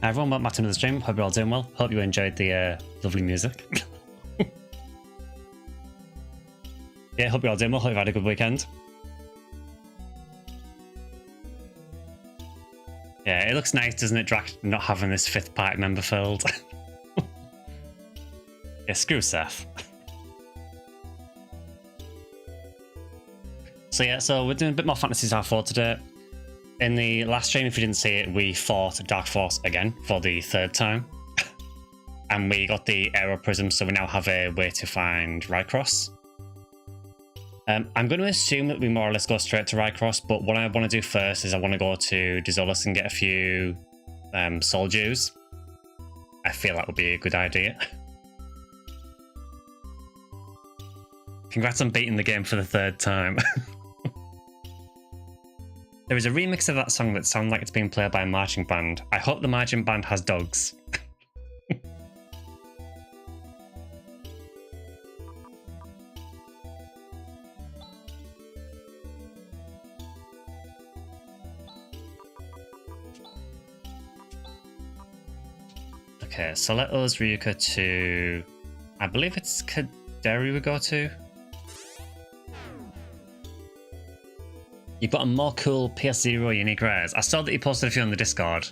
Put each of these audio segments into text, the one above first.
Hi everyone, welcome back to another stream. Hope you're all doing well. Hope you enjoyed the lovely music. Yeah, hope you're all doing well. Hope you've had a good weekend. Yeah, it looks nice, doesn't it, Drac, not having this 5th party member filled? Yeah, screw Seth. So we're doing a bit more Phantasy Star IV today. In the last stream, if you didn't see it, we fought Dark Force again for the 3rd time. And we got the Aero Prism, so we now have a way to find Rycross. I'm going to assume that we more or less go straight to Rycross, but what I want to do first is I want to go to Dizolus and get a few Soul Dews. I feel that would be a good idea. Congrats on beating the game for the 3rd time. There is a remix of that song that sounds like it's being played by a marching band. I hope the marching band has dogs. Okay, so let us Ryuka to... I believe it's Kaderi we go to. You've got a more cool PS0 unique rares. I saw that you posted a few on the Discord.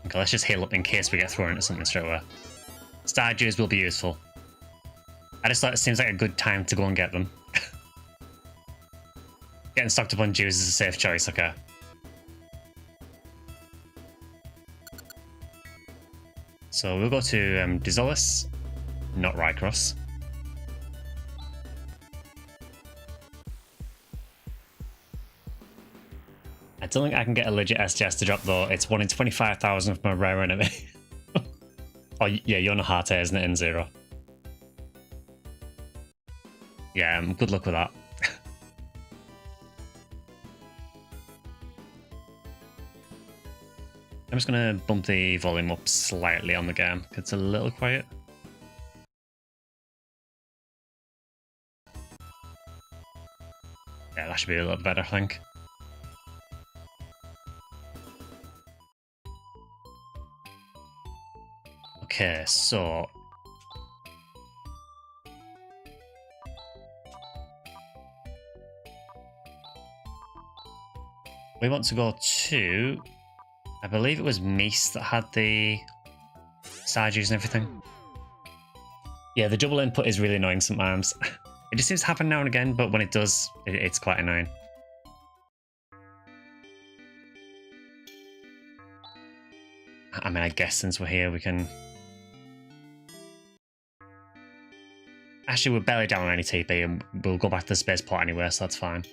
Okay, let's just heal up in case we get thrown into something straight away. Stardews will be useful. I just thought it seems like a good time to go and get them. Getting stocked up on dews is a safe choice, okay. So we'll go to Dizolus. Not Rycross. I don't think I can get a legit STS to drop though. It's 1 in 25,000 from a rare enemy. Oh yeah, you're on a heart A, isn't it, in 0? Yeah, good luck with that. I'm just gonna bump the volume up slightly on the game. It's a little quiet. Yeah, that should be a little better, I think. Okay, so... we want to go to... I believe it was Meese that had the Stardews and everything. Yeah, the double input is really annoying sometimes. It just seems to happen now and again, but when it does, it's quite annoying. I mean, I guess since we're here, we can... Actually, we're barely down on any TP, and we'll go back to the spaceport anyway, so that's fine.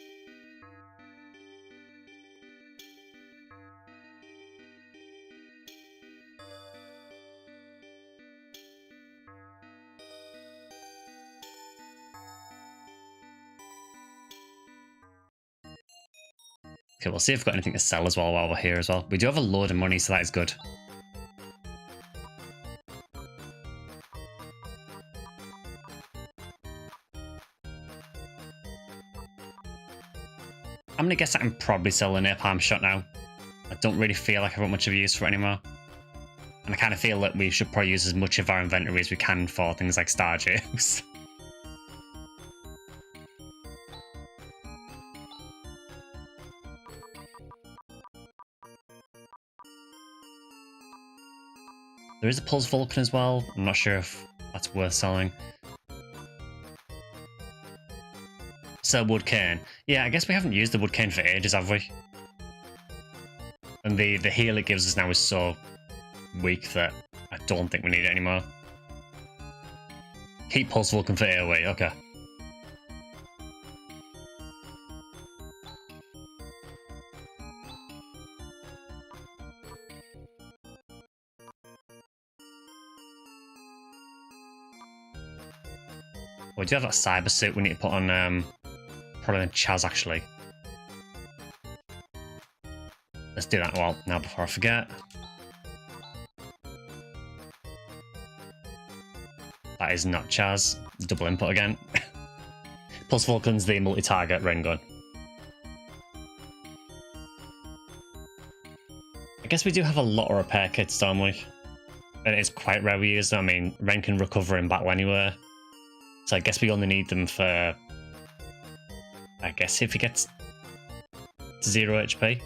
Okay, we'll see if we've got anything to sell as well while we're here as well. We do have a load of money, so that is good. I'm gonna guess I can probably sell the napalm shot now. I don't really feel like I've got much of a use for it anymore. And I kind of feel that we should probably use as much of our inventory as we can for things like Stardews. There is a Pulse Vulcan as well. I'm not sure if that's worth selling. Sell Wood Cane. Yeah, I guess we haven't used the Wood Cane for ages, have we? And the heal it gives us now is so weak that I don't think we need it anymore. Keep Pulse Vulcan for AoE, okay. We do have that cyber suit we need to put on, probably on Chaz actually. Let's do that now before I forget. That is not Chaz. Double input again. Plus Vulcan's the multi-target rain gun. I guess we do have a lot of repair kits, don't we? And it's quite rare we use them. I mean, Ren can recover in battle anywhere. So I guess we only need them for... I guess if he gets to 0 HP.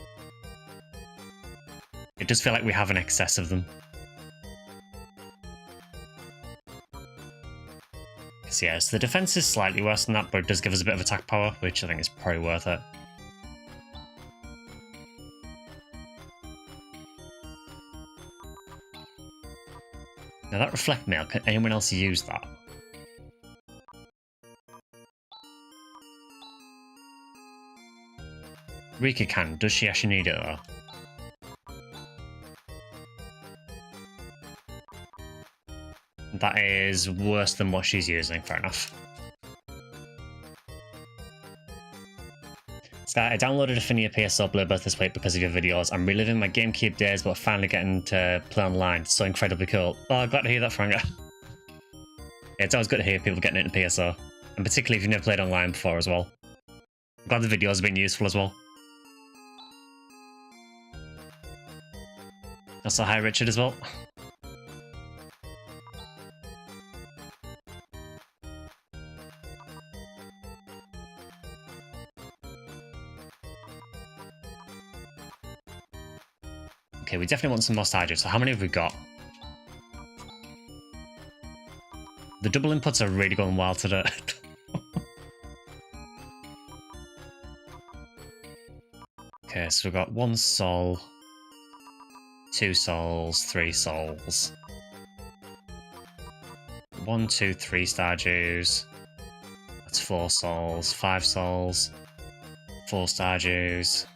It does feel like we have an excess of them. So yeah, so the defense is slightly worse than that, but it does give us a bit of attack power, which I think is probably worth it. Now that reflect mail, can anyone else use that? Rika can. Does she actually need it though? That is worse than what she's using, fair enough. Sky, I downloaded Affinia PSO Bluebirth this week because of your videos. I'm reliving my GameCube days, but finally getting to play online. So incredibly cool. Oh, glad to hear that, Franga. Yeah, it's always good to hear people getting into PSO. And particularly if you've never played online before as well. I'm glad the videos have been useful as well. Also, hi Richard as well. Okay, we definitely want some more stages. So how many have we got? The double inputs are really going wild today. Okay, so we've got 1 soul, 2 souls, 3 souls. 1, 2, 3 Stardews. That's 4 souls, 5 souls, 4 Stardews.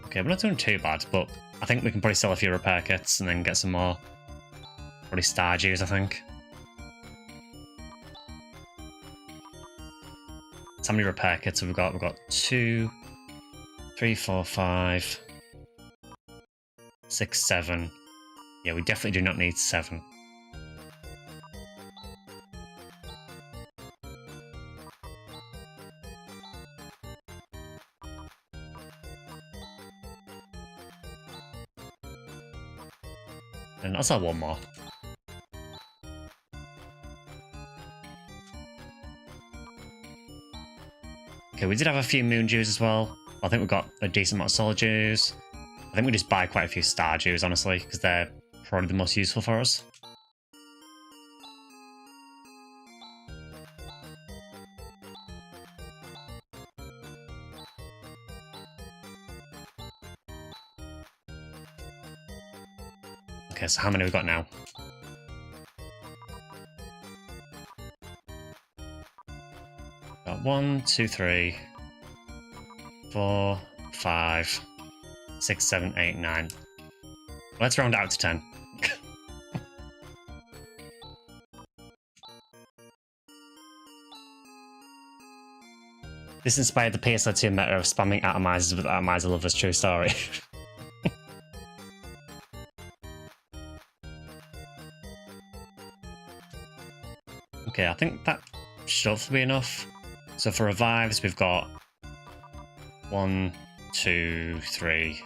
Okay, we're not doing too bad, but I think we can probably sell a few repair kits and then get some more. Probably Stardews, I think. So how many repair kits have we got? We've got 2, 3, 4, 5, 6, 7. Yeah, we definitely do not need 7. And let's have one more. Okay, we did have a few Moon Dews as well. I think we've got a decent amount of Solar Dews. I think we just buy quite a few Star Dews, honestly, because they're probably the most useful for us. Okay, so how many have we got now? Got 1, 2, 3, 4, 5, 6, 7, 8, 9. Let's round it out to 10. This inspired the PSO2 meta of spamming atomizers with atomizer lovers, true story. Okay, I think that should be enough. So for revives, we've got 1, 2, 3,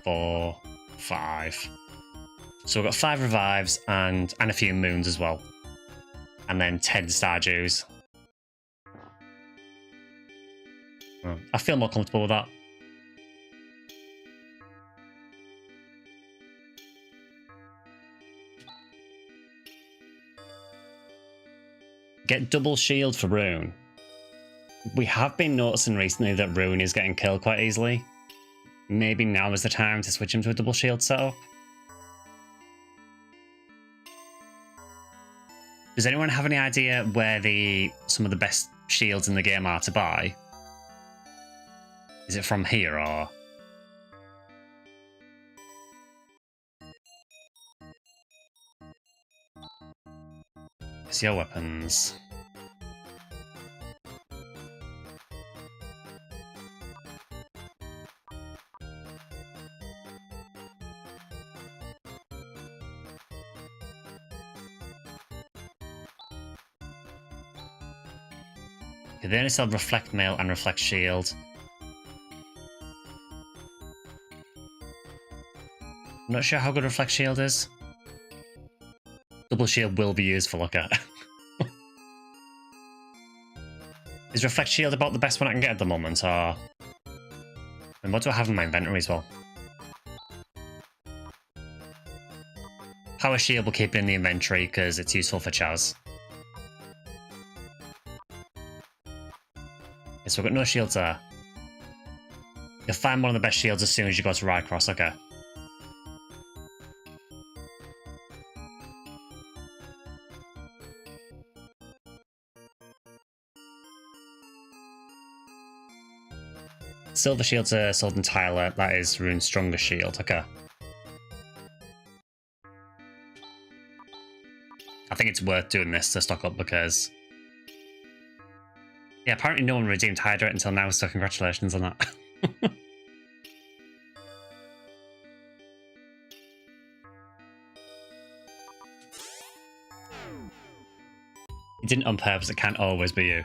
4, 5. So we've got 5 revives and a few moons as well. And then 10 Stardews. I feel more comfortable with that. Get double shield for Rune. We have been noticing recently that Rune is getting killed quite easily. Maybe now is the time to switch him to a double shield setup. Does anyone have any idea where some of the best shields in the game are to buy? Is it from here or? It's your weapons. Okay, they only sell Reflect Mail and Reflect Shield. I'm not sure how good Reflect Shield is. Double Shield will be used for Looker. Is Reflect Shield about the best one I can get at the moment, or... And what do I have in my inventory as well? Power Shield will keep it in the inventory because it's useful for Chaz. Okay, so we've got no shields there. You'll find one of the best shields as soon as you go to Rydcross, okay. Silver shields are sold in Tyler, that is Rune's strongest shield, okay. I think it's worth doing this to stock up because... Yeah, apparently no one redeemed Hydrate until now, so congratulations on that. You didn't on purpose, it can't always be you.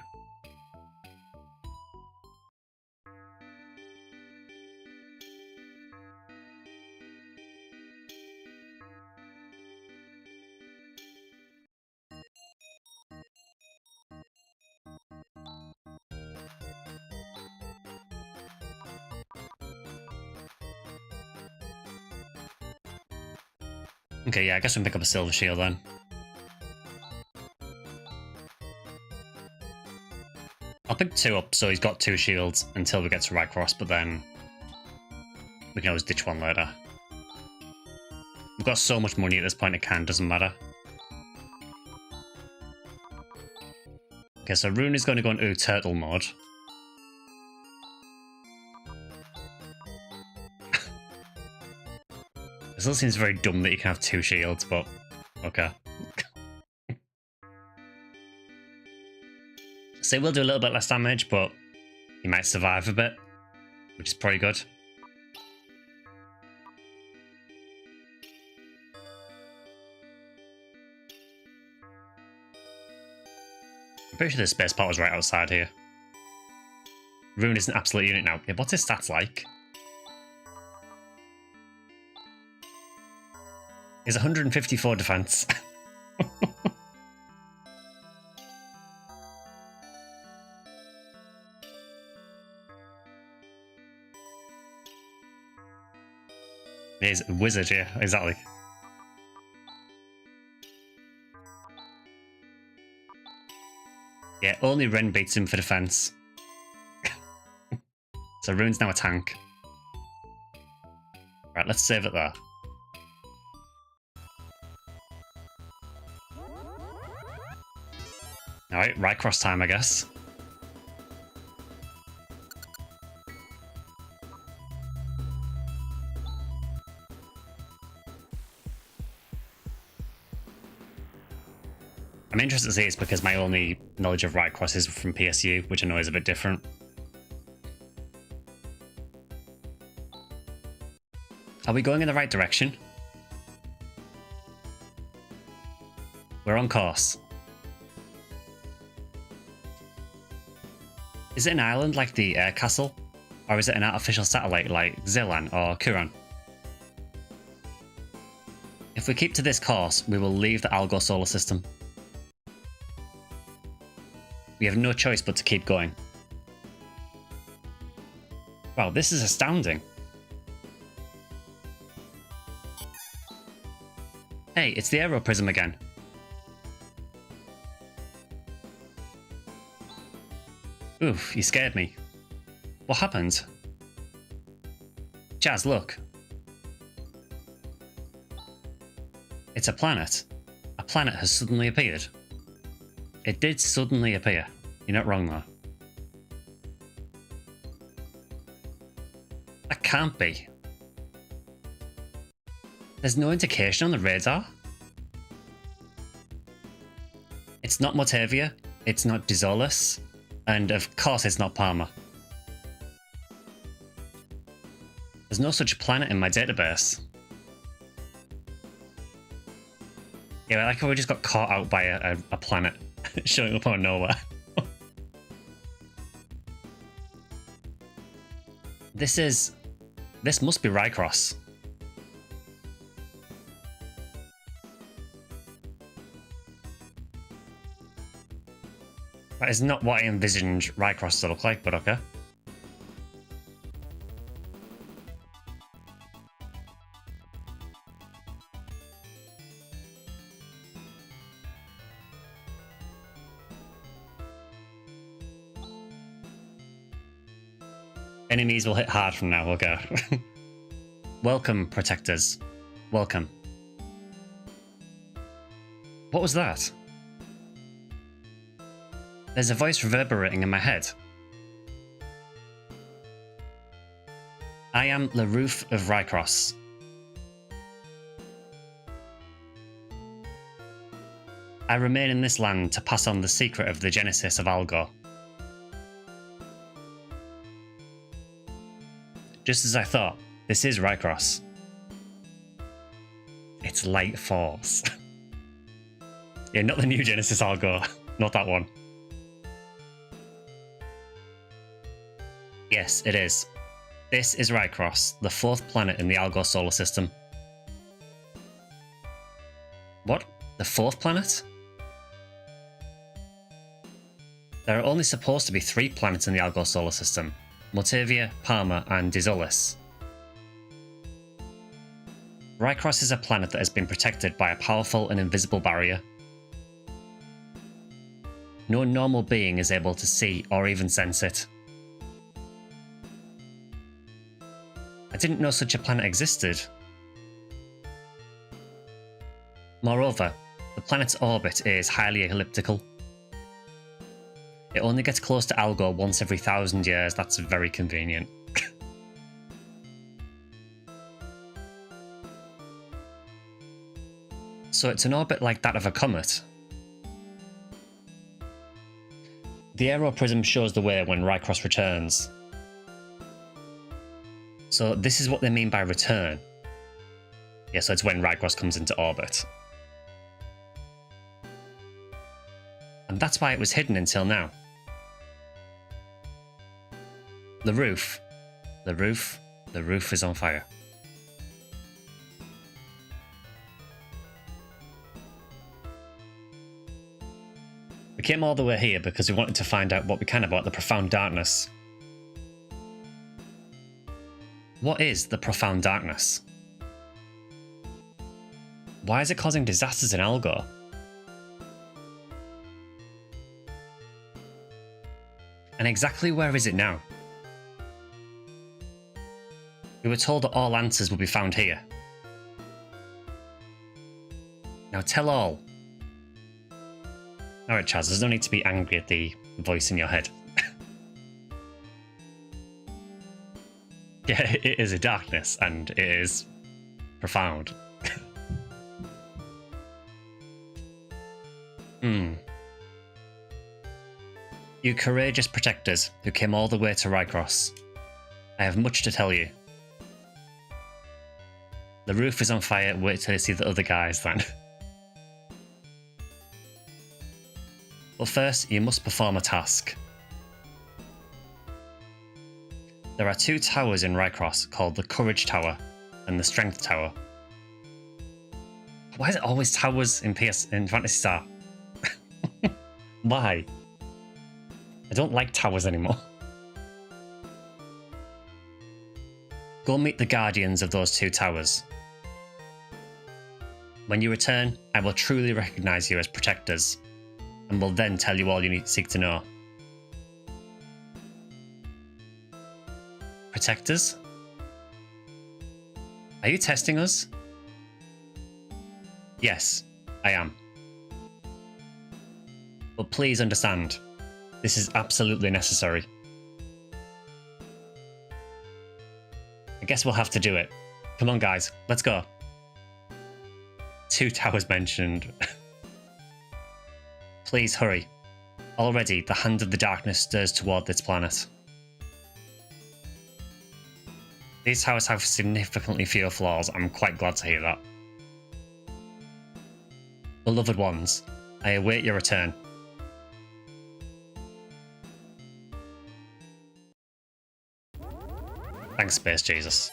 Okay, yeah, I guess we can pick up a silver shield then. I'll pick 2 up so he's got 2 shields until we get to Rydcross, but then we can always ditch one later. We've got so much money at this point, doesn't matter. Okay, so Rune is going to go into turtle mode. It still seems very dumb that you can have 2 shields, but okay. So it will do a little bit less damage, but he might survive a bit, which is probably good. I'm pretty sure the space part was right outside here. Rune is an absolute unit now. Yeah, what's his stats like? He's 154 defense. He's a wizard, yeah, exactly. Yeah, only Ren beats him for defense. So Rune's now a tank. Right, let's save it there. Alright, Rydcross time, I guess. I'm interested to see it's because my only knowledge of Rydcross is from PSU, which I know is a bit different. Are we going in the right direction? We're on course. Is it an island like the Air Castle? Or is it an artificial satellite like Zilan or Kuran? If we keep to this course, we will leave the Algor solar system. We have no choice but to keep going. Wow, this is astounding. Hey, it's the Aero Prism again. Oof, you scared me. What happened? Chaz, look. It's a planet. A planet has suddenly appeared. It did suddenly appear. You're not wrong though. That can't be. There's no indication on the radar. It's not Motavia, it's not Dizolis, and of course it's not Parma. There's no such planet in my database. Yeah, like how we just got caught out by a planet showing up out of nowhere. This must be Rycross. That is not what I envisioned Rycross to look like, but okay. Enemies will hit hard from now, okay. Welcome, protectors. Welcome. What was that? There's a voice reverberating in my head. I am the roof of Rycross. I remain in this land to pass on the secret of the genesis of Algor. Just as I thought, this is Rycross. It's Light Force. Yeah, not the new Genesis Algor. Not that one. Yes, it is. This is Rycross, the 4th planet in the Algor solar system. What? The 4th planet? There are only supposed to be 3 planets in the Algor solar system. Mortavia, Parma, and Dizolis. Rycross is a planet that has been protected by a powerful and invisible barrier. No normal being is able to see or even sense it. I didn't know such a planet existed. Moreover, the planet's orbit is highly elliptical. It only gets close to Algor once every 1,000 years. That's very convenient. So it's an orbit like that of a comet. The aeroprism shows the way when Rycross returns. So this is what they mean by return. Yeah, so it's when Rycross comes into orbit. And that's why it was hidden until now. The roof is on fire. We came all the way here because we wanted to find out what we can about the profound darkness. What is the profound darkness? Why is it causing disasters in Algor? And exactly where is it now? We were told that all answers would be found here. Now tell all. Alright, Chaz, there's no need to be angry at the voice in your head. Yeah, it is a darkness, and it is profound. You courageous protectors who came all the way to Rycross. I have much to tell you. The roof is on fire, wait till you see the other guys then. But first, you must perform a task. There are 2 towers in Rycross called the Courage Tower and the Strength Tower. Why is it always towers in Phantasy Star? Why? I don't like towers anymore. Go meet the guardians of those 2 towers. When you return, I will truly recognise you as protectors, and will then tell you all you need to seek to know. Protectors? Are you testing us? Yes, I am. But please understand, this is absolutely necessary. I guess we'll have to do it. Come on guys, let's go. 2 towers mentioned. Please hurry. Already, the hand of the darkness stirs toward this planet. These towers have significantly fewer flaws. I'm quite glad to hear that. Beloved ones, I await your return. Thanks, Space Jesus.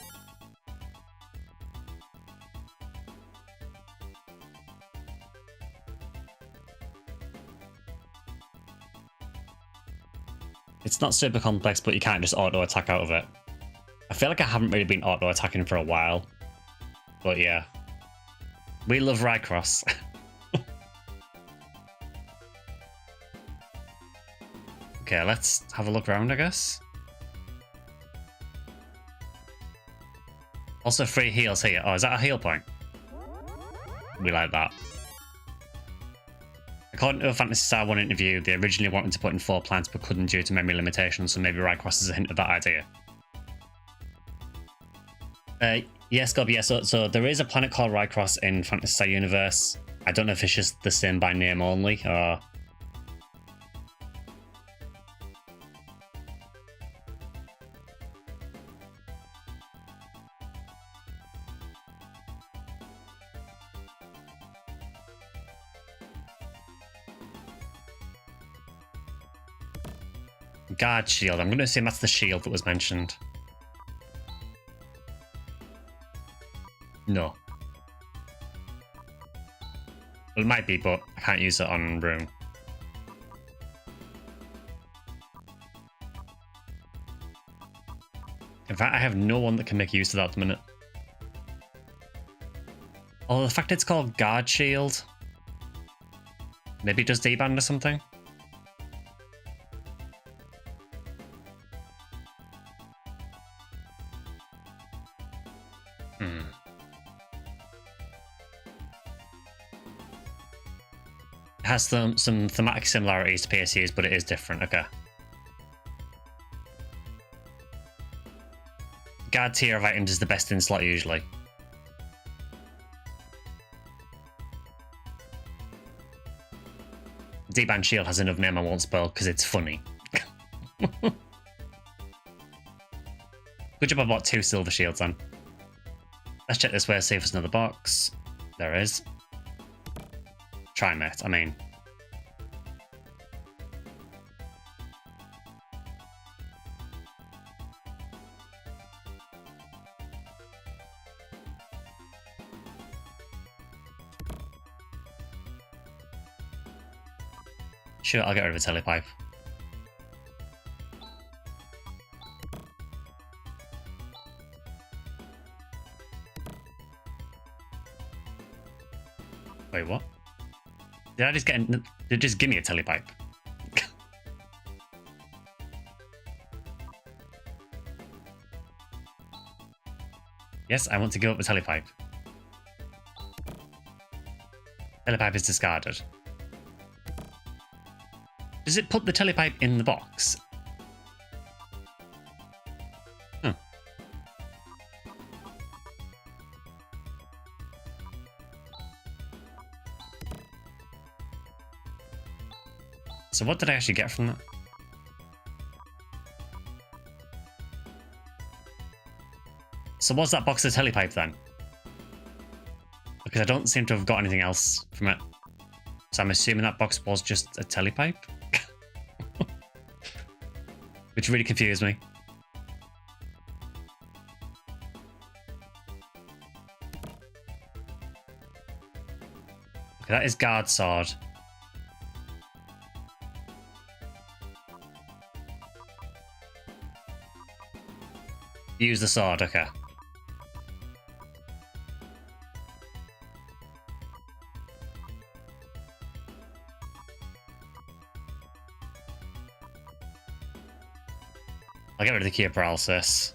It's not super complex, but you can't just auto-attack out of it. I feel like I haven't really been auto-attacking for a while. But yeah. We love Raycross. Okay, let's have a look around, I guess. Also, free heals here. Oh, is that a heal point? We like that. According to a Phantasy Star 1 interview, they originally wanted to put in 4 plants but couldn't due to memory limitations, so maybe Raycross is a hint of that idea. Yes, Gob, yeah, so there is a planet called Raycross in Phantasy Star Universe. I don't know if it's just the same by name only, or... Guard shield. I'm going to assume that's the shield that was mentioned. No. Well, it might be, but I can't use it on Rune. In fact, I have no one that can make use of that at the minute. Although the fact it's called Guard Shield. Maybe it does deband or something? It has some thematic similarities to PSUs, but it is different. Okay. Guard tier of items is the best in slot usually. Deband Shield has another name I won't spell because it's funny. Good job I bought 2 silver shields then. Let's check this way, see if there's another box. There is. Trimate, I mean. Sure, I'll get rid of a telepipe. Wait, what? Did I just get... Did just give me a telepipe? Yes, I want to give up the telepipe. Telepipe is discarded. Does it put the telepipe in the box? Huh. So what did I actually get from that? So what's that box of telepipe then? Because I don't seem to have got anything else from it. So I'm assuming that box was just a telepipe? Which really confused me. Okay, that is Guard Sword. Use the sword, okay. I'll get rid of the key of paralysis.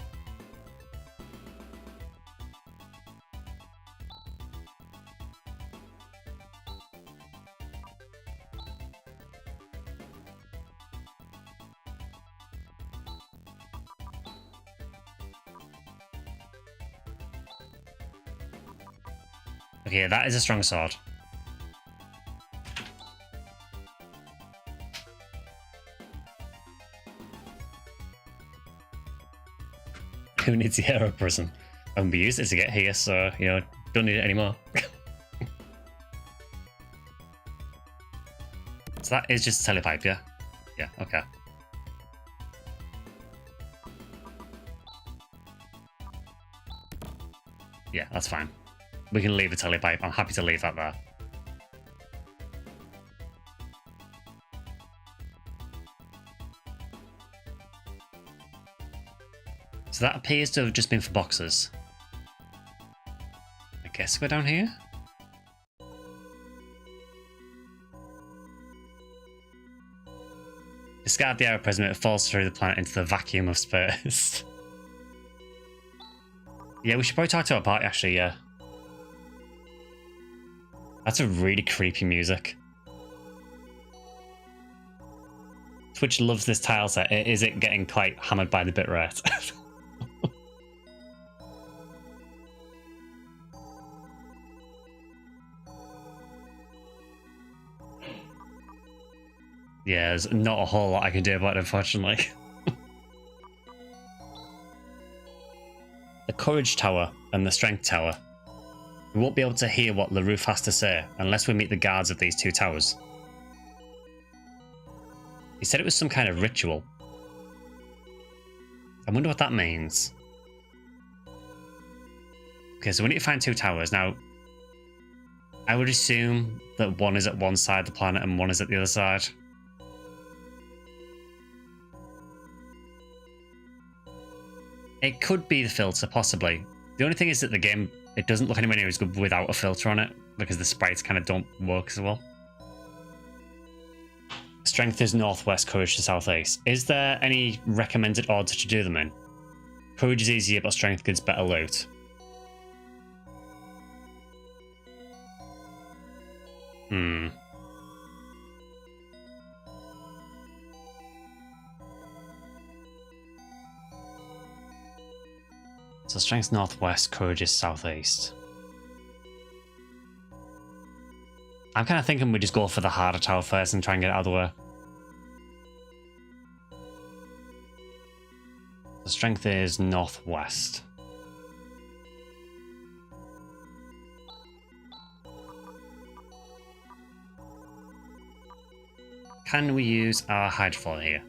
Okay, that is a strong sword. Who needs the Aero Prism? I won't be used it to get here, so, you know, don't need it anymore. So that is just a telepipe, yeah? Yeah, okay. Yeah, that's fine. We can leave the telepipe. I'm happy to leave that there. So that appears to have just been for boxes. I guess we're down here? Discard the aeroprism, it falls through the planet into the vacuum of space. Yeah, we should probably talk to our party, actually, yeah. That's a really creepy music. Twitch loves this tile set. Is it getting quite hammered by the bit rate? Yeah, there's not a whole lot I can do about it, unfortunately. The Courage Tower and the Strength Tower. We won't be able to hear what the roof has to say unless we meet the guards of these two towers. He said it was some kind of ritual. I wonder what that means. Okay, so we need to find two towers. Now, I would assume that one is at one side of the planet and one is at the other side. It could be the filter, possibly. The only thing is that the game, it doesn't look anywhere near as good without a filter on it, because the sprites kind of don't work as well. Strength is northwest, courage to southeast. Is there any recommended order to do them in? Courage is easier, but strength gives better loot. So strength northwest, courage is southeast. I'm kind of thinking we just go for the harder tower first and try and get it out of the way. The strength is northwest. Can we use our hydrofoil here?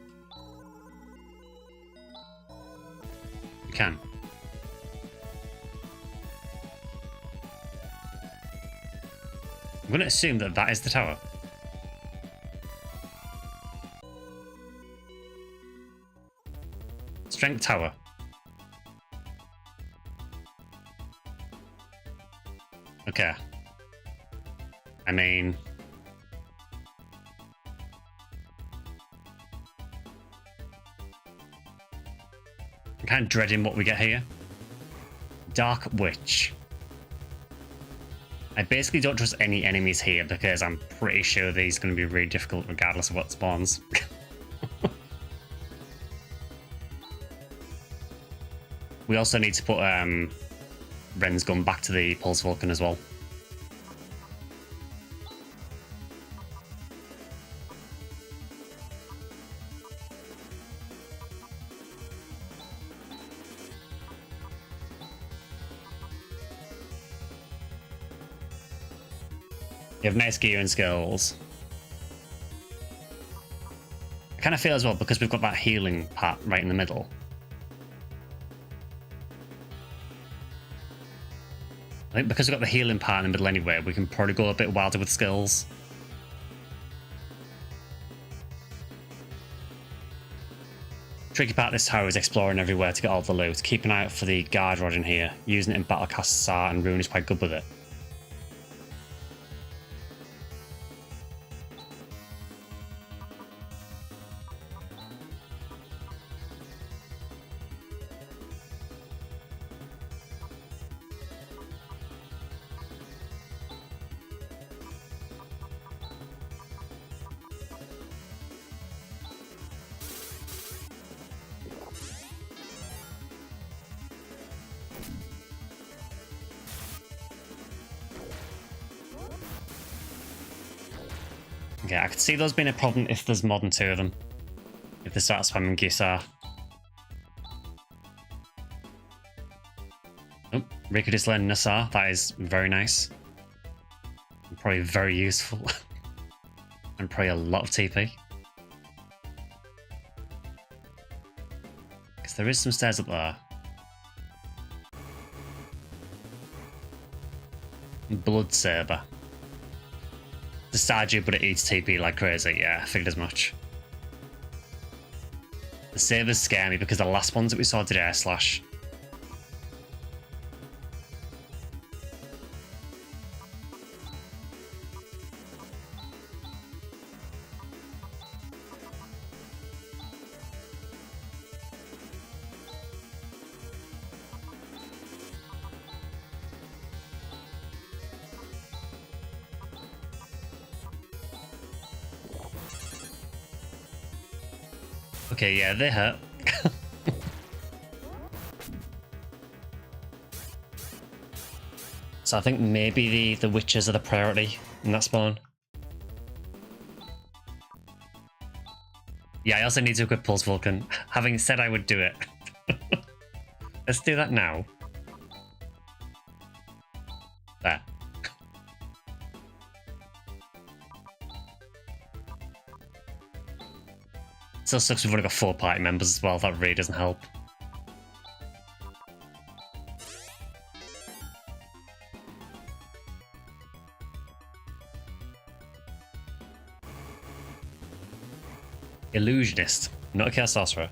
We can. I'm going to assume that that is the tower. Strength tower. Okay. I mean... I'm kind of dreading what we get here. Dark Witch. I basically don't trust any enemies here because I'm pretty sure these are going to be really difficult regardless of what spawns. We also need to put Ren's gun back to the Pulse Vulcan as well. You have nice gear and skills. I kind of feel as well, because we've got that healing part right in the middle. I think because we've got the healing part in the middle anyway, we can probably go a bit wilder with skills. Tricky part of this tower is exploring everywhere to get all the loot. Keep an eye out for the guard rod in here. Using it in Battlecast SAR and Rune is quite good with it. Okay, I could see those being a problem if there's more than two of them. If they start spamming Gisar. Oh, Riku just learned Nassar. That is very nice. And probably very useful. And probably a lot of TP. Because there is some stairs up there. Blood Saber. The Stardew, but it eats TP like crazy. Yeah, I figured as much. The Sabers scare me because the last ones that we saw did air slash. Okay, yeah, they hurt. So I think maybe the witches are the priority in that spawn. Yeah, I also need to equip Pulse Vulcan. Having said I would do it. Let's do that now. There. Still sucks we've only got 4 party members as well. That really doesn't help. Illusionist, not a Chaos Sorcerer.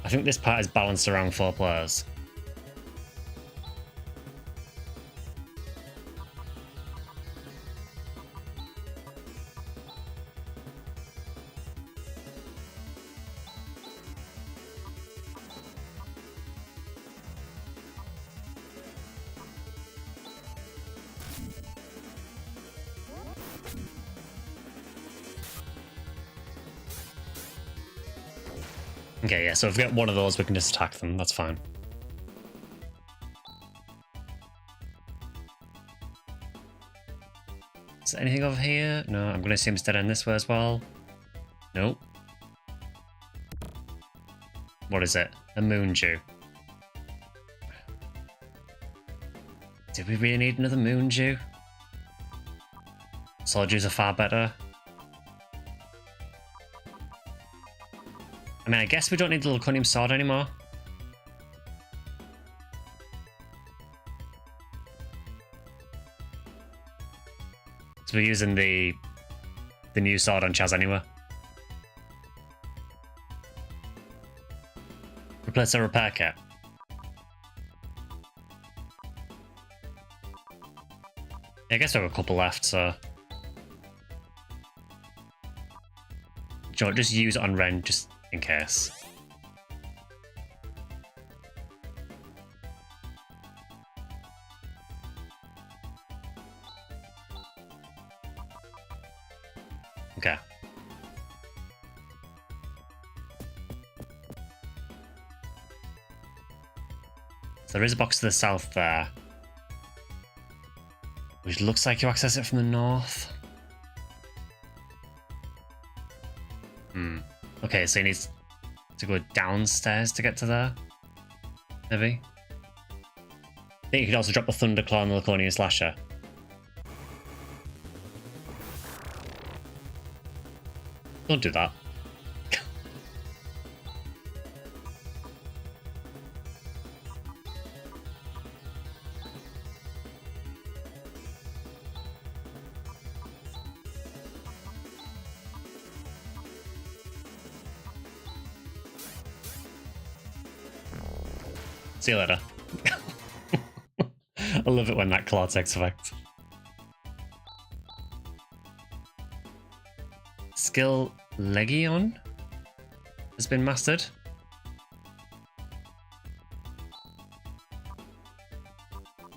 I think this part is balanced around 4 players. Okay, yeah, so if we get one of those, we can just attack them. That's fine. Is there anything over here? No, I'm going to assume it's dead end this way as well. Nope. What is it? A Moon Dew. Do we really need another Moon Dew? Soldiers are far better. I mean, I guess we don't need the Laconium Sword anymore. So we're using the new sword on Chaz anyway. Replace our repair kit. I guess we have a couple left, so... Do you know what, just use it on Ren, just in case. Okay. So there is a box to the south there, which looks like you access it from the north. Okay, so he needs to go downstairs to get to there. Maybe. I think you could also drop the Thunderclaw and the Laconian Slasher. Don't do that. See you later. I love it when that claw takes effect. Skill Legion has been mastered.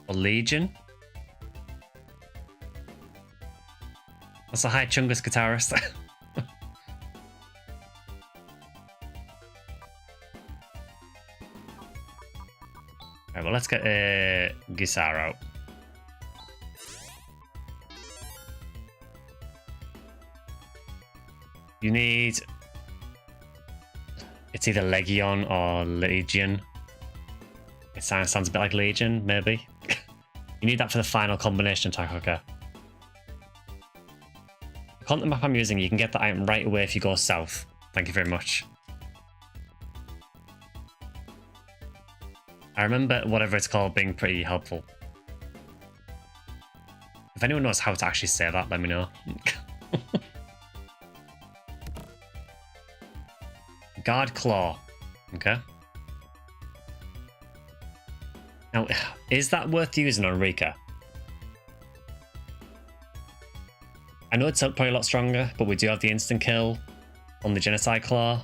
Or Legion. That's a high Chungus guitarist. Alright, well, let's get Gisar out. You need... It's either Legion or Legion. It sounds a bit like Legion, maybe. You need that for the final combination attack, okay. The content map I'm using, you can get that item right away if you go south. Thank you very much. I remember whatever it's called being pretty helpful. If anyone knows how to actually say that, let me know. Guard Claw. Okay. Now, is that worth using on Rika? I know it's probably a lot stronger, but we do have the instant kill on the Genocide Claw.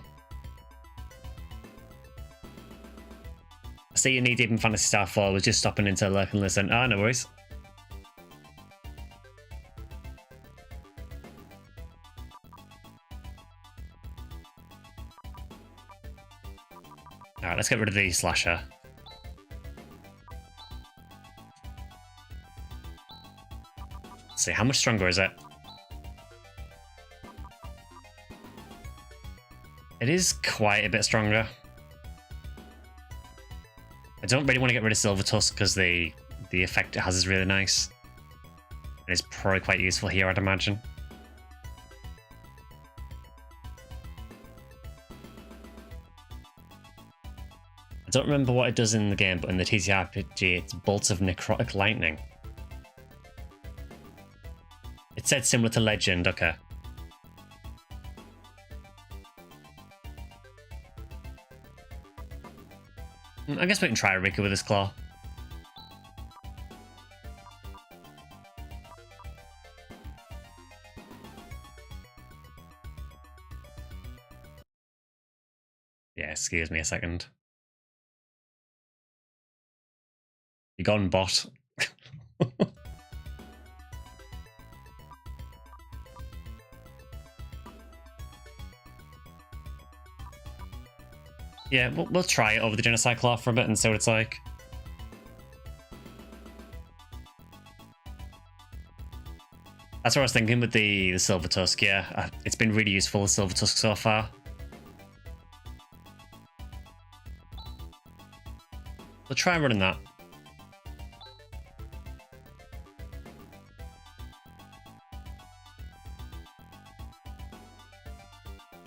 I see you need even Phantasy Star IV. I was just stopping into lurk and listen. Ah, no worries. Alright, let's get rid of the slasher. Let's see, how much stronger is it? It is quite a bit stronger. I don't really want to get rid of Silver Tusk because the effect it has is really nice. And it's probably quite useful here, I'd imagine. I don't remember what it does in the game, but in the TTRPG, it's bolts of necrotic lightning. It said similar to Legend, okay. I guess we can try Rika with this claw. Yeah, excuse me a second. You gone, bot. Yeah, we'll try it over the Genocide Claw for a bit and see what it's like. That's what I was thinking with the Silver Tusk, yeah. It's been really useful, the Silver Tusk, so far. We'll try running that.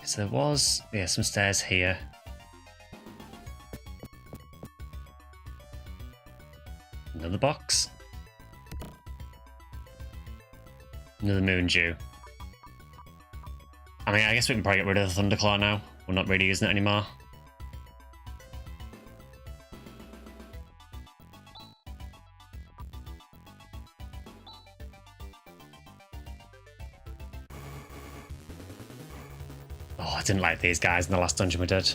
So there was, yeah, some stairs here. Another box. Another Moon Dew. I mean, I guess we can probably get rid of the Thunderclaw now. We're not really using it anymore. Oh, I didn't like these guys in the last dungeon we did.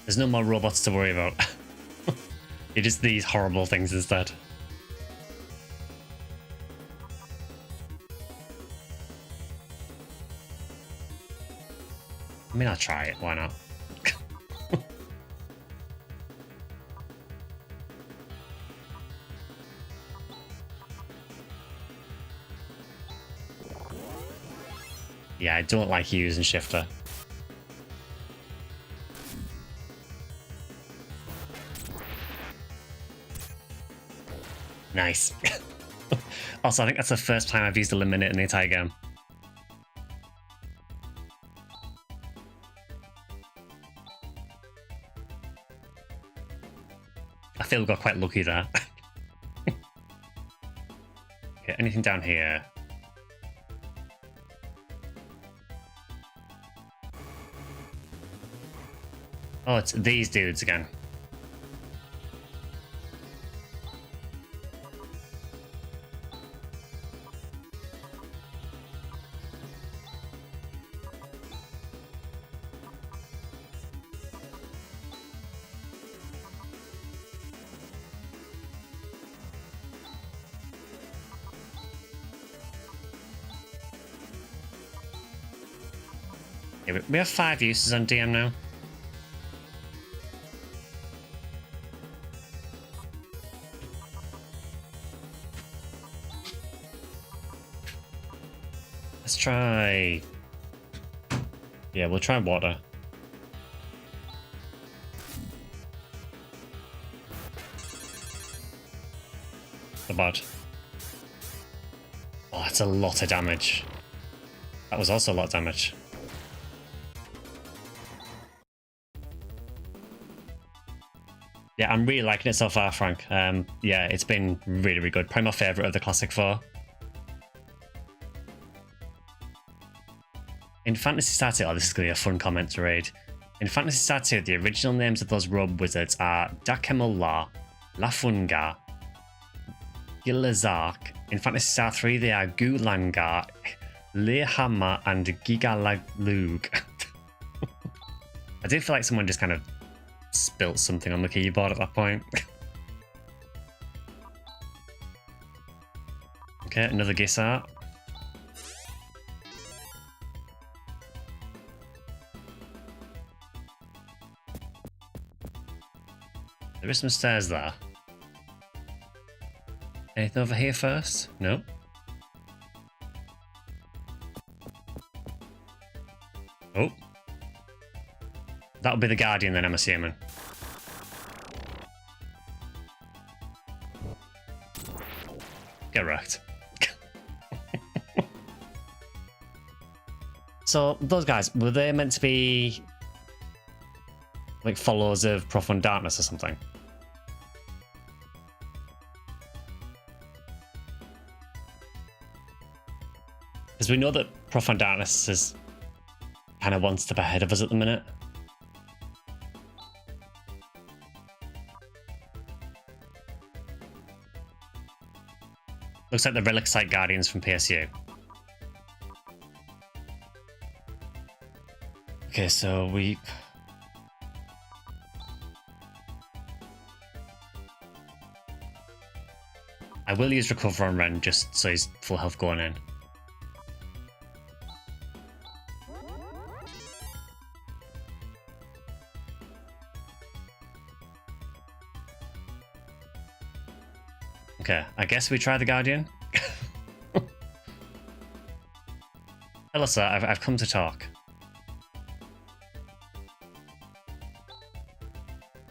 There's no more robots to worry about. It is these horrible things instead. I mean, I'll try it, why not? Yeah, I don't like using Shifter. Nice. Also, I think that's the first time I've used Eliminate in the entire game. I feel we got quite lucky there. Okay, anything down here? Oh, it's these dudes again. Yeah, we have 5 uses on DM now. Let's try... Yeah, we'll try water. not bad. Oh, that's a lot of damage. That was also a lot of damage. Yeah, I'm really liking it so far, Frank. Yeah, it's been really, really good. Probably my favourite of the Classic 4. In Phantasy Star II, oh, this is going to be a fun comment to read. In Phantasy Star II, the original names of those robe wizards are Dakemullah, Lafunga, Gilazark. In Phantasy Star III, they are Gulangar, Lehammer, and Gigalalug. I do feel like someone just kind of spilt something on the keyboard at that point. Okay, another Gissart. There is some stairs there. Anything over here first? No. Oh. That'll be the Guardian then, I'm assuming. Get wrecked. So, those guys, were they meant to be like followers of Profound Darkness or something? Because we know that Profound Darkness is kind of one step ahead of us at the minute. Looks like the Relic Site Guardians from PSU. Okay, so we... I will use Recover on Ren just so he's full health going in. Okay, I guess we try the Guardian. Hello, sir. I've come to talk.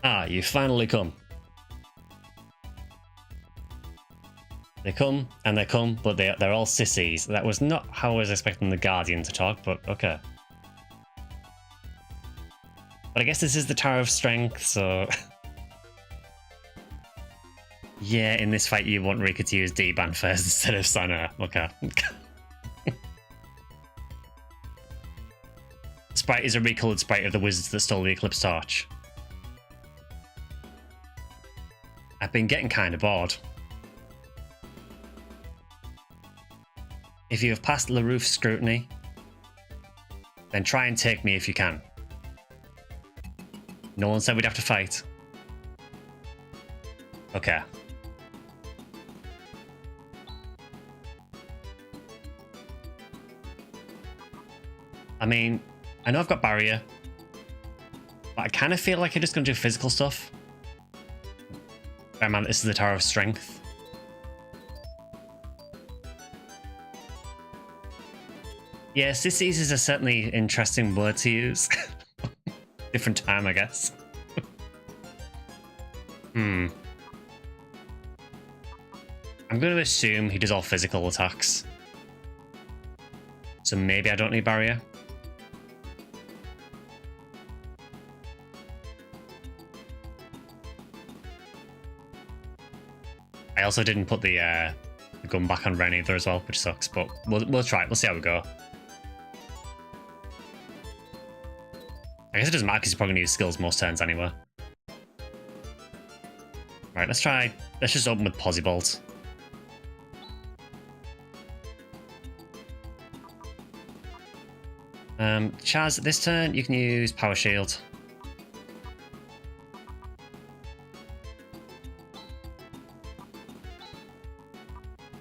Ah, you finally come. They come and they come, but they're all sissies. That was not how I was expecting the Guardian to talk, but okay. But I guess this is the Tower of Strength, so... Yeah, in this fight you want Rika to use D-Band first instead of Sana. Okay. Sprite is a recolored sprite of the wizards that stole the Eclipse Torch. I've been getting kind of bored. If you have passed LaRouf's scrutiny, then try and take me if you can. No one said we'd have to fight. Okay. I mean, I know I've got barrier, but I kind of feel like I'm just going to do physical stuff. Bear in mind, this is the Tower of Strength. Yeah, sissies is a certainly interesting word to use. Different time, I guess. I'm going to assume he does all physical attacks. So maybe I don't need barrier. I also didn't put the gun back on Ren either as well, which sucks, but we'll try it. We'll see how we go. I guess it doesn't matter because you're probably going to use skills most turns anyway. Right, let's try. Let's just open with Possybolt. Chaz, this turn you can use Power Shield.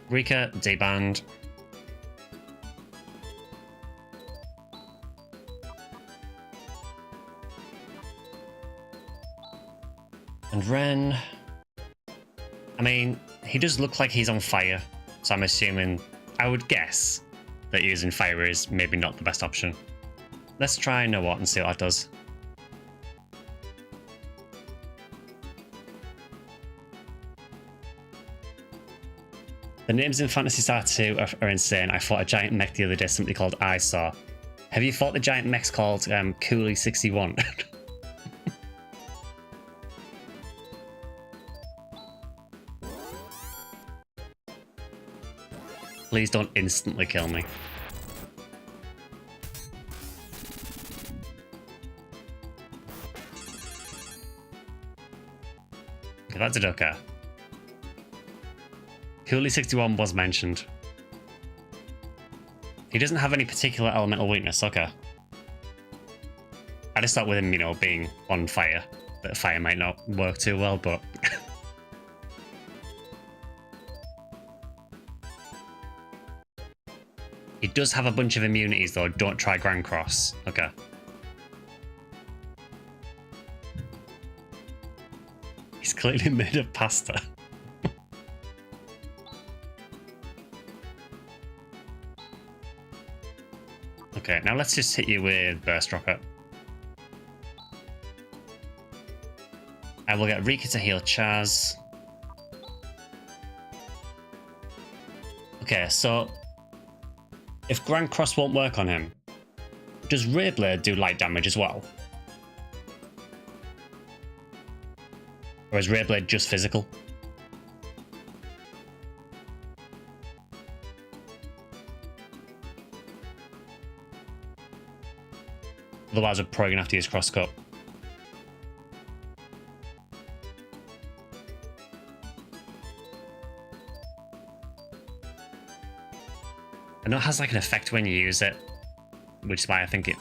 Rika, D-Band. And Ren... I mean, he does look like he's on fire, so I'm assuming... I would guess that using fire is maybe not the best option. Let's try Know What and see what that does. The names in Phantasy Star II are insane. I fought a giant mech the other day, something called I Saw. Have you fought the giant mechs called Cooley 61? Please don't instantly kill me. Okay, that did okay. Cooley 61 was mentioned. He doesn't have any particular elemental weakness, okay. I just thought with him, you know, being on fire, that fire might not work too well, but... He does have a bunch of immunities though, don't try Grand Cross. Okay. He's clearly made of pasta. Okay, now let's just hit you with Burst Rocket. I will get Rika to heal Chaz. Okay, so if Grand Cross won't work on him, does Ray Blade do light damage as well? Or is Ray Blade just physical? Otherwise, we're probably gonna have to use Crosscut. I know it has like an effect when you use it, which is why I think it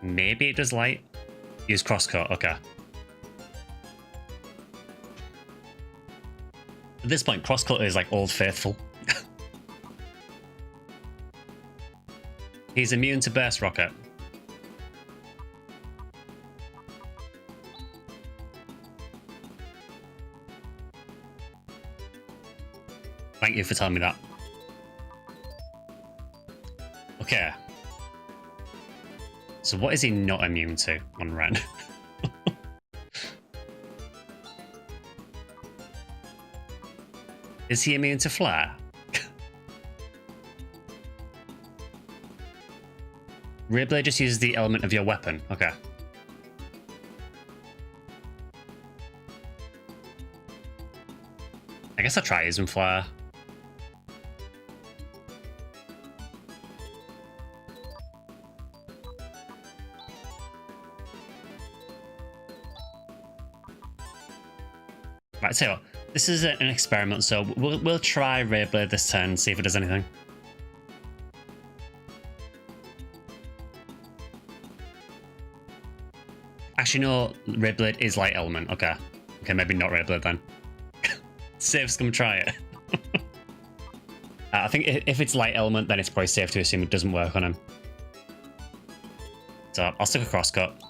maybe it does light. Use Crosscut, okay. At this point, Crosscut is like Old Faithful. He's immune to Burst Rocket. Thank you for telling me that. Okay. So what is he not immune to on Ren? Is he immune to Flare? Ray Blade just uses the element of your weapon. Okay. I guess I'll try using Flare. Right, so what, this is an experiment, so we'll try Ray Blade this turn and see if it does anything. Actually, no, Ray Blade is light element. Okay. Okay, maybe not Ray Blade then. Safe scum, try it. I think if it's light element, then it's probably safe to assume it doesn't work on him. So I'll stick a Crosscut.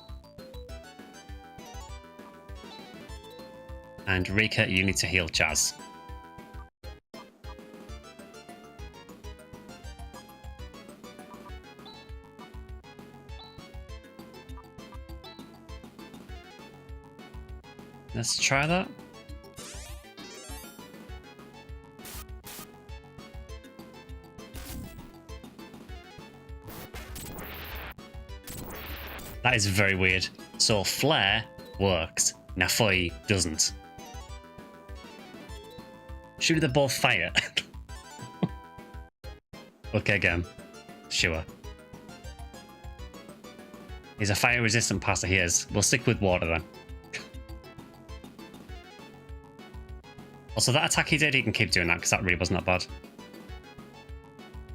And Rika, you need to heal Chaz. Let's try that. That is very weird. So Flare works, Nafoi doesn't. Shoot the ball fire. Okay, again. Sure. He's a fire resistant passer, he is. We'll stick with water then. Also, that attack he did, he can keep doing that because that really wasn't that bad.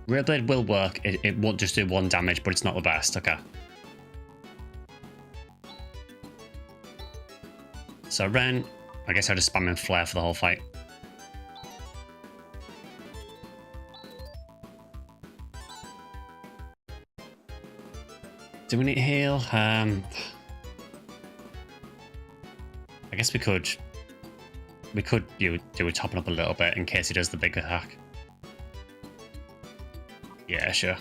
Ray Blade will work, it won't just do 1 damage, but it's not the best. Okay. So Ren, I guess I'll just spam in Flare for the whole fight. Do we need to heal? I guess we could do a topping up a little bit in case he does the big attack. Yeah, sure.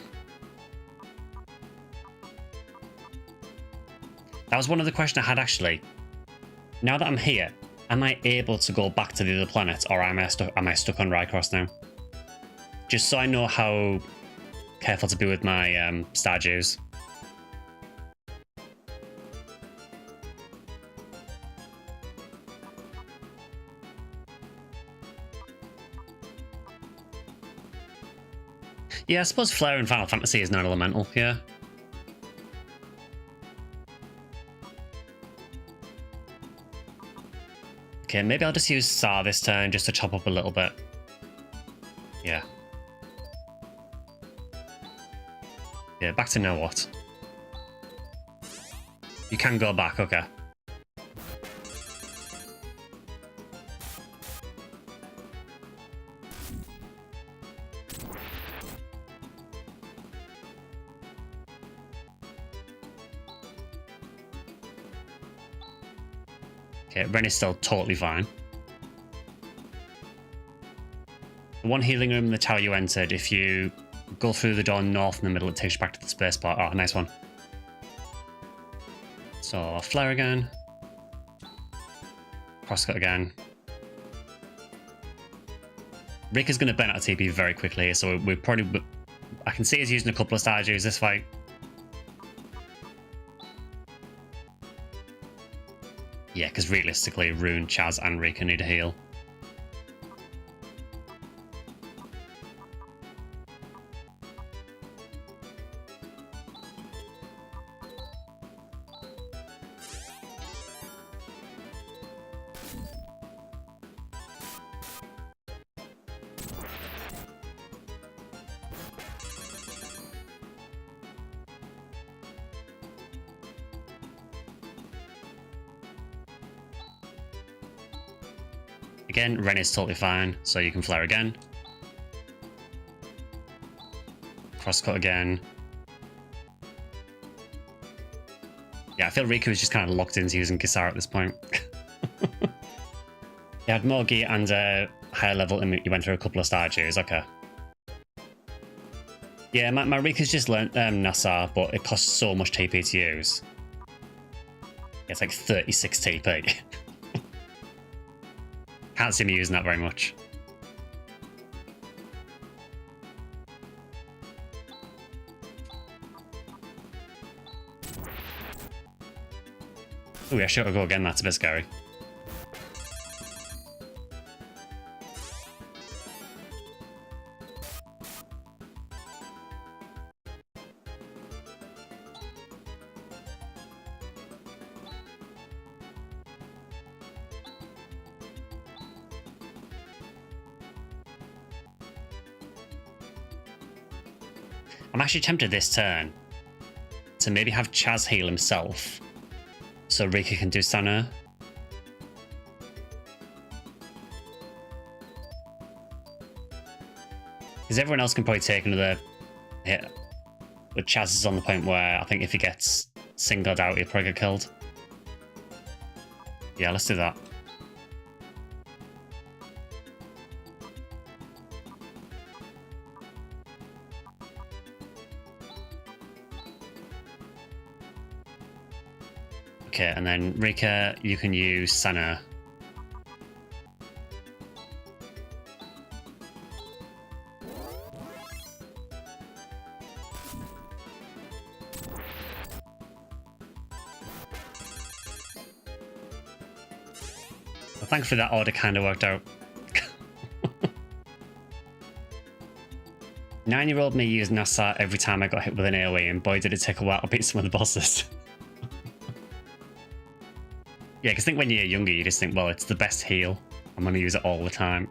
That was one of the questions I had actually. Now that I'm here, am I able to go back to the other planets, or am I stuck on Rycross now? just so I know how careful to be with my Stardews. Yeah, I suppose Flare in Final Fantasy is non-elemental, yeah. Okay, maybe I'll just use Sar this turn just to chop up a little bit. Yeah. Yeah, back to now what? You can go back, okay. Okay, Ren is still totally fine. The one healing room in the tower you entered, if you go through the door north in the middle, it takes you back to the spacebar. Oh, nice one. So, Flare again. Crosscut again. Rika's going to burn out of TP very quickly, so we're probably... I can see he's using a couple of Stardews this fight. Yeah, because realistically, Rune, Chaz, and Rika need a heal. Again, Ren is totally fine, so you can Flare again. Crosscut again. Yeah, I feel Rika was just kind of locked into using Kisara at this point. You had Mogi and a higher level, and you went through a couple of Stardews, okay. Yeah, my Rika's just learnt Nassar, but it costs so much TP to use. It's like 36 TP. Can't see me using that very much. Oh yeah, sure, I'll go again. That's a bit scary. I'm actually tempted this turn to maybe have Chaz heal himself so Rika can do Stunner. Because everyone else can probably take another hit. But Chaz is on the point where I think if he gets singled out, he'll probably get killed. Yeah, let's do that. Okay, and then Rika, you can use Sana. Well, thankfully that order kind of worked out. 9-year-old me used Nassar every time I got hit with an AoE, and boy did it take a while to beat some of the bosses. Yeah, because I think when you're younger, you just think, well, it's the best heal. I'm going to use it all the time.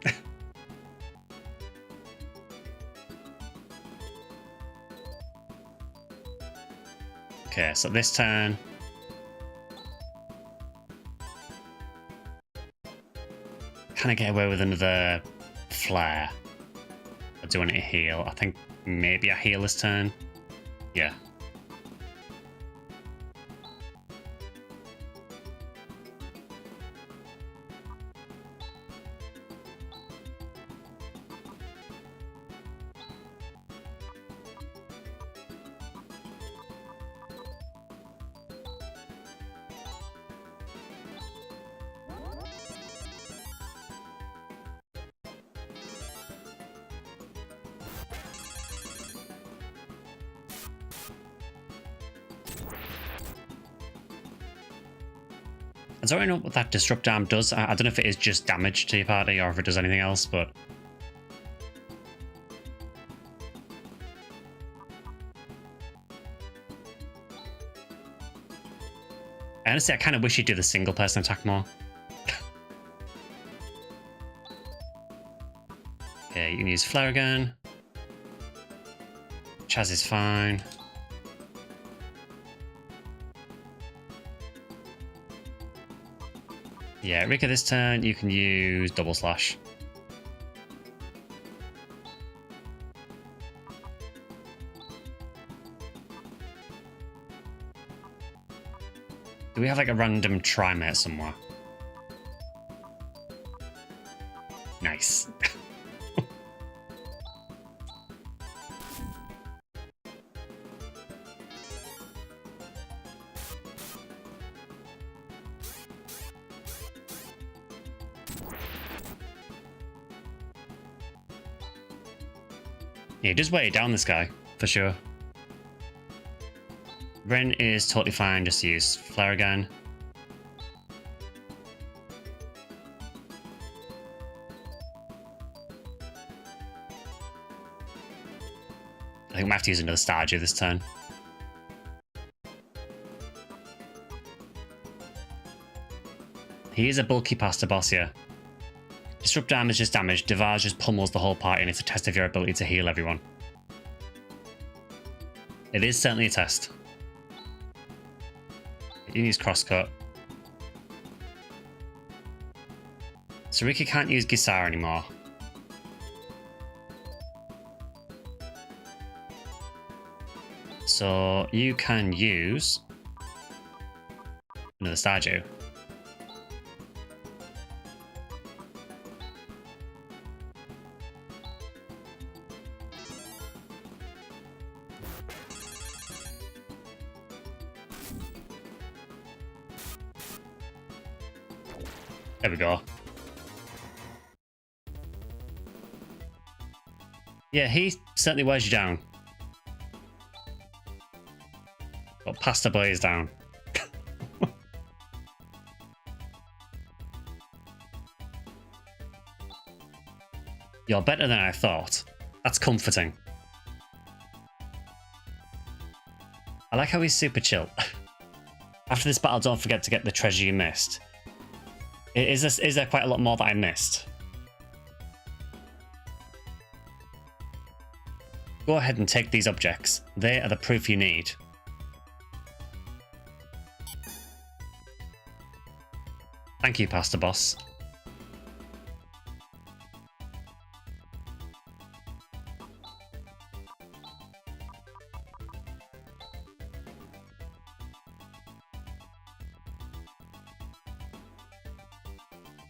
Okay, so this turn... Can I get away with another Flare? Or do I need to heal? I think maybe I heal this turn. Yeah. I don't really know what that disrupt arm does. I don't know if it is just damage to your party or if it does anything else, but... Honestly, I kind of wish you'd do the single person attack more. Okay, you can use flare again. Chaz is fine. Yeah, Rika this turn, you can use double slash. Do we have like a random trimate somewhere? Nice. Yeah, just weigh it down, this guy, for sure. Ren is totally fine, just use flare again. I think we might have to use another Stardew this turn. He is a bulky pasta boss, yeah. Disrupt arm is just damage. Devarge just pummels the whole party, and it's a test of your ability to heal everyone. It is certainly a test. You can use crosscut. Sarika can't use Gisar anymore. So you can use another Stardew. There we go. Yeah, he certainly wears you down. Got Pasta Blaze down. You're better than I thought. That's comforting. I like how he's super chill. After this battle, don't forget to get the treasure you missed. Is there quite a lot more that I missed? Go ahead and take these objects. They are the proof you need. Thank you, Pasta Boss.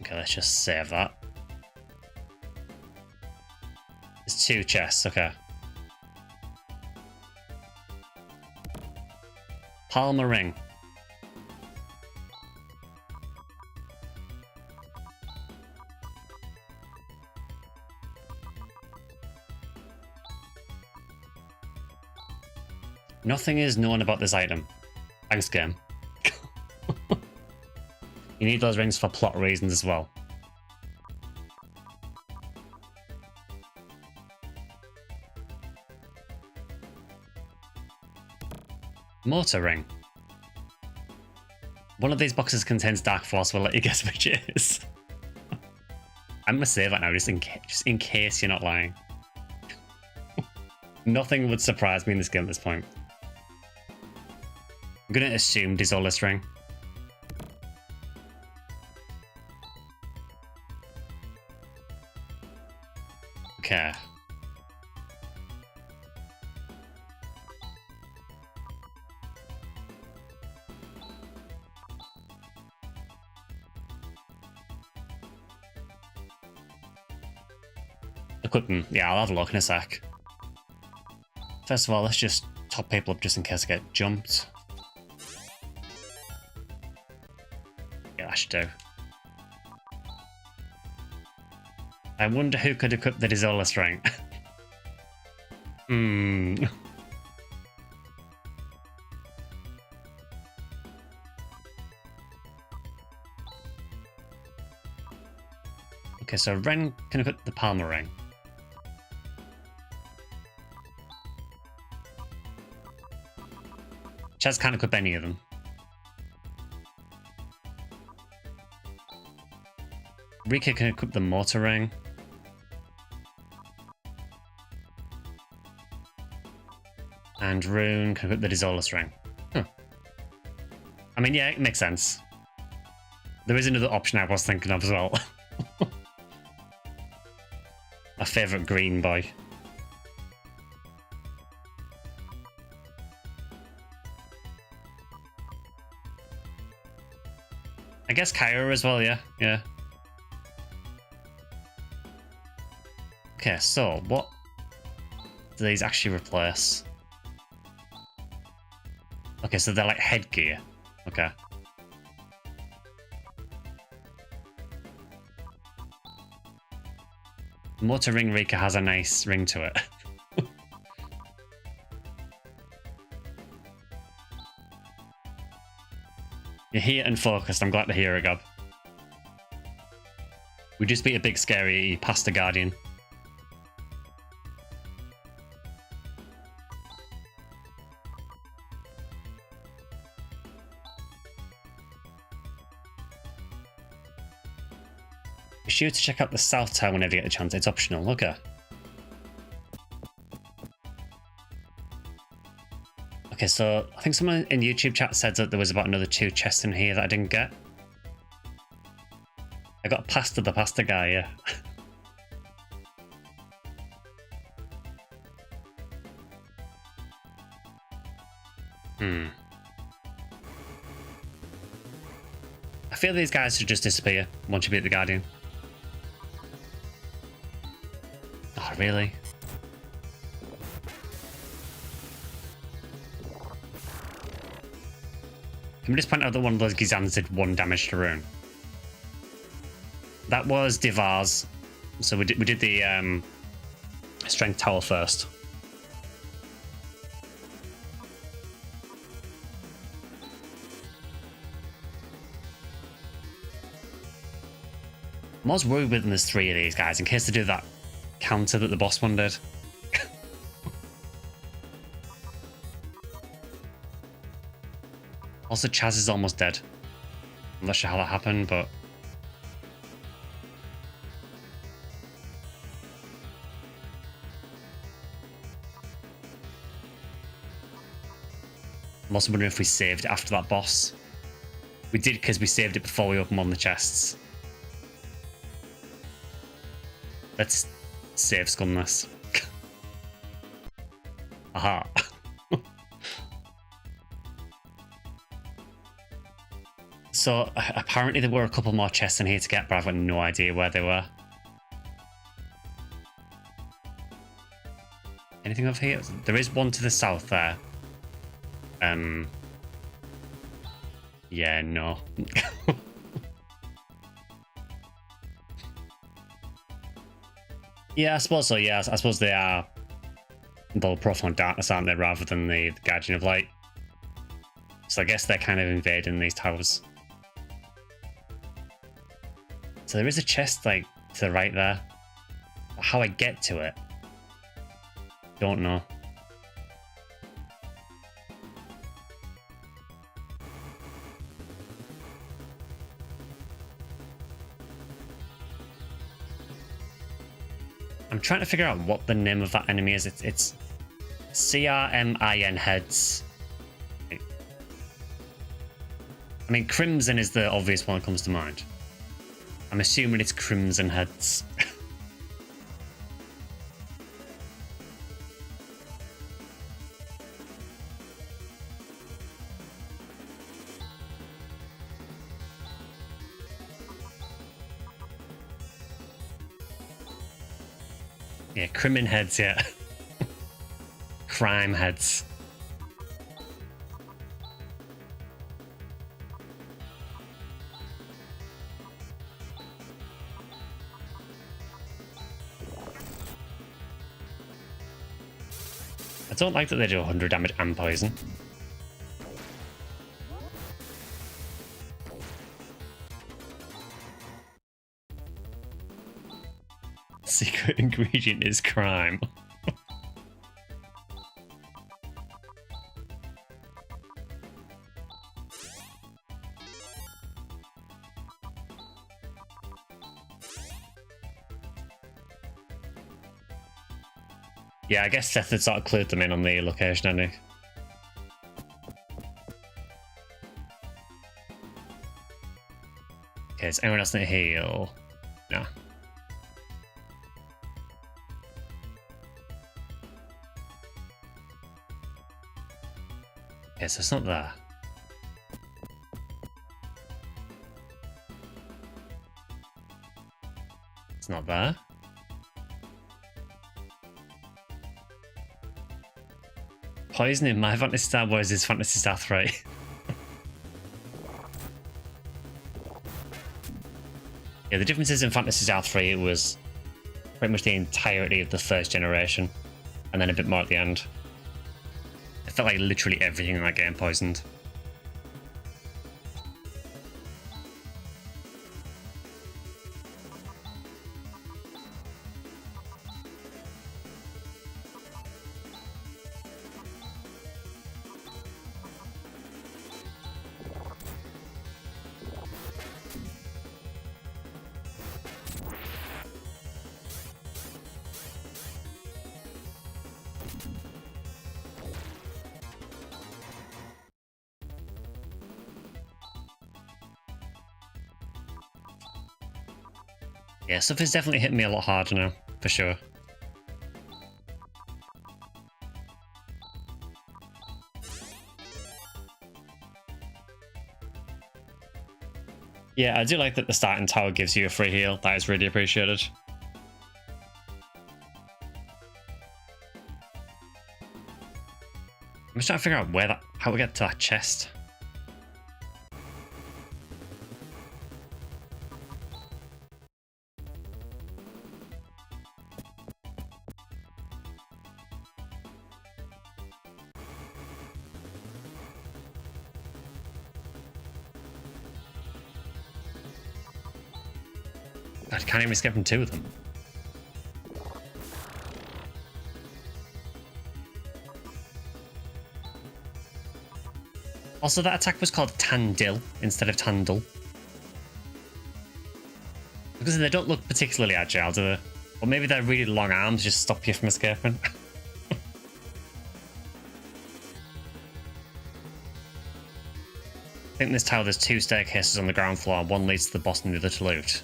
Okay, let's just save that. There's 2 chests, okay. Palmer ring. Nothing is known about this item. Thanks, game. You need those rings for plot reasons as well. Motor ring. One of these boxes contains Dark Force. We'll let you guess which it is. I'm gonna save that now, just in case you're not lying. Nothing would surprise me in this game at this point. I'm gonna assume Dizolus ring. Okay. Equipment. Yeah, I'll have a look in a sec. First of all, let's just top people up just in case I get jumped. Yeah, that should do. I wonder who could equip the Dizolus ring. Okay, so Ren can equip the Palmer Ring. Chaz can't equip any of them. Rika can equip the Mortar Ring. And Rune can equip the Desolus Ring. Huh. I mean, yeah, it makes sense. There is another option I was thinking of as well. My favourite green boy. I guess Kyra as well, yeah. Yeah. Okay, so what do these actually replace? Okay, so they're like headgear. Okay. Motor Ring Rika has a nice ring to it. You're here and focused. I'm glad to hear it, Gob. We just beat a big scary pasta guardian. Be sure to check out the South Tower whenever you get the chance. It's optional. Okay. Okay, so I think someone in YouTube chat said that there was about another 2 chests in here that I didn't get. I got pasta the pasta guy, yeah. I feel these guys should just disappear once you beat the Guardian. Oh, really? Can we just point out that one of those Gizans did 1 damage to Rune? That was Divar's. So we did the Strength Tower first. I'm always worried when there's 3 of these guys in case they do that counter that the boss one did. Also, Chaz is almost dead. I'm not sure how that happened, but... I'm also wondering if we saved it after that boss. We did because we saved it before we opened one of the chests. Let's save scum this. Aha. So apparently there were a couple more chests in here to get, but I've got no idea where they were. Anything over here? There is one to the south there. Yeah, no. Yeah, I suppose so, yeah. I suppose they are the Profound Darkness, aren't they, rather than the Guardian of Light. So I guess they're kind of invading these towers. So there is a chest, like, to the right there. How I get to it, don't know. I'm trying to figure out what the name of that enemy is. It's CRMIN heads. I mean, Crimson is the obvious one that comes to mind. I'm assuming it's Crimson heads. Yeah, Crimin heads, yeah. Crime heads. I don't like that they do 100 damage and poison. secret ingredient is crime. Yeah, I guess Seth had sort of clued them in on the location, hadn't he? Okay, is anyone else need to heal? No. Okay, so it's not there. It's not there. Poison in my Phantasy Star Wars is Phantasy Star III. Yeah, the difference is in Phantasy Star III, it was pretty much the entirety of the first generation, and then a bit more at the end. It felt like literally everything in that game poisoned. Yeah, stuff is definitely hitting me a lot harder now, for sure. Yeah, I do like that the starting tower gives you a free heal. That is really appreciated. I'm just trying to figure out how we get to that chest. I can't even escape from two of them. Also, that attack was called Tandil instead of Tandil. Because they don't look particularly agile, do they? Or maybe their really long arms just stop you from escaping. I think in this tower there's two staircases on the ground floor. One leads to the boss and the other to loot.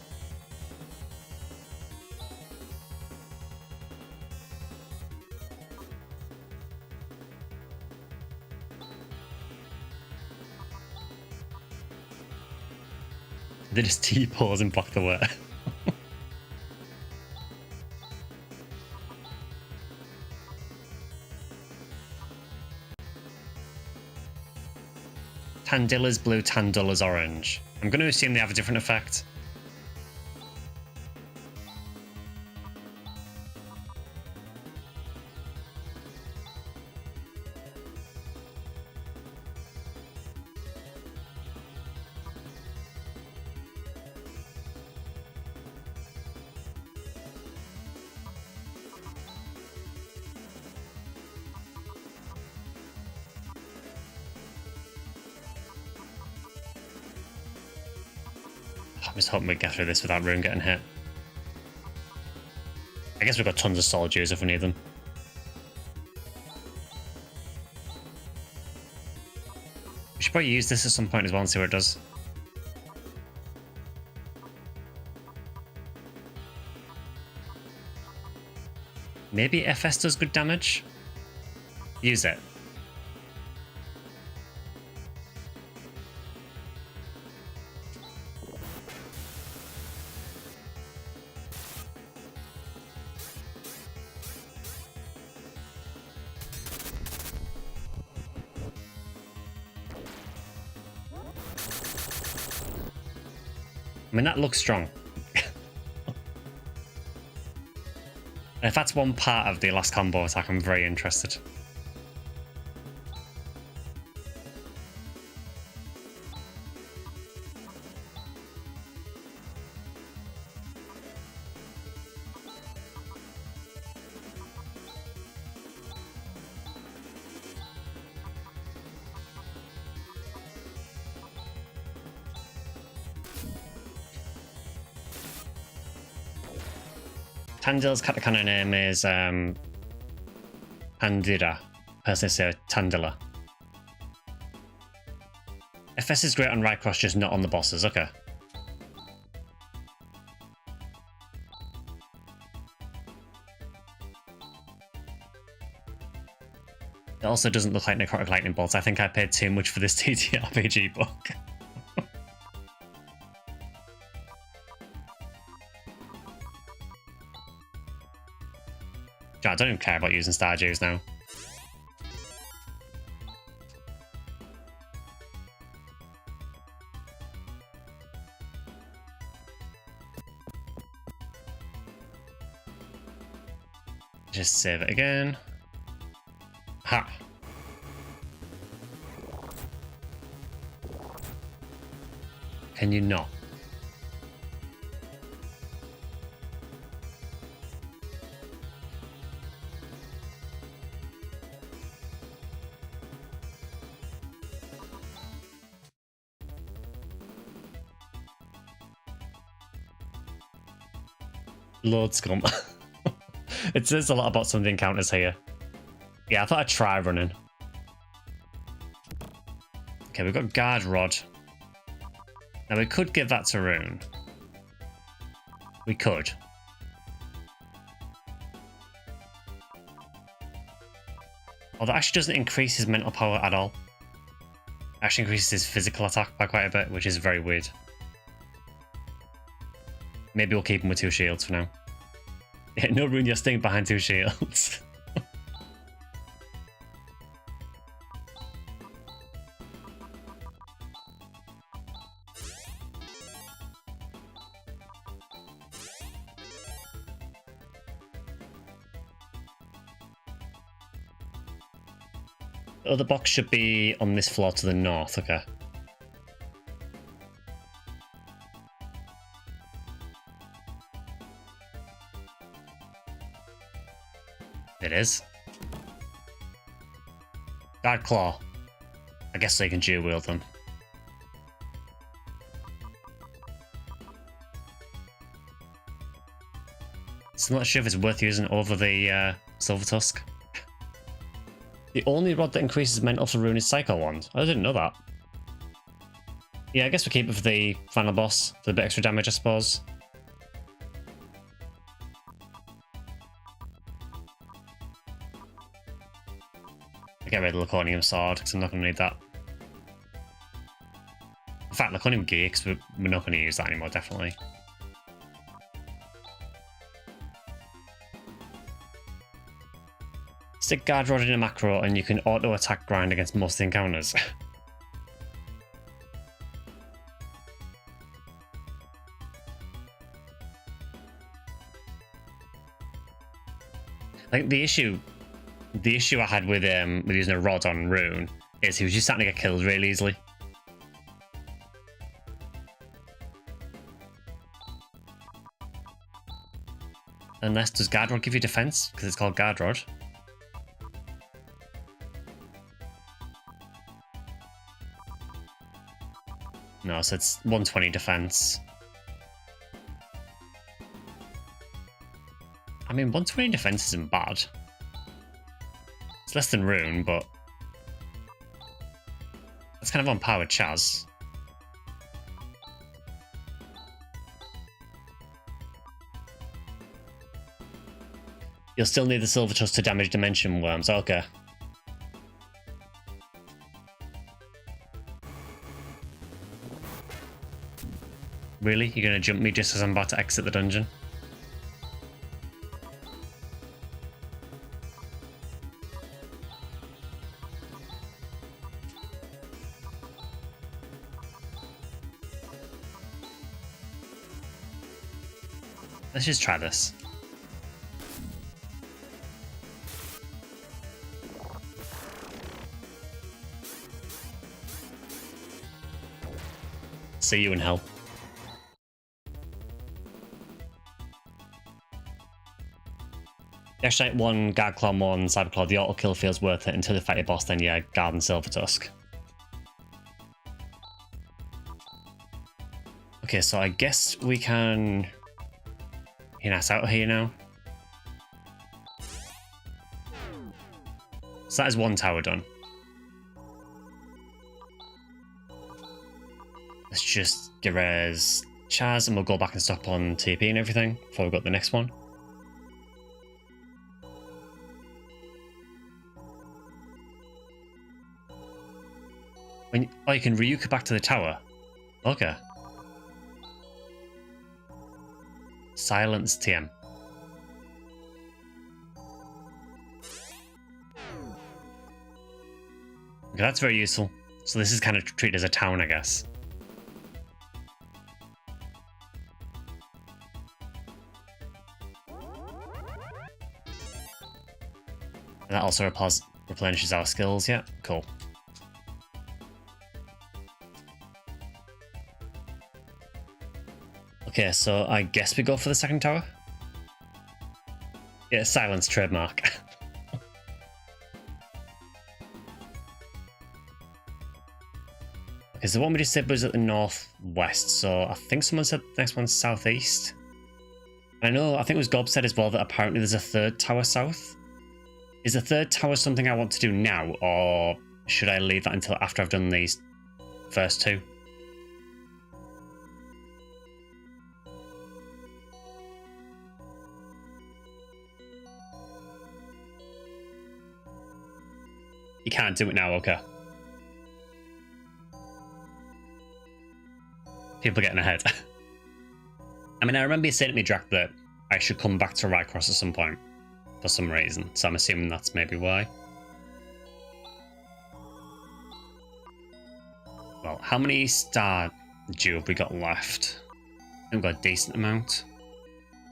They just T-pause and block the way. Tandilla's blue, Tandilla's orange. I'm going to assume they have a different effect. I'm just hoping we get through this without Rune getting hit. I guess we've got tons of soldiers if we need them. We should probably use this at some point as well and see what it does. Maybe FS does good damage? Use it. I mean, that looks strong. If that's one part of the last combo attack, I'm very interested. Tandila's katakana name is Pandira. Personally say Tandila. FS is great on right cross, just not on the bosses. Okay. It also doesn't look like Necrotic Lightning Bolts. I think I paid too much for this TTRPG book. I don't even care about using Stardews now. Just save it again. Ha! Can you not? Lord Scum. It says a lot about some of the encounters here. Yeah, I thought I'd try running. Okay, we've got Guard Rod. Now we could give that to Rune. We could. Although that actually doesn't increase his mental power at all. It actually increases his physical attack by quite a bit, which is very weird. Maybe we'll keep him with 2 shields for now. Yeah, no Rune, you're staying behind 2 shields. The other box should be on this floor to the north, okay. It is. Guard Claw. I guess they can dual wield them. So I'm not sure if it's worth using over the Silver Tusk. The only rod that increases mental for Rune is Psycho Wand. I didn't know that. Yeah, I guess we keep it for the final boss, for a bit extra damage, I suppose. I get rid of the Laconium Sword, because I'm not going to need that. In fact, Laconium Gear, because we're not going to use that anymore, definitely. Stick Guard Rod in a macro, and you can auto-attack grind against most of the encounters. Like the issue I had with using a rod on Rune is he was just starting to get killed really easily. Unless, does Guard Rod give you defense? Because it's called Guard Rod. No, so it's 120 defense. I mean, 120 defense isn't bad. It's less than Rune, but that's kind of on par with Chaz. You'll still need the Silver Tusk to damage Dimension Worms. Okay. Really? You're gonna jump me just as I'm about to exit the dungeon? Let's just try this. See you in hell. Actually, 1 Guard Claw more than Cyber Claw. The auto kill feels worth it until they fight a boss. Then yeah, Guard and Silver Tusk. Okay, so I guess we can us out of here now. So that is one tower done. Let's just get res Chaz and we'll go back and stop on TP and everything before we got the next one. Oh, you can Ryuka back to the tower. Okay. Silence TM. Okay, that's very useful. So this is kind of treated as a town, I guess. And that also replenishes our skills, yeah, cool. Okay, so I guess we go for the second tower? Yeah, silence trademark. Okay, so what we just said was at the northwest, so I think someone said the next one's southeast. I think it was Gob said as well that apparently there's a third tower south. Is the third tower something I want to do now, or should I leave that until after I've done these first two? You can't do it now, okay. People getting ahead. I mean, I remember you saying to me, Drac, that I should come back to Rycross at some point for some reason, so I'm assuming that's maybe why. Well, how many star dew have we got left? I think we've got a decent amount.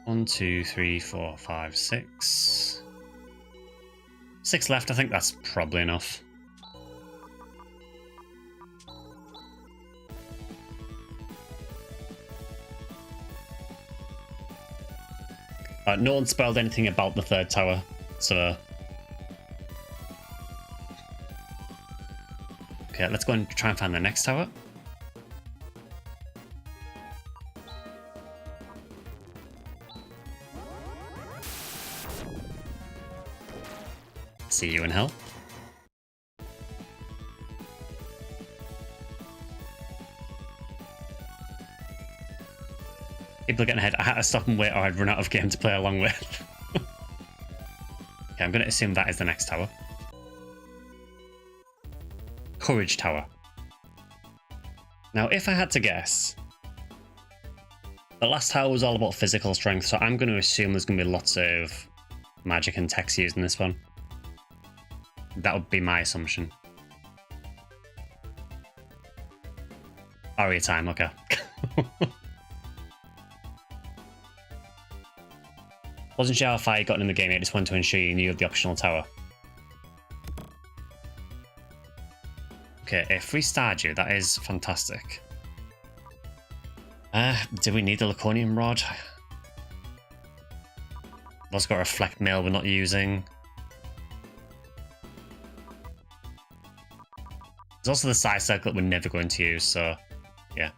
1, 2, 3, 4, 5, 6. 6 left, I think that's probably enough. No one spoiled anything about the third tower, so... Okay, let's go and try and find the next tower. See you in hell. People are getting ahead. I had to stop and wait or I'd run out of game to play along with. Okay, I'm going to assume that is the next tower. Courage Tower. Now, if I had to guess, the last tower was all about physical strength, so I'm going to assume there's going to be lots of magic and text used in this one. That would be my assumption. Aria time, okay. Wasn't sure how far you got in the game, I just wanted to ensure you knew of the optional tower. Okay, a 3-star Dew, that is fantastic. Do we need the Laconium Rod? We've also got Reflect Mail we're not using. There's also the Side Circle that we're never going to use, so yeah.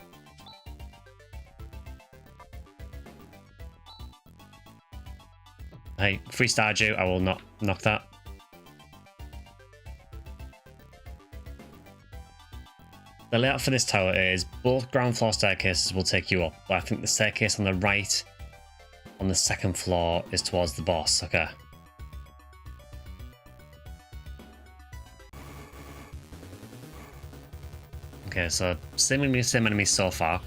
Hey, 3-star Dew, I will not knock that. The layout for this tower is both ground floor staircases will take you up, but I think the staircase on the right on the second floor is towards the boss. Okay. Okay, so seemingly the same enemies so far.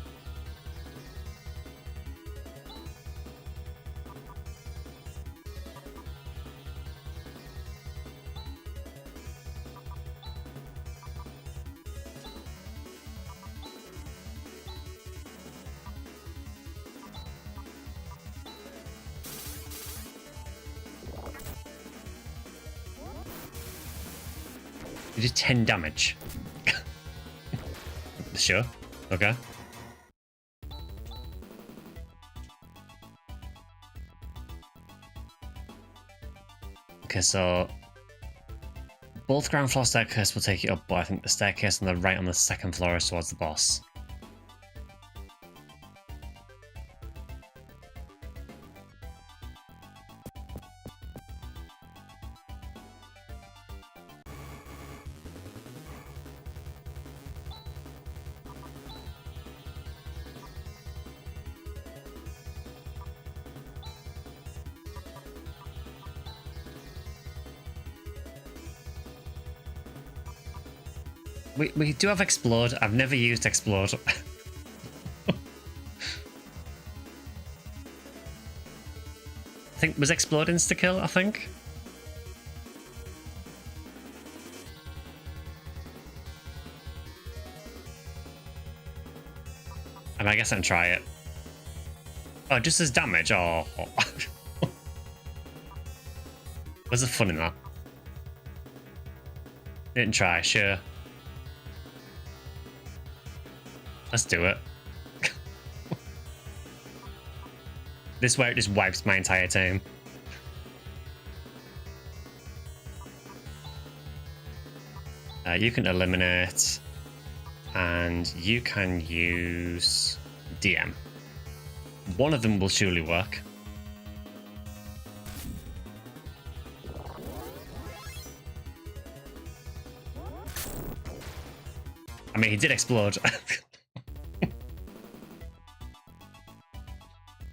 You did 10 damage. Sure. Okay. Okay, so both ground floor staircases will take you up, but I think the staircase on the right on the second floor is towards the boss. We do have Explode. I've never used Explode. I think, was Explode insta-kill, I think? I mean, I guess I can try it. Oh, just as damage? Oh. Where's the fun in that? Didn't try, sure. Let's do it. This way it just wipes my entire team. You can eliminate, and you can use DM. One of them will surely work. I mean, he did explode.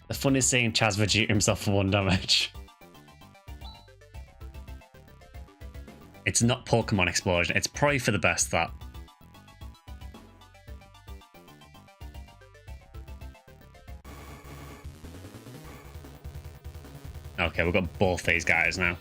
The fun is seeing Chaz reduce himself for 1 damage. It's not Pokemon Explosion. It's probably for the best, that. Okay, we've got both these guys now.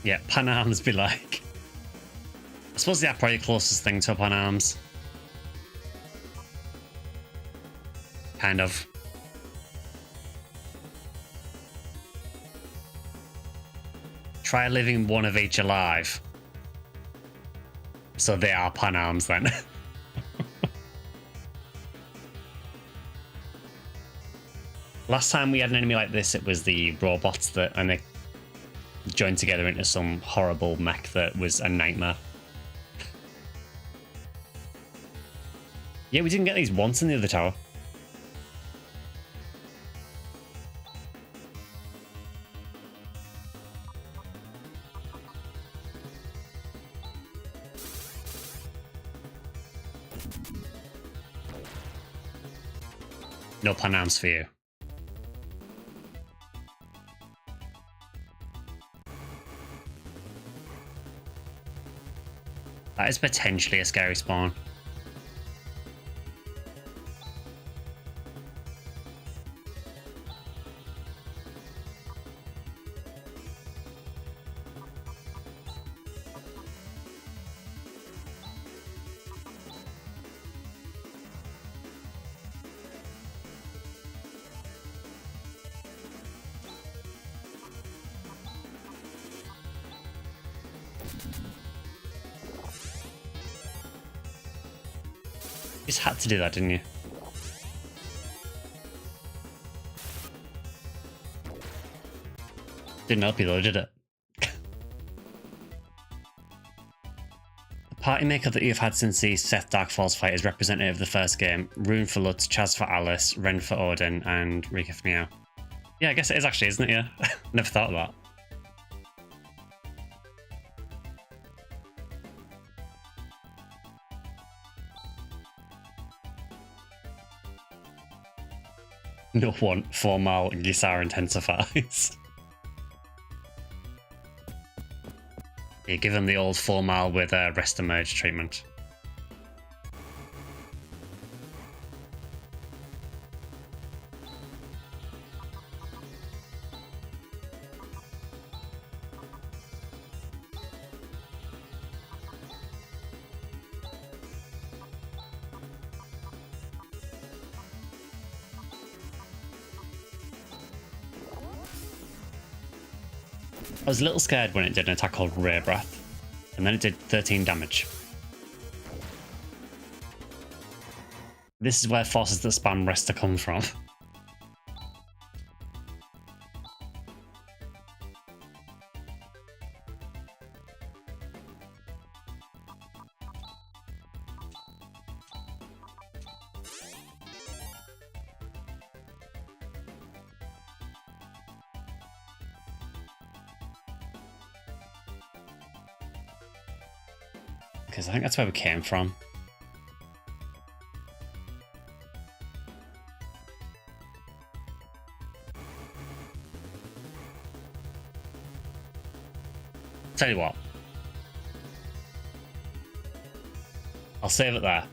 Yeah, Pan Arms be like. I suppose they are probably the closest thing to a Pan Arms. Kind of. Try leaving one of each alive. So they are Pan Arms then. Last time we had an enemy like this, it was the robots and they joined together into some horrible mech that was a nightmare. Yeah, we didn't get these once in the other tower. No Pan Arms for you. That is potentially a scary spawn. You just had to do that, didn't you? Didn't help you though, did it? The party maker that you've had since the Seth Dark Falls fight is representative of the first game. Rune for Lutz, Chaz for Alice, Ren for Odin, and Rika for Meow. Yeah, I guess it is actually, isn't it? Yeah. Never thought of that. No one formal Gisar intensifies. You give them the old formal with a rest emerge treatment. I was a little scared when it did an attack called Rare Breath, and then it did 13 damage. This is where forces that spam rest to come from. because I think that's where we came from. Tell you what. I'll save it there.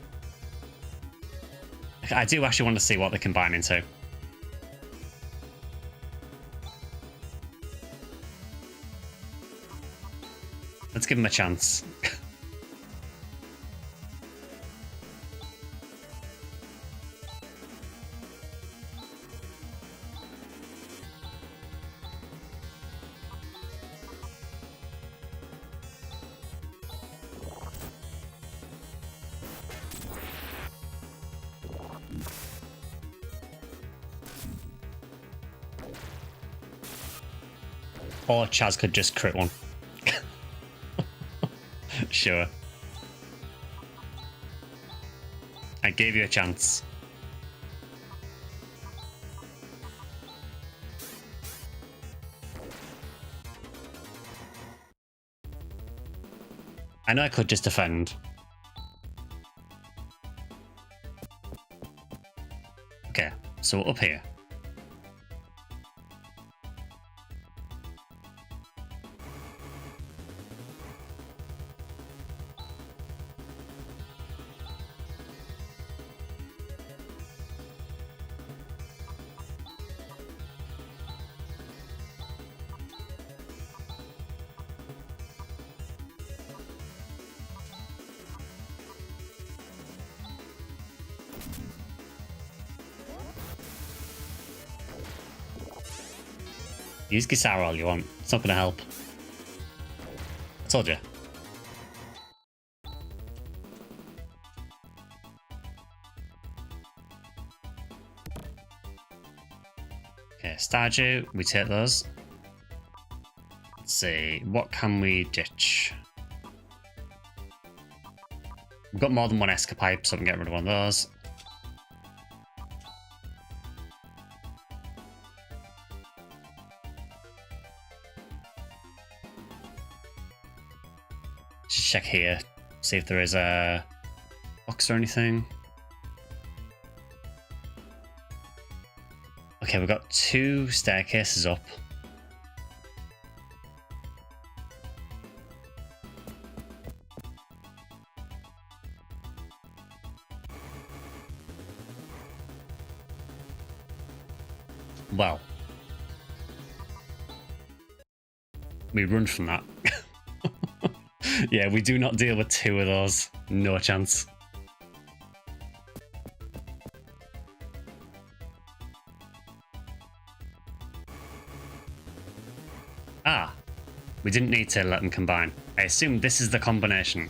I do actually want to see what they combine into. Let's give them a chance. Or Chaz could just crit one. Sure. I gave you a chance. I know I could just defend. Okay, so up here. Use Gisara all you want. It's not going to help. I told you. Okay, Stardew, we take those. Let's see, what can we ditch? We've got more than one Escapipe, so we can get rid of one of those. Just check here, see if there is a box or anything. Okay, we've got 2 staircases up. Well, we run from that. Yeah, we do not deal with 2 of those. No chance. Ah, we didn't need to let them combine. I assume this is the combination.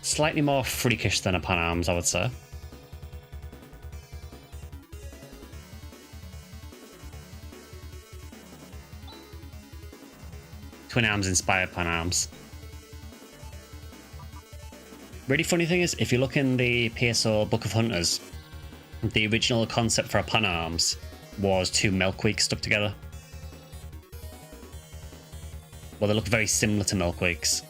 Slightly more freakish than a Pan Arms, I would say. Twin Arms inspired Pan Arms. Really funny thing is, if you look in the PSO Book of Hunters, the original concept for a Pan Arms was 2 Milkweeks stuck together. Well, they look very similar to Milkweeks.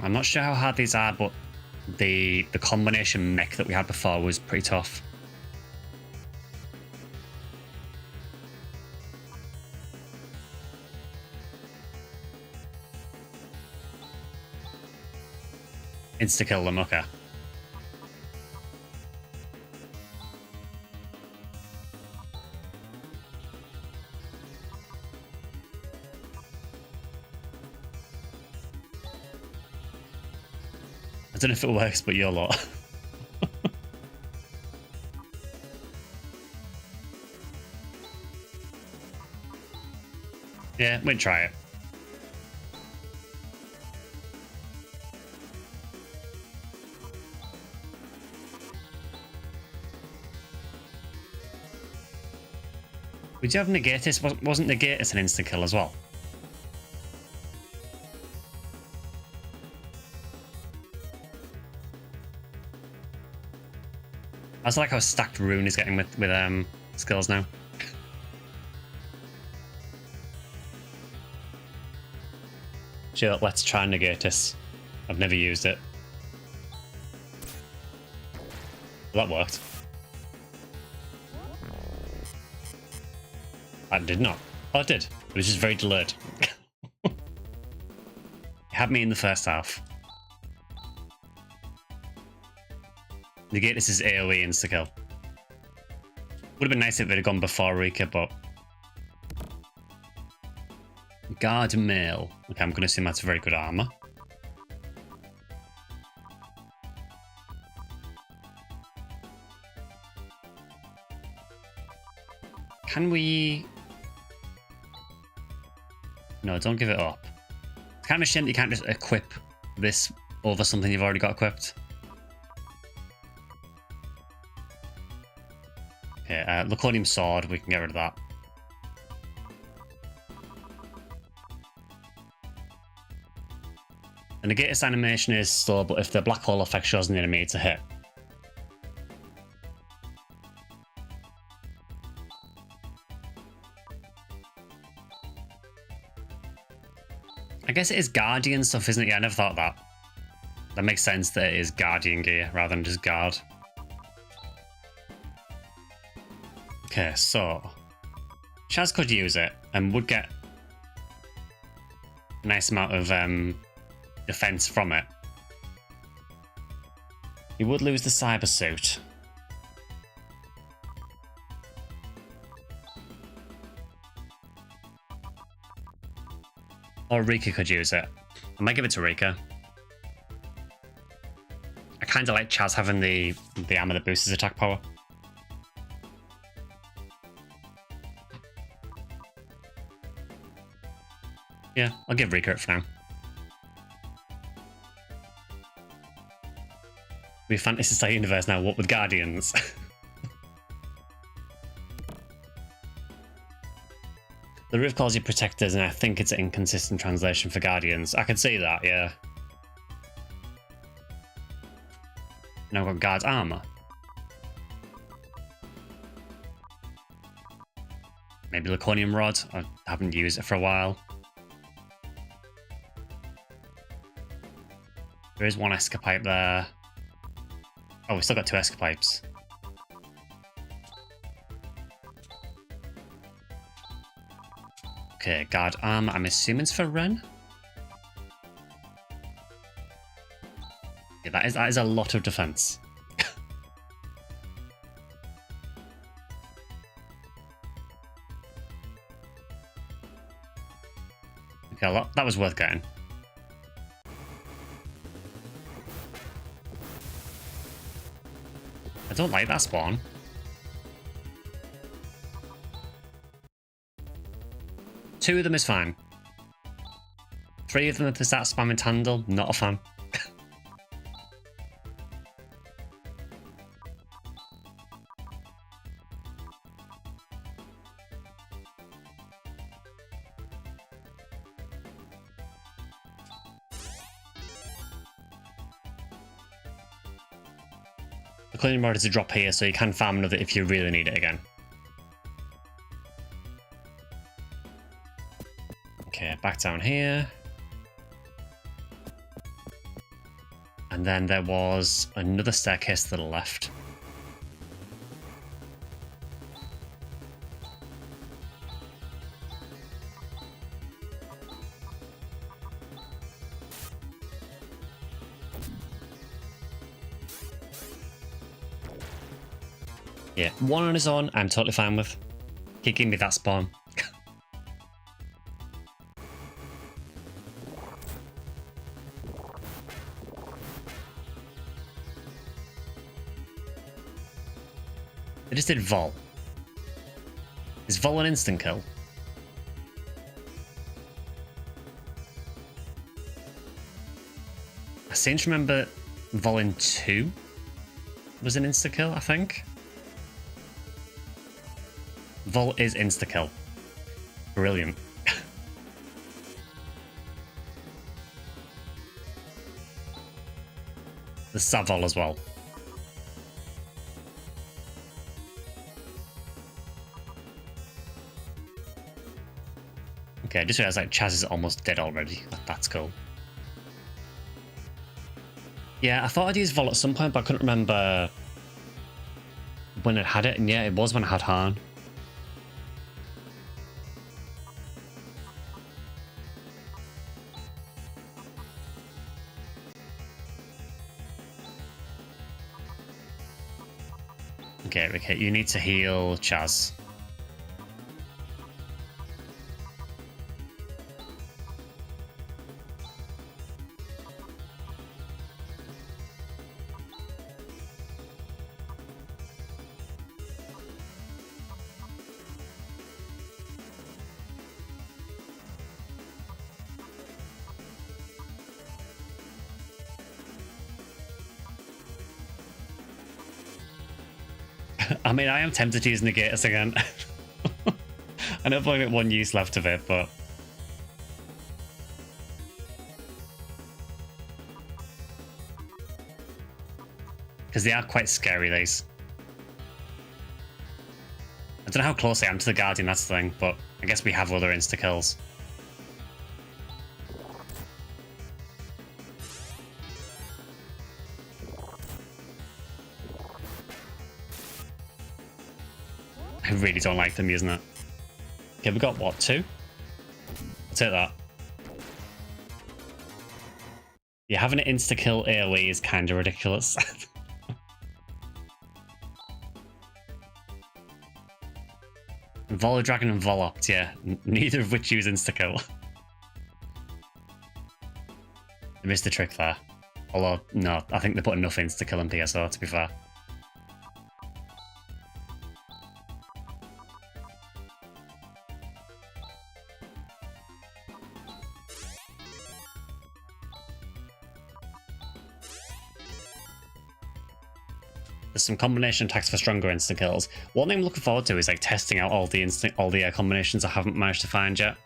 I'm not sure how hard these are, but the combination mech that we had before was pretty tough. Insta-kill them, okay. I don't know if it works, but your lot. Yeah, we'll try it. We do have Negatus. Wasn't Negatus an instant kill as well? also like how stacked Rune is getting with skills now. Sure, let's try and negate this. I've never used it. Well, that worked. That did not. Oh, it did. It was just very delayed. You had me in the first half. Negate this is AoE insta-kill. Would have been nice if it had gone before Rika, but... Guard mail. Okay, I'm going to assume that's very good armor. Can we... No, don't give it up. It's kind of a shame that you can't just equip this over something you've already got equipped. Okay, Laconium Sword, we can get rid of that. The Negatus animation is slow, but if the black hole effect shows an enemy, it's a hit. I guess it is Guardian stuff, isn't it? Yeah, I never thought that. That makes sense that it is Guardian gear rather than just Guard. Okay, so... Chaz could use it and would get a nice amount of defense from it. He would lose the cyber suit. Or Rika could use it. I might give it to Rika. I kind of like Chaz having the armor that boosts his attack power. Yeah, I'll give Rika it for now. We Phantasy Star universe now, what with Guardians? The roof calls you protectors, and I think it's an inconsistent translation for Guardians. I can see that, yeah. Now I've got Guard's armor. Maybe Laconium Rod. I haven't used it for a while. There is one escapipe there. Oh, we still got two escapipes. Okay, Guard armor. I'm assuming it's for Ren. Yeah, that is a lot of defense. Okay, that was worth getting. I don't like that spawn. Two of them is fine. Three of them, if they start spamming Tandle, not a fan. The cleaning rod is a drop here, so you can farm another if you really need it again. Okay, back down here. And then there was another staircase to the left. Yeah, one on his own, I'm totally fine with. Keep giving me that spawn. I just did Vol. Is Vol an instant kill? I seem to remember Vol in 2 was an insta kill, I think. Vol is insta kill. Brilliant. The Savol as well. Okay, I just realized like Chaz is almost dead already. That's cool. Yeah, I thought I'd use Vol at some point, but I couldn't remember when it had it. And yeah, it was when I had Han. Okay, you need to heal Chaz. I mean, I am tempted to use Negatus again. I know I've only got one use left of it, but... because they are quite scary, these. I don't know how close I am to the Guardian, that's the thing, but I guess we have other insta-kills. I really don't like them using it. Okay, we got what, 2? I'll take that. Yeah, having an insta-kill AoE is kind of ridiculous. Volo Dragon and Volopt, yeah. Neither of which use insta-kill. They missed the trick there. Although, no, I think they put enough insta-kill in PSO, to be fair. There's some combination attacks for stronger instant kills. One thing I'm looking forward to is like testing out all the combinations I haven't managed to find yet.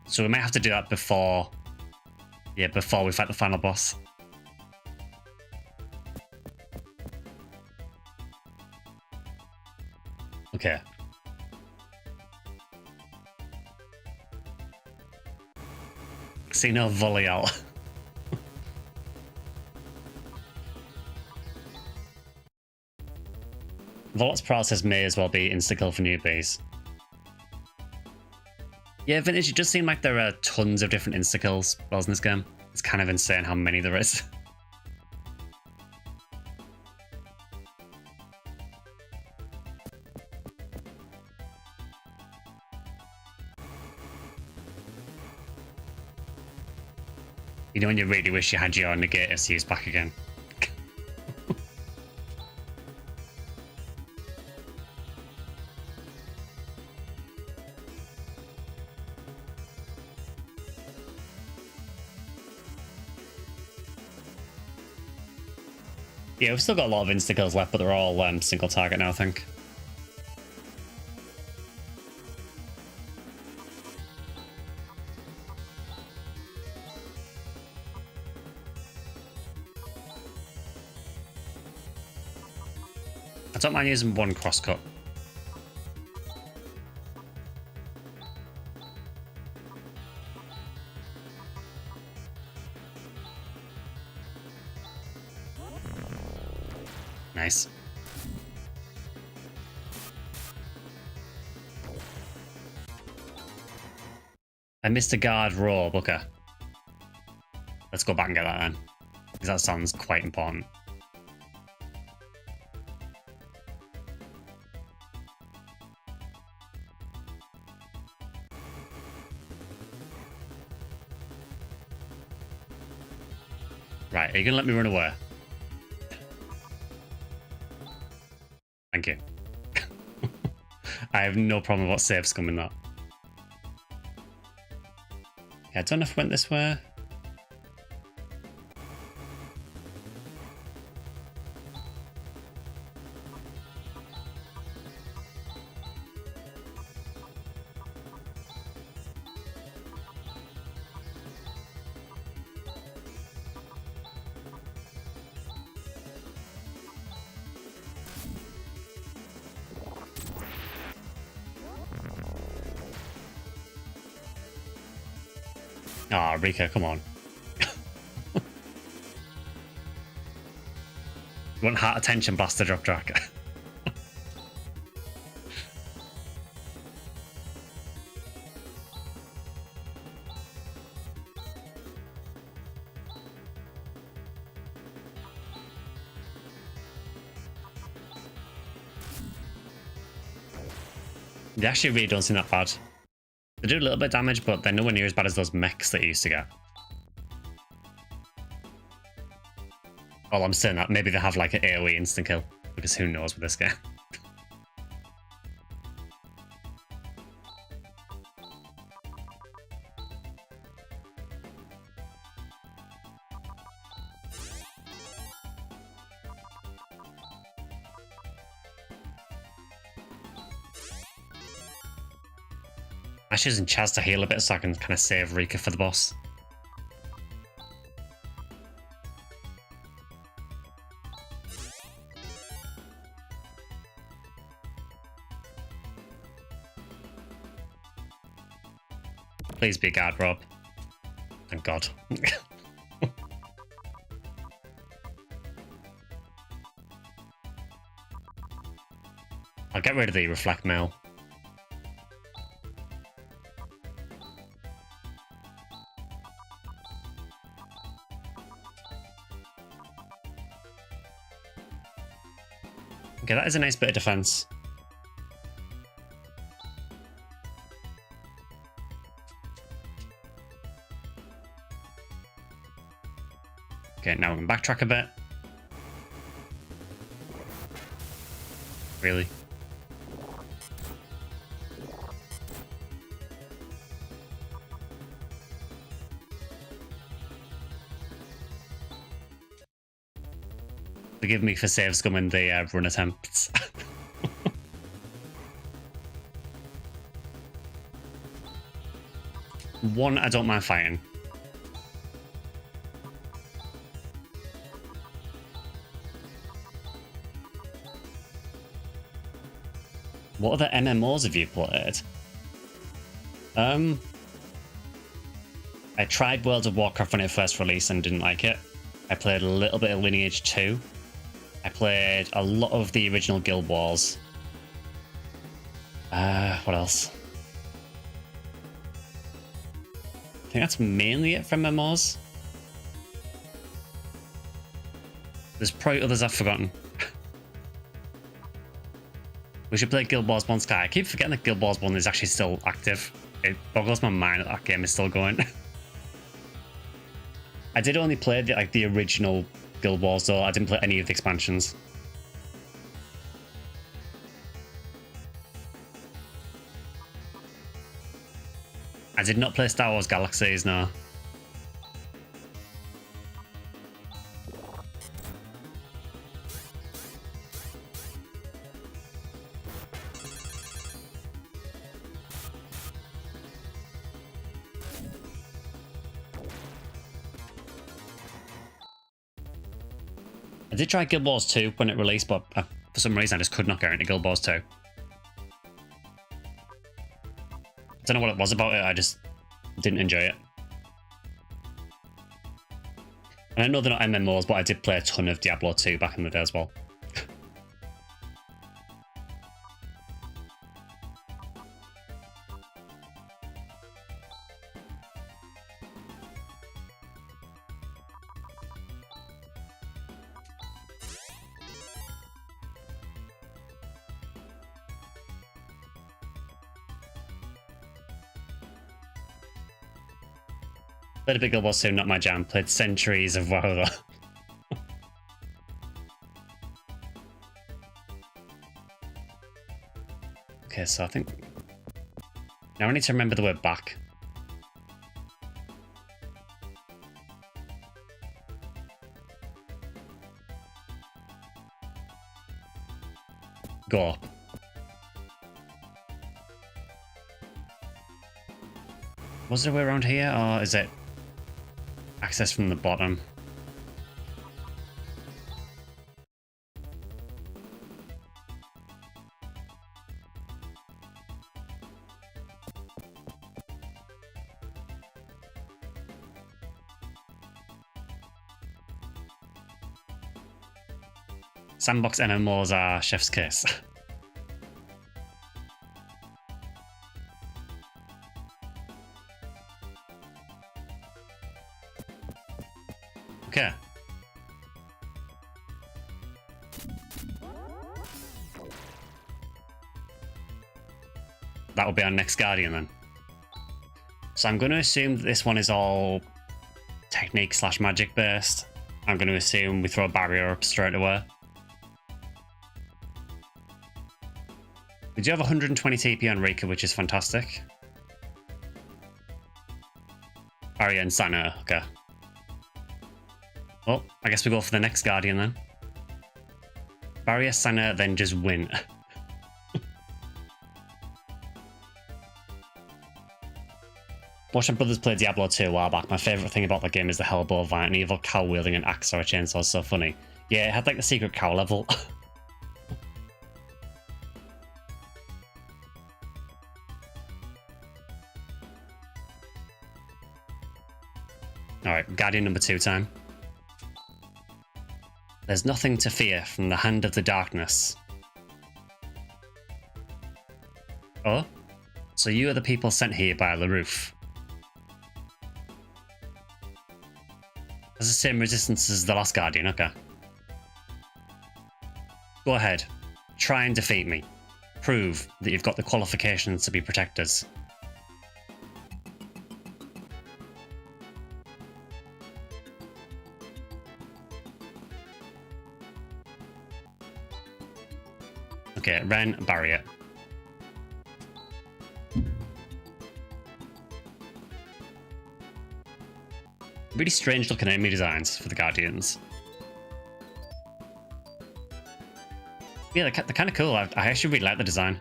So we might have to do that before we fight the final boss. Okay. See no volley out. Volot's process may as well be insta-kill for newbies. Yeah, Vintage, it does seem like there are tons of different insta-kills in this game. It's kind of insane how many there is. You know when you really wish you had your Negatus used back again? Yeah, we've still got a lot of insta-kills left, but they're all single target now, I think. I don't mind using one crosscut. Nice. I missed a guard robe, okay. Let's go back and get that then. Because that sounds quite important. Right, are you gonna let me run away? Thank you. I have no problem with what saves coming that. Yeah, I don't know if I went this way. Ah, oh, Rika, come on. You want heart attention, blaster drop track. They actually really don't seem that bad. They do a little bit of damage, but they're nowhere near as bad as those mechs that you used to get. Well, I'm saying that maybe they have like an AoE instant kill, because who knows with this game. Actually using Chaz to heal a bit so I can kind of save Rika for the boss. Please be a guard, Rob. Thank God. I'll get rid of the reflect mail. Okay, that is a nice bit of defense. Okay, now we can backtrack a bit. Really? Forgive me for save scumming the run attempts. One, I don't mind fighting. What other MMOs have you played? I tried World of Warcraft when it first released and didn't like it. I played a little bit of Lineage 2. I played a lot of the original Guild Wars. What else? I think that's mainly it from MMOs. There's probably others I've forgotten. We should play Guild Wars 1 Sky. I keep forgetting that Guild Wars 1 is actually still active. It boggles my mind that that game is still going. I did only play the original Guild Wars though. I didn't play any of the expansions. I did not play Star Wars Galaxies, no. I did try Guild Wars 2 when it released, but for some reason I just could not get into Guild Wars 2. I don't know what it was about it, I just didn't enjoy it. And I know they're not MMOs, but I did play a ton of Diablo 2 back in the day as well. Played a bit Guild Wars 2, not my jam. Played Centuries of WoW though. Okay, so I think... Now I need to remember the word back. Go up. Was there a way around here, or is it access from the bottom? Sandbox MMOs are chef's kiss. Okay. That will be our next Guardian then. So I'm going to assume that this one is all technique / magic based. I'm going to assume we throw a barrier up straight away. We do have 120 TP on Rika, which is fantastic. Barrier and Sana, okay. Well, I guess we go for the next Guardian then. Barrier, Sana, then just win. Watched my brothers play Diablo 2 a while back. My favourite thing about the game is the Hellbow Vine, an evil cow wielding an axe or a chainsaw. So funny. Yeah, it had like the secret cow level. Alright, Guardian number 2 time. There's nothing to fear from the hand of the darkness. Oh? So you are the people sent here by LaRouf. Has the same resistance as the last Guardian, okay. Go ahead. Try and defeat me. Prove that you've got the qualifications to be protectors. Okay, Ren, barrier. Really strange looking enemy designs for the Guardians. Yeah, they're kind of cool. I actually really like the design.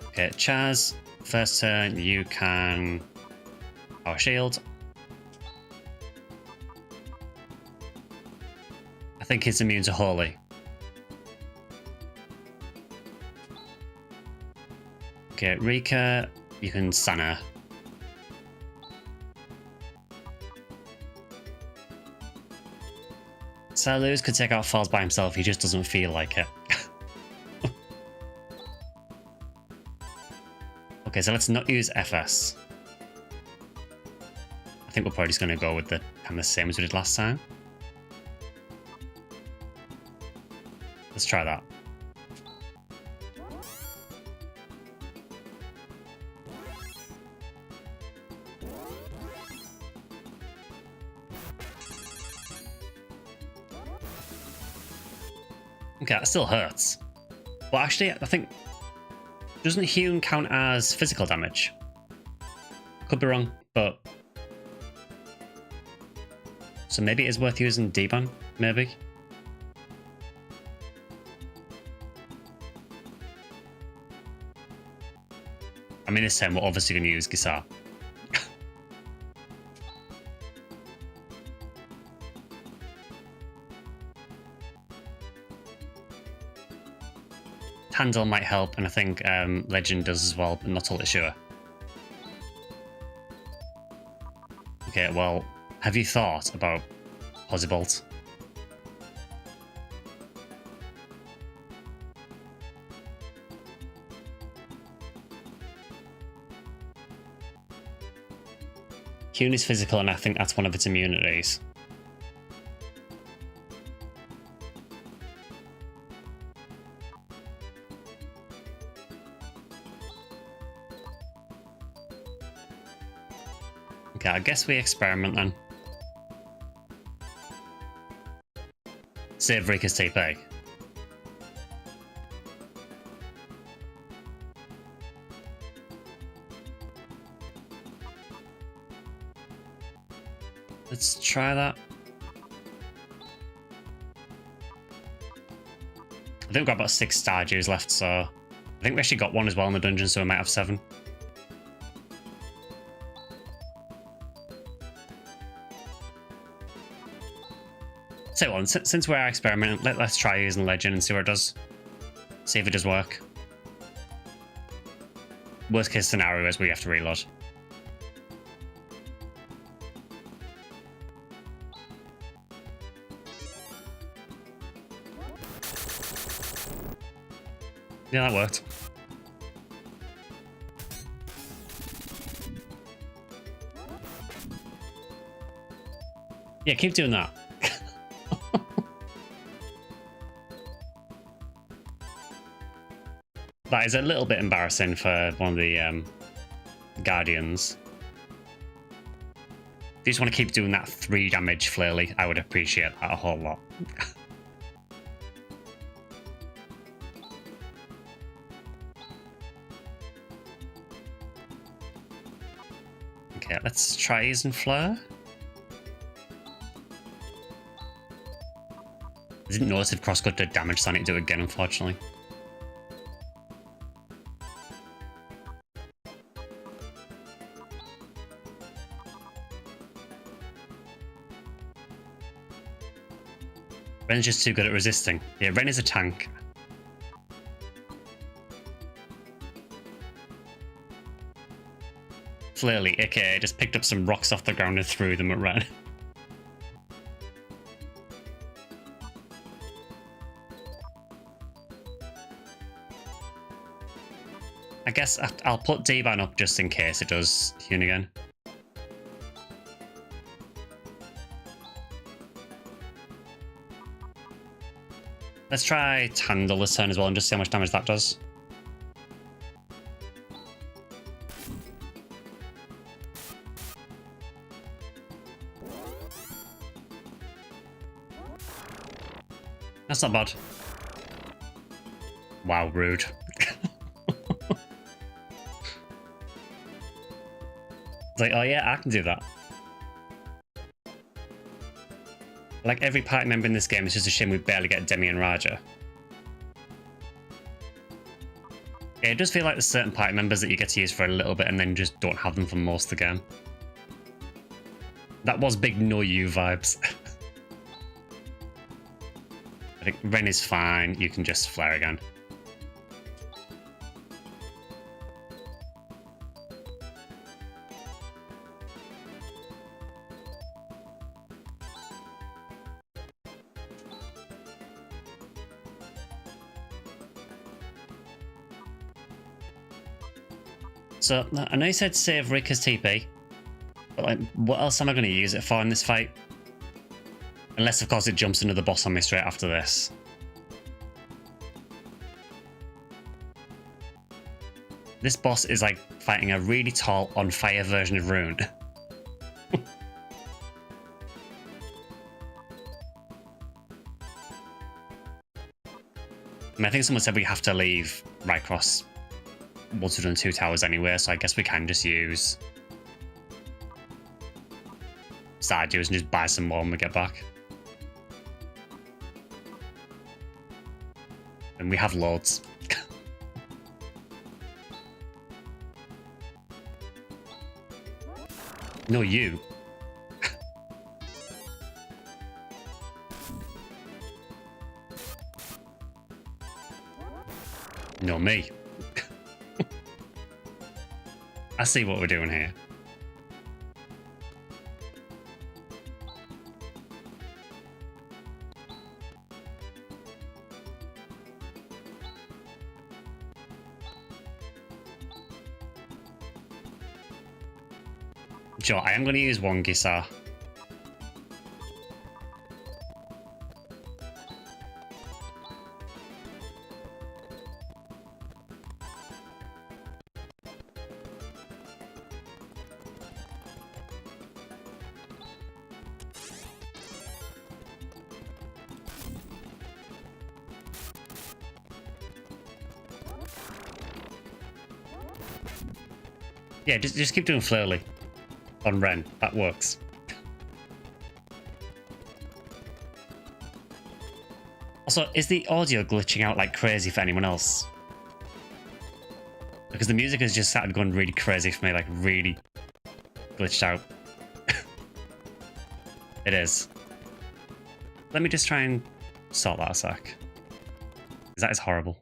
Okay, Chaz, first turn you can power shield. I think he's immune to Holy. Okay, Rika, you can Sana. Saluz could take out Falls by himself, he just doesn't feel like it. Okay, so let's not use FS. I think we're probably just going to go with the kind of same as we did last time. Let's try that. Okay, that still hurts. Well, actually, I think... Doesn't hewn count as physical damage? Could be wrong, but... So maybe it is worth using D-Ban, maybe? I mean, this time we're obviously going to use Gisar. Handle might help, and I think Legend does as well, but not totally sure. Okay, well, have you thought about Posibolt? Hewn is physical, and I think that's one of its immunities. Okay, I guess we experiment then. Save Rika's TP. Let's try that. I think we've got about 6 Stardews left, so... I think we actually got one as well in the dungeon, so we might have 7. So on, since we're experimenting, let's try using Legend and see what it does. See if it does work. Worst case scenario is we have to reload. Yeah, that worked. Yeah, keep doing that. That is a little bit embarrassing for one of the Guardians. If you just want to keep doing that 3 damage flaily, I would appreciate that a whole lot. Okay, let's try using Flare. I didn't notice if Crosscut did damage, so I need to do it again, unfortunately. Ren's just too good at resisting. Yeah, Ren is a tank. Flaily, aka just picked up some rocks off the ground and threw them at Ren. I guess I'll put D-Ban up just in case it does hewn again. Let's try Tandle this turn as well and just see how much damage that does. That's not bad. Wow, rude. It's like, oh yeah, I can do that. Like every party member in this game, it's just a shame we barely get Demi and Raja. Yeah, it does feel like there's certain party members that you get to use for a little bit and then just don't have them for most of the game. That was big no you vibes. I think Ren is fine, you can just flare again. So, I know you said save Rika's TP, but like, what else am I going to use it for in this fight? Unless, of course, it jumps another boss on me straight after this. This boss is like fighting a really tall, on fire version of Rune. I think someone said we have to leave Rycross once we've done 2 towers anyway, so I guess we can just use Stardew's and just buy some more when we get back. And we have loads. No, you. No, me. I see what we're doing here. Sure, I am going to use one Gisar. Yeah, just keep doing Flurly on Ren. That works. Also, is the audio glitching out like crazy for anyone else? Because the music has just started going really crazy for me, like really glitched out. It is. Let me just try and sort that a sec. Because that is horrible.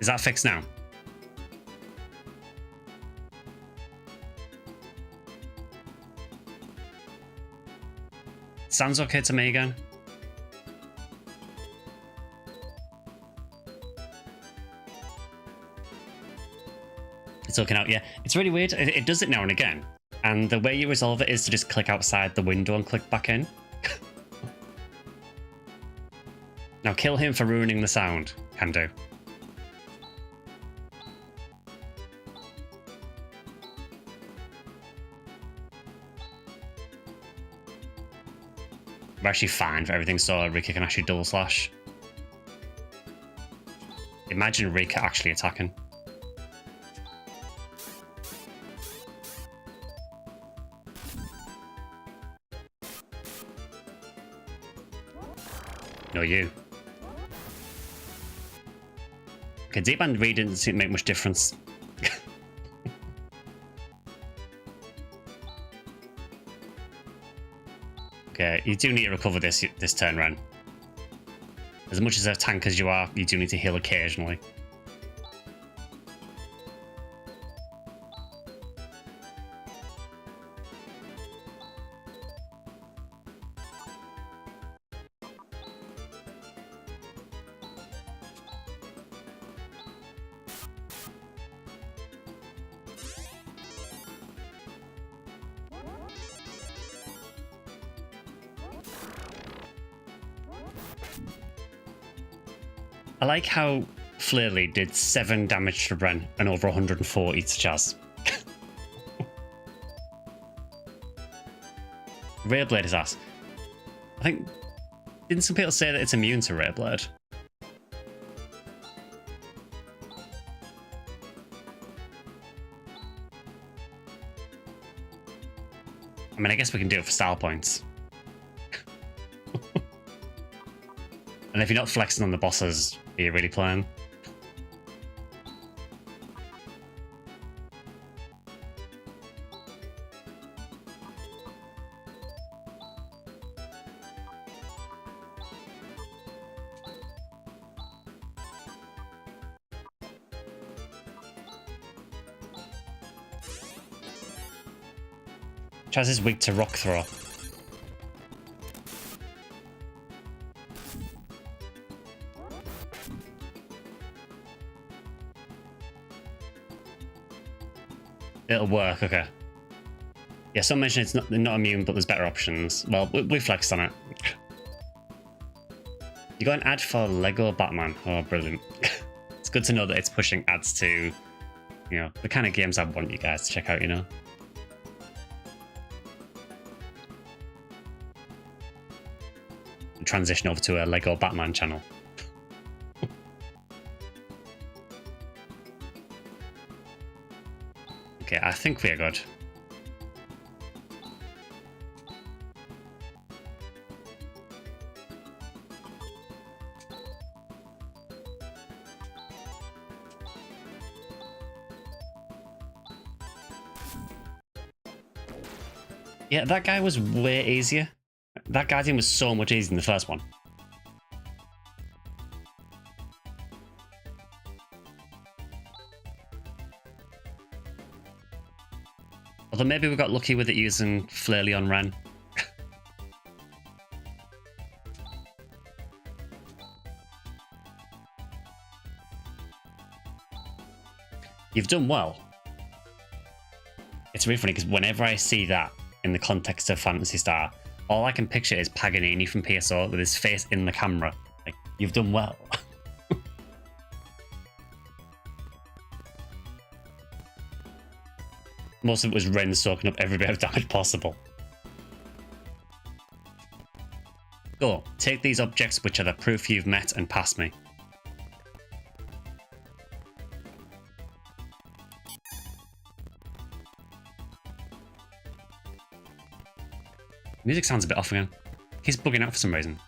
Is that fixed now? Sounds okay to me again. It's looking out, yeah. It's really weird. It does it now and again. And the way you resolve it is to just click outside the window and click back in. Now kill him for ruining the sound. Can do. We're actually fine for everything, so Rika can actually double slash. Imagine Rika actually attacking. No, you. Okay, deep band really didn't seem to make much difference. Okay, you do need to recover this turn, Ren. As much as a tank as you are, you do need to heal occasionally. I like how Flairly did 7 damage to Ren and over 140 to Chaz. Rayblade is ass. I think... Didn't some people say that it's immune to Rayblade? I mean, I guess we can do it for style points. And if you're not flexing on the bosses, are you really playing? Chaz is weak to rock throw. It'll work, okay. Yeah, some mention it's not immune, but there's better options. Well, we flexed on it. You got an ad for Lego Batman. Oh, brilliant. It's good to know that it's pushing ads to, you know, the kind of games I want you guys to check out, you know? Transition over to a Lego Batman channel. Okay, I think we are good. Yeah, that guy was way easier. That Guardian was so much easier than the first one. Although maybe we got lucky with it using Flairly on Ren. You've done well. It's really funny because whenever I see that in the context of Phantasy Star, all I can picture is Paganini from PSO with his face in the camera. Like, you've done well. Most of it was Ren soaking up every bit of damage possible. Go, take these objects which are the proof you've met and pass me. Music sounds a bit off again. He's bugging out for some reason.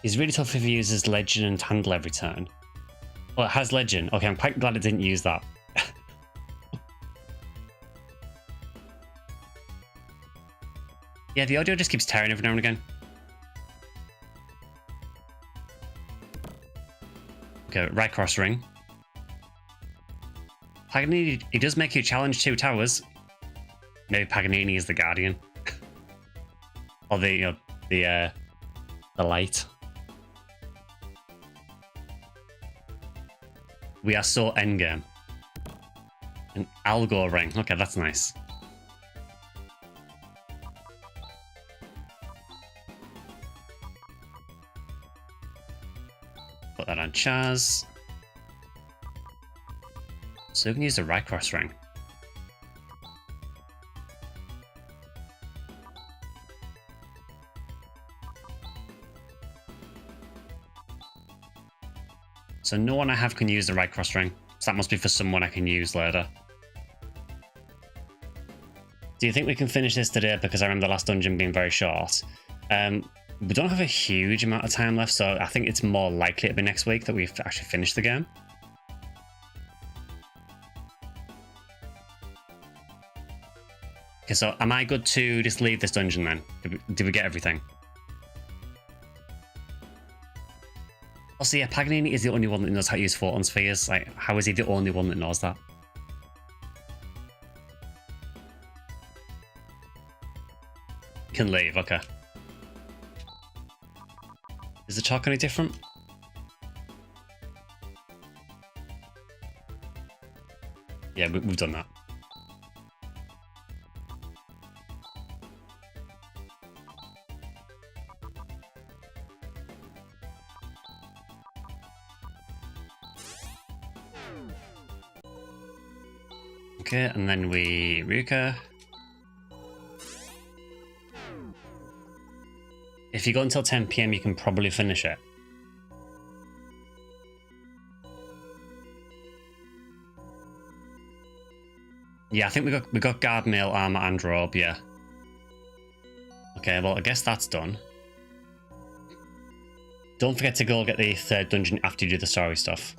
He's really tough if he uses Legend and Handle every turn. Oh, it has Legend. Okay, I'm quite glad it didn't use that. Yeah, the audio just keeps tearing every now and again. Okay, right cross ring. Paganini, he does make you challenge 2 towers. Maybe Paganini is the guardian. Or the, you know, the light. We are so endgame. An Algor ring. Okay, that's nice. Put that on Chaz. So we can use the right cross ring. So no one I have can use the right cross ring. So that must be for someone I can use later. Do you think we can finish this today? Because I remember the last dungeon being very short. We don't have a huge amount of time left, so I think it's more likely to be next week that we've actually finished the game. Okay, so am I good to just leave this dungeon then? Did we get everything? Also, yeah, Paganini is the only one that knows how to use photon spheres. Like, how is he the only one that knows that? Can leave, okay. Is the chalk any different? Yeah, we've done that. Okay, and then we Ryuka. If you go until 10 PM, you can probably finish it. Yeah, I think we got guard mail, armor, and robe. Yeah. Okay, well, I guess that's done. Don't forget to go get the 3rd dungeon after you do the story stuff.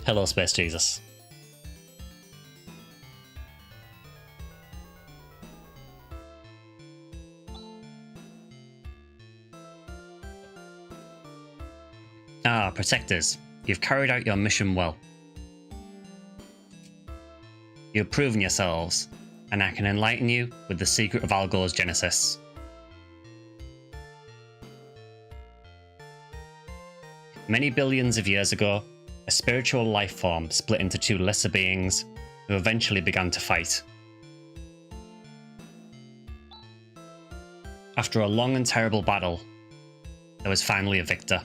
Hello, Space Jesus. Ah, Protectors. You've carried out your mission well. You've proven yourselves, and I can enlighten you with the secret of Algor's genesis. Many billions of years ago, a spiritual life form split into 2 lesser beings who eventually began to fight. After a long and terrible battle, there was finally a victor.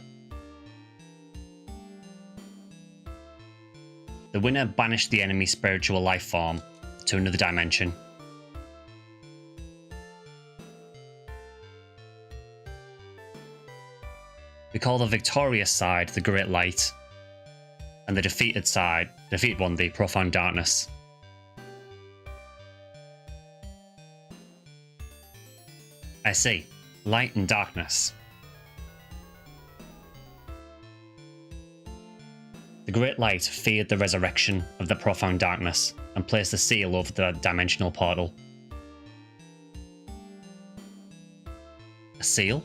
The winner banished the enemy spiritual life form to another dimension. We call the victorious side the Great Light, and the defeated one, the Profound Darkness. I see. Light and darkness. The Great Light feared the resurrection of the Profound Darkness and placed a seal over the dimensional portal. A seal?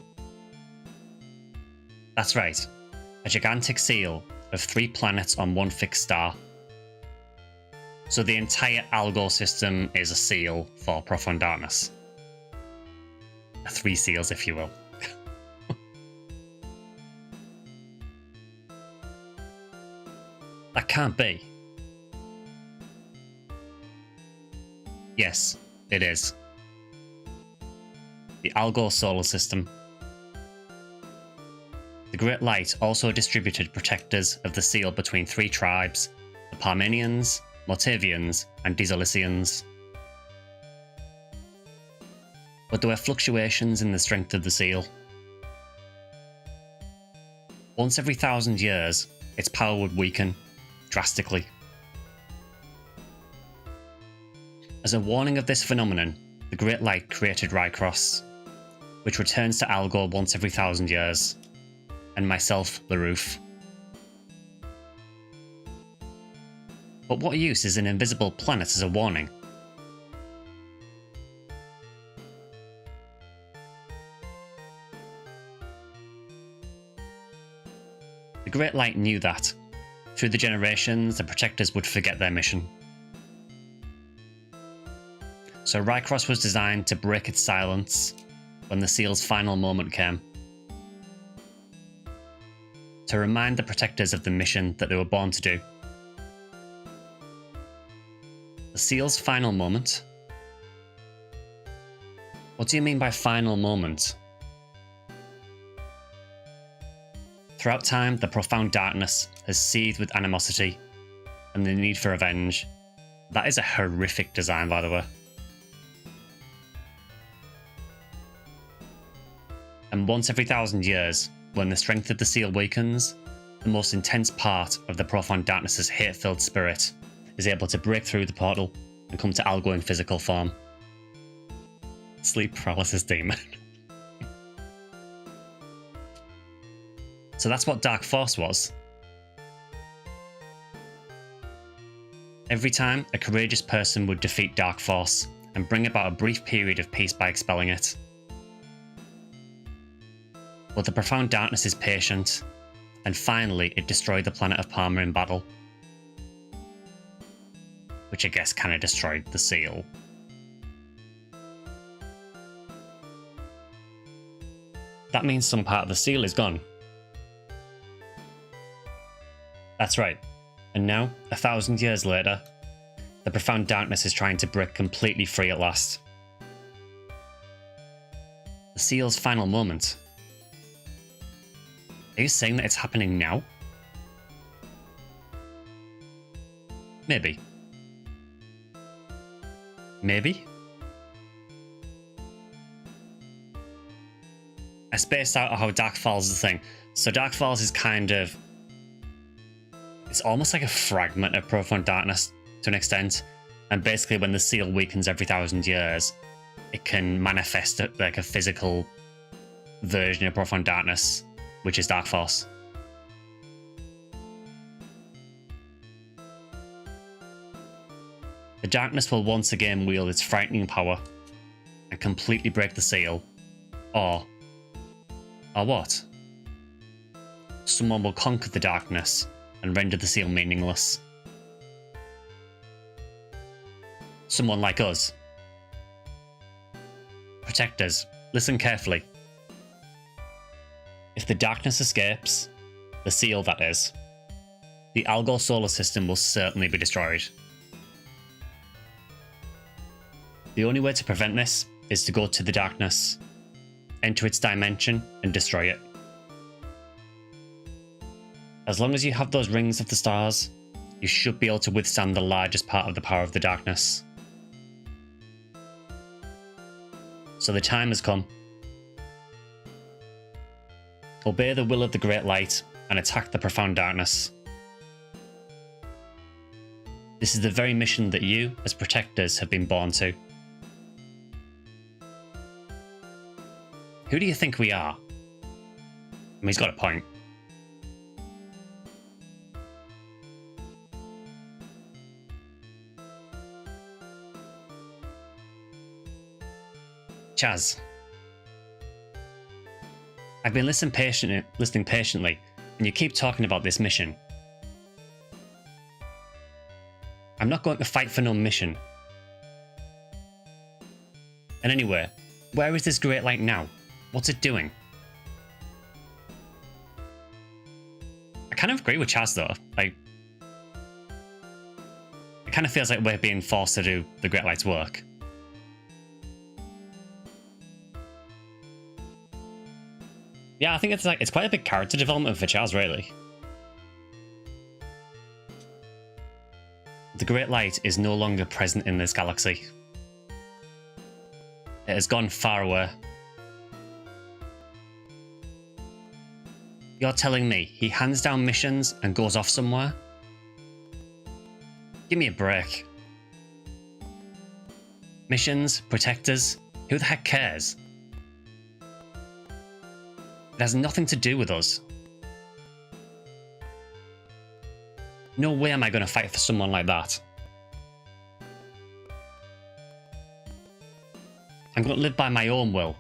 That's right. A gigantic seal of 3 planets on 1 fixed star. So the entire Algor system is a seal for Profound Darkness. 3 seals, if you will. That can't be. Yes, it is. The Algor solar system. The Great Light also distributed protectors of the seal between 3 tribes, the Parmenians, Mortavians, and Desolicians. But there were fluctuations in the strength of the seal. Once every 1,000 years, its power would weaken drastically. As a warning of this phenomenon, the Great Light created Rycross, which returns to Algor once every 1,000 years, and myself, the Roof. But what use is an invisible planet as a warning? Great Light knew that. Through the generations, the Protectors would forget their mission. So Rycross was designed to break its silence when the Seal's final moment came. To remind the Protectors of the mission that they were born to do. The Seal's final moment? What do you mean by final moment? Throughout time, the profound darkness has seethed with animosity and the need for revenge. That is a horrific design, by the way. And once every 1,000 years, when the strength of the Seal weakens, the most intense part of the profound darkness's hate-filled spirit is able to break through the portal and come to Algo in physical form. Sleep paralysis demon. So that's what Dark Force was. Every time, a courageous person would defeat Dark Force and bring about a brief period of peace by expelling it. But the profound darkness is patient, and finally it destroyed the planet of Palmer in battle. Which I guess kind of destroyed the Seal. That means some part of the Seal is gone. That's right. And now, 1,000 years later, the profound darkness is trying to break completely free at last. The Seal's final moment. Are you saying that it's happening now? Maybe. Maybe? I spaced out how Dark Falls is the thing. So Dark Falls is kind of... It's almost like a fragment of Profound Darkness to an extent. And basically when the Seal weakens every 1,000 years, it can manifest like a physical version of Profound Darkness, which is Dark Force. The darkness will once again wield its frightening power and completely break the Seal. Or what? Someone will conquer the darkness and render the Seal meaningless. Someone like us. Protectors, listen carefully. If the darkness escapes, the Seal that is, the Algol solar system will certainly be destroyed. The only way to prevent this is to go to the darkness, enter its dimension, and destroy it. As long as you have those rings of the stars, you should be able to withstand the largest part of the power of the darkness. So the time has come. Obey the will of the Great Light and attack the profound darkness. This is the very mission that you, as Protectors, have been born to. Who do you think we are? I mean, he's got a point. Chaz. I've been listening patiently, and you keep talking about this mission. I'm not going to fight for no mission. And anyway, where is this Great Light now? What's it doing? I kind of agree with Chaz though. Like, it kind of feels like we're being forced to do the Great Light's work. Yeah, I think it's quite a big character development for Chaz, really. The Great Light is no longer present in this galaxy. It has gone far away. You're telling me he hands down missions and goes off somewhere? Give me a break. Missions, Protectors, who the heck cares? It has nothing to do with us. No way am I going to fight for someone like that. I'm going to live by my own will.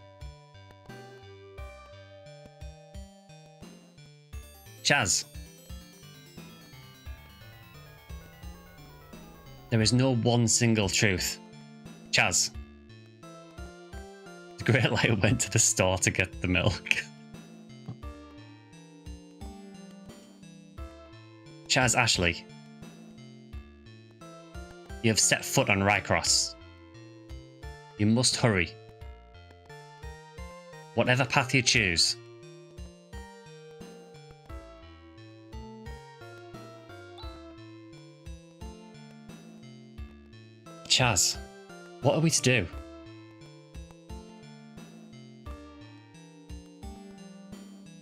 Chaz, There is no one single truth. Chaz. The Great Light went to the store to get the milk. Chaz Ashley. You have set foot on Rycross. You must hurry. Whatever path you choose. Chaz, what are we to do?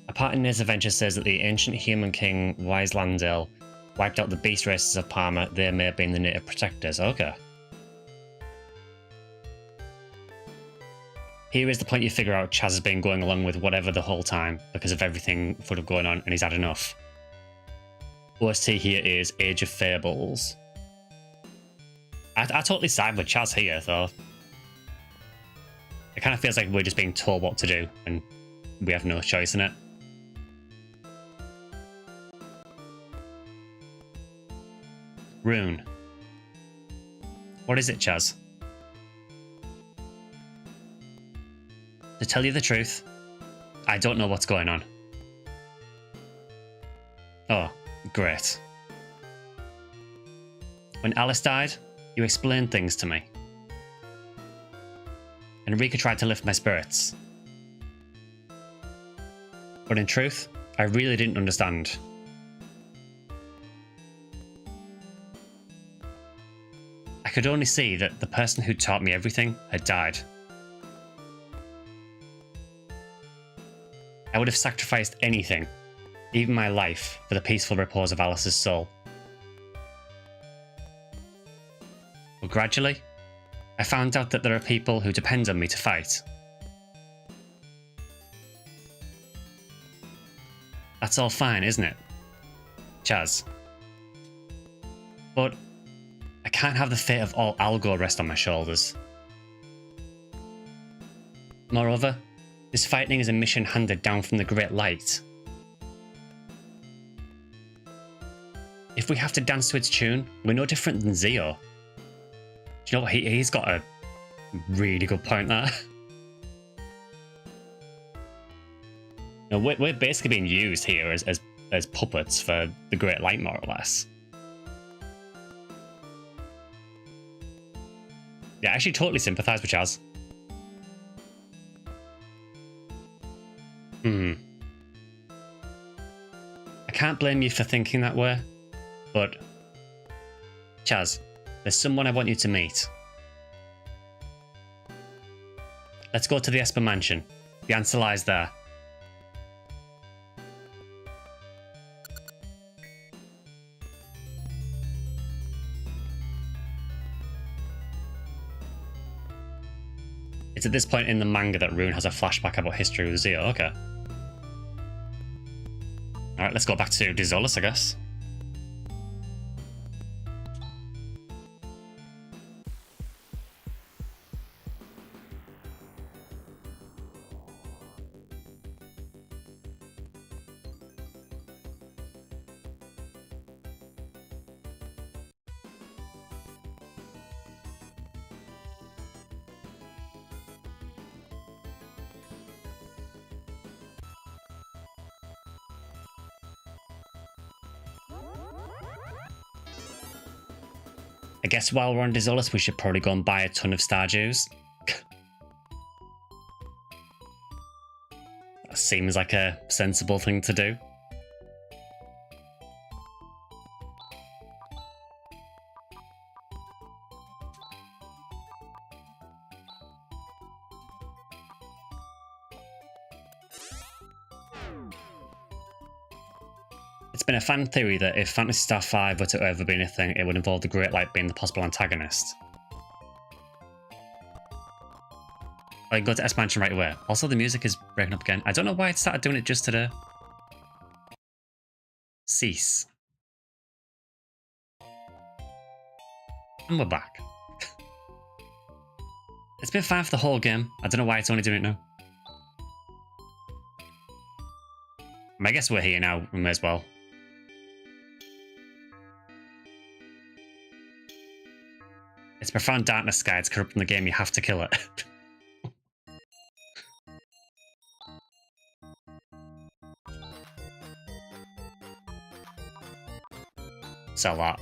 A part in this adventure says that the ancient human king Wiselandale wiped out the beast races of Parma. They may have been the native protectors. Okay. Here is the point you figure out Chaz has been going along with whatever the whole time because of everything sort of going on and he's had enough. OST here is Age of Fables. I totally side with Chaz here, though. It kind of feels like we're just being told what to do, and we have no choice in it. Rune. What is it, Chaz? To tell you the truth, I don't know what's going on. Oh, great. When Alice died, you explained things to me. Enrica tried to lift my spirits. But in truth, I really didn't understand. I could only see that the person who taught me everything had died. I would have sacrificed anything, even my life, for the peaceful repose of Alice's soul. But gradually, I found out that there are people who depend on me to fight. That's all fine, isn't it, Chaz? But I can't have the fate of all Algo rest on my shoulders. Moreover, this fighting is a mission handed down from the Great Light. If we have to dance to its tune, we're no different than Zio. Do you know what? He's got a really good point there. No, we're basically being used here as puppets for the Great Light, more or less. Yeah, I actually totally sympathise with Chaz. I can't blame you for thinking that way, but Chaz, there's someone I want you to meet. Let's go to the Esper Mansion. The answer lies there. It's at this point in the manga that Rune has a flashback about history with Zio. Okay. Alright, let's go back to Desolus, I guess. I guess while we're on Desolus, we should probably go and buy a ton of Stardews. That seems like a sensible thing to do. It's been a fan theory that if Phantasy Star V were to ever be anything, it would involve the Great Light being the possible antagonist. I can go to S-Mansion right away. Also, the music is breaking up again. I don't know why it started doing it just today. Cease. And we're back. It's been fine for the whole game. I don't know why it's only doing it now. I guess we're here now, we may as well. It's profound darkness, Sky. It's corrupting the game. You have to kill it. Sell that.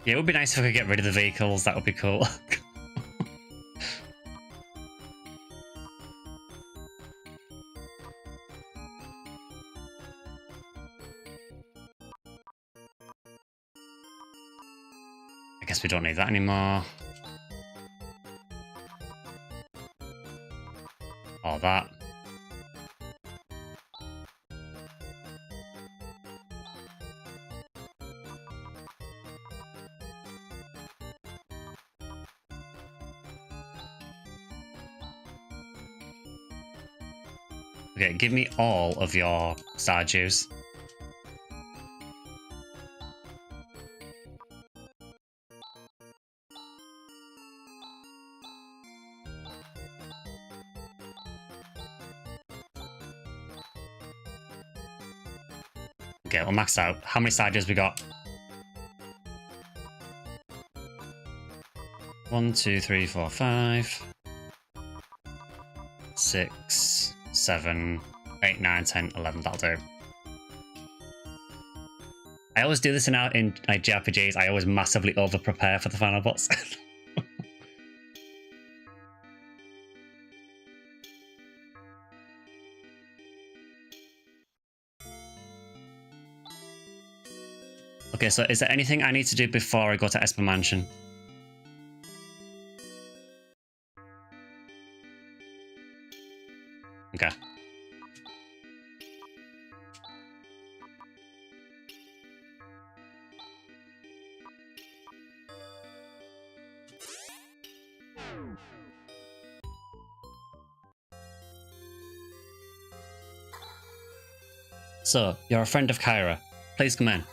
Yeah, it would be nice if I could get rid of the vehicles. That would be cool. I guess we don't need that anymore. Or that. Okay, give me all of your Stardew's. Okay, we'll max out. How many Stardew's we got? 1, 2, 3, 4, 5, 6, 7, 8, 9, 10, 11. That'll do. I always do this in like JRPGs. I always massively over prepare for the final boss. Okay, so is there anything I need to do before I go to Esper Mansion? Okay. So, you're a friend of Kyra. Please come in.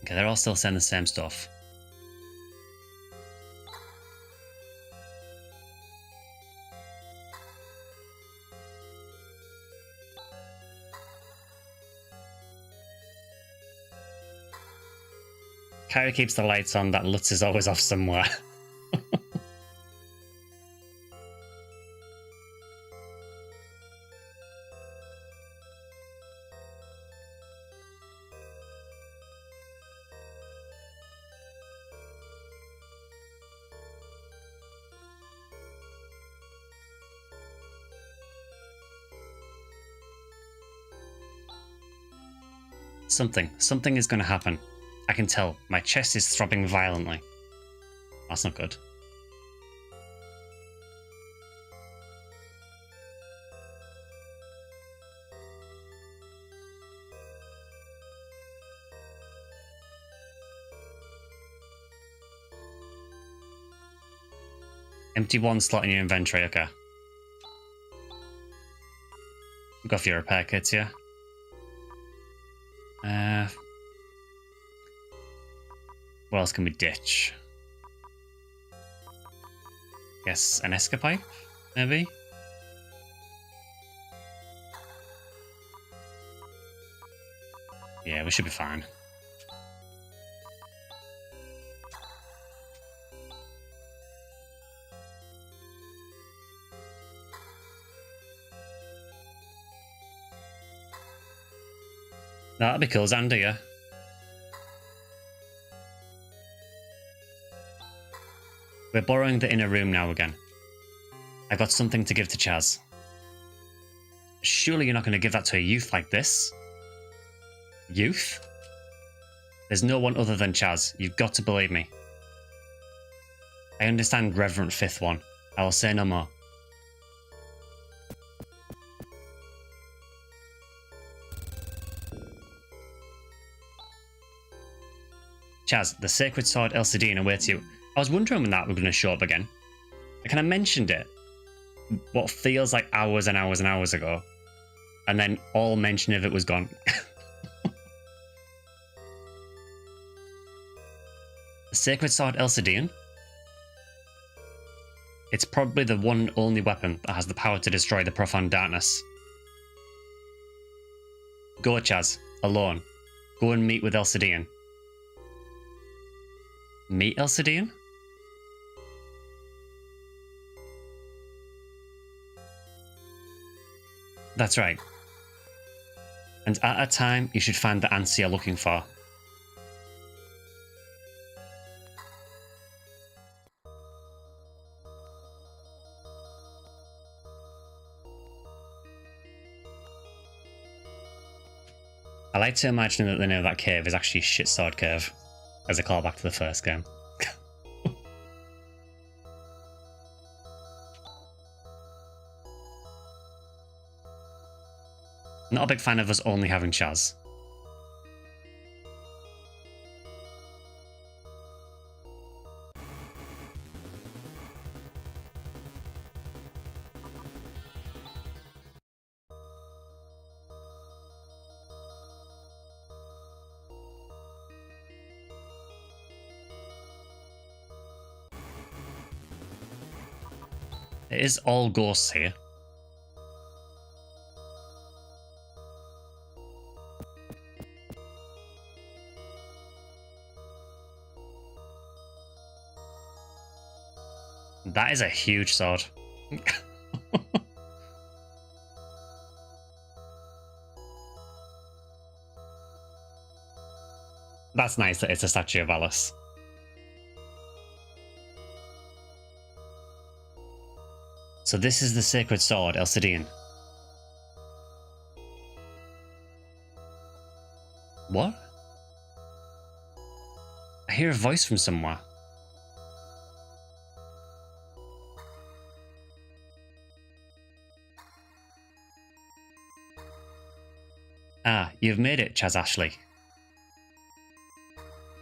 Okay, they're all still saying the same stuff. Kyra keeps the lights on, that Lutz is always off somewhere. Something is going to happen. I can tell. My chest is throbbing violently. That's not good. Empty one slot in your inventory, okay. Go for your repair kits, yeah? What else can we ditch? Guess an escape, maybe? Yeah, we should be fine. That'd be cool, Xander, yeah. We're borrowing the inner room now again. I got something to give to Chaz. Surely you're not going to give that to a youth like this? Youth? There's no one other than Chaz. You've got to believe me. I understand, Reverend Fifth One. I will say no more. Chaz, the Sacred Sword Elsidine awaits you. I was wondering when that was going to show up again. I kind of mentioned it. What feels like hours and hours and hours ago. And then all mention of it was gone. The Sacred Sword Elcidian. It's probably the one and only weapon that has the power to destroy the Profound Darkness. Go, Chaz. Alone. Go and meet with Elcidian. Meet Elcidian? That's right. And at a time, you should find the answer you're looking for. I like to imagine that the name of that cave is actually Shit Sword Cave, as a callback to the first game. Not a big fan of us only having Chaz. It is all ghosts here. That is a huge sword. That's nice that it's a statue of Alice. So this is the Sacred Sword, Elcidian. What? I hear a voice from somewhere. Ah, you've made it, Chaz Ashley.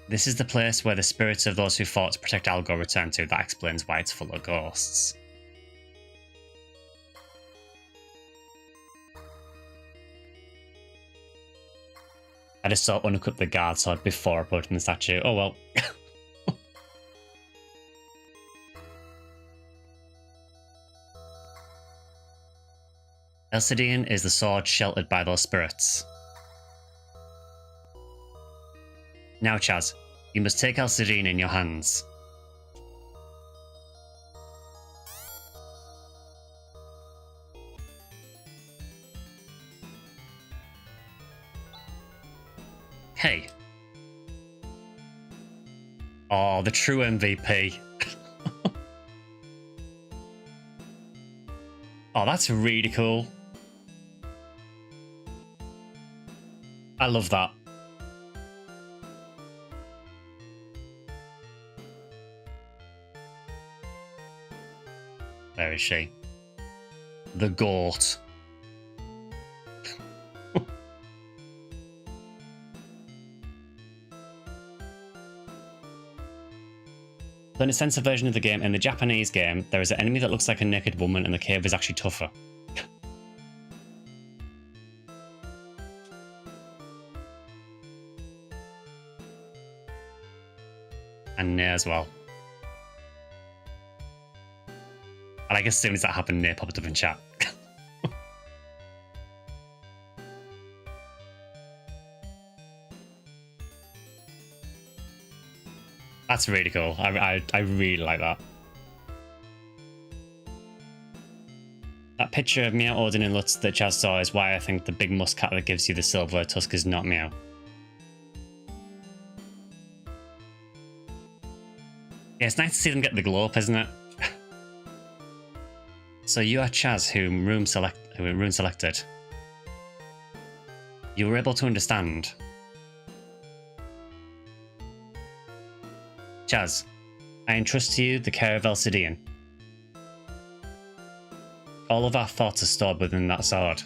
This is the place where the spirits of those who fought to protect Algo return to. That explains why it's full of ghosts. I just sort of unequipped the guard sword before approaching the statue. Oh well. Elcidian is the sword sheltered by those spirits. Now, Chaz, you must take Elcidian in your hands. Hey. Oh, the true MVP. Oh, that's really cool. I love that. Where is she? The goat. So in a sense, a version of the game, in the Japanese game, there is an enemy that looks like a naked woman and the cave is actually tougher. And Nair as well. And I guess as soon as that happened, Nair popped up in chat. That's really cool. I really like that. That picture of Meow, Odin and Lutz that Chaz saw is why I think the big muscat that gives you the silver tusk is not Meow. Yeah, it's nice to see them get the glow up, isn't it? So you are Chaz, whom Rune selected. You were able to understand. Chaz, I entrust to you the care of Elcidian. All of our thoughts are stored within that sword.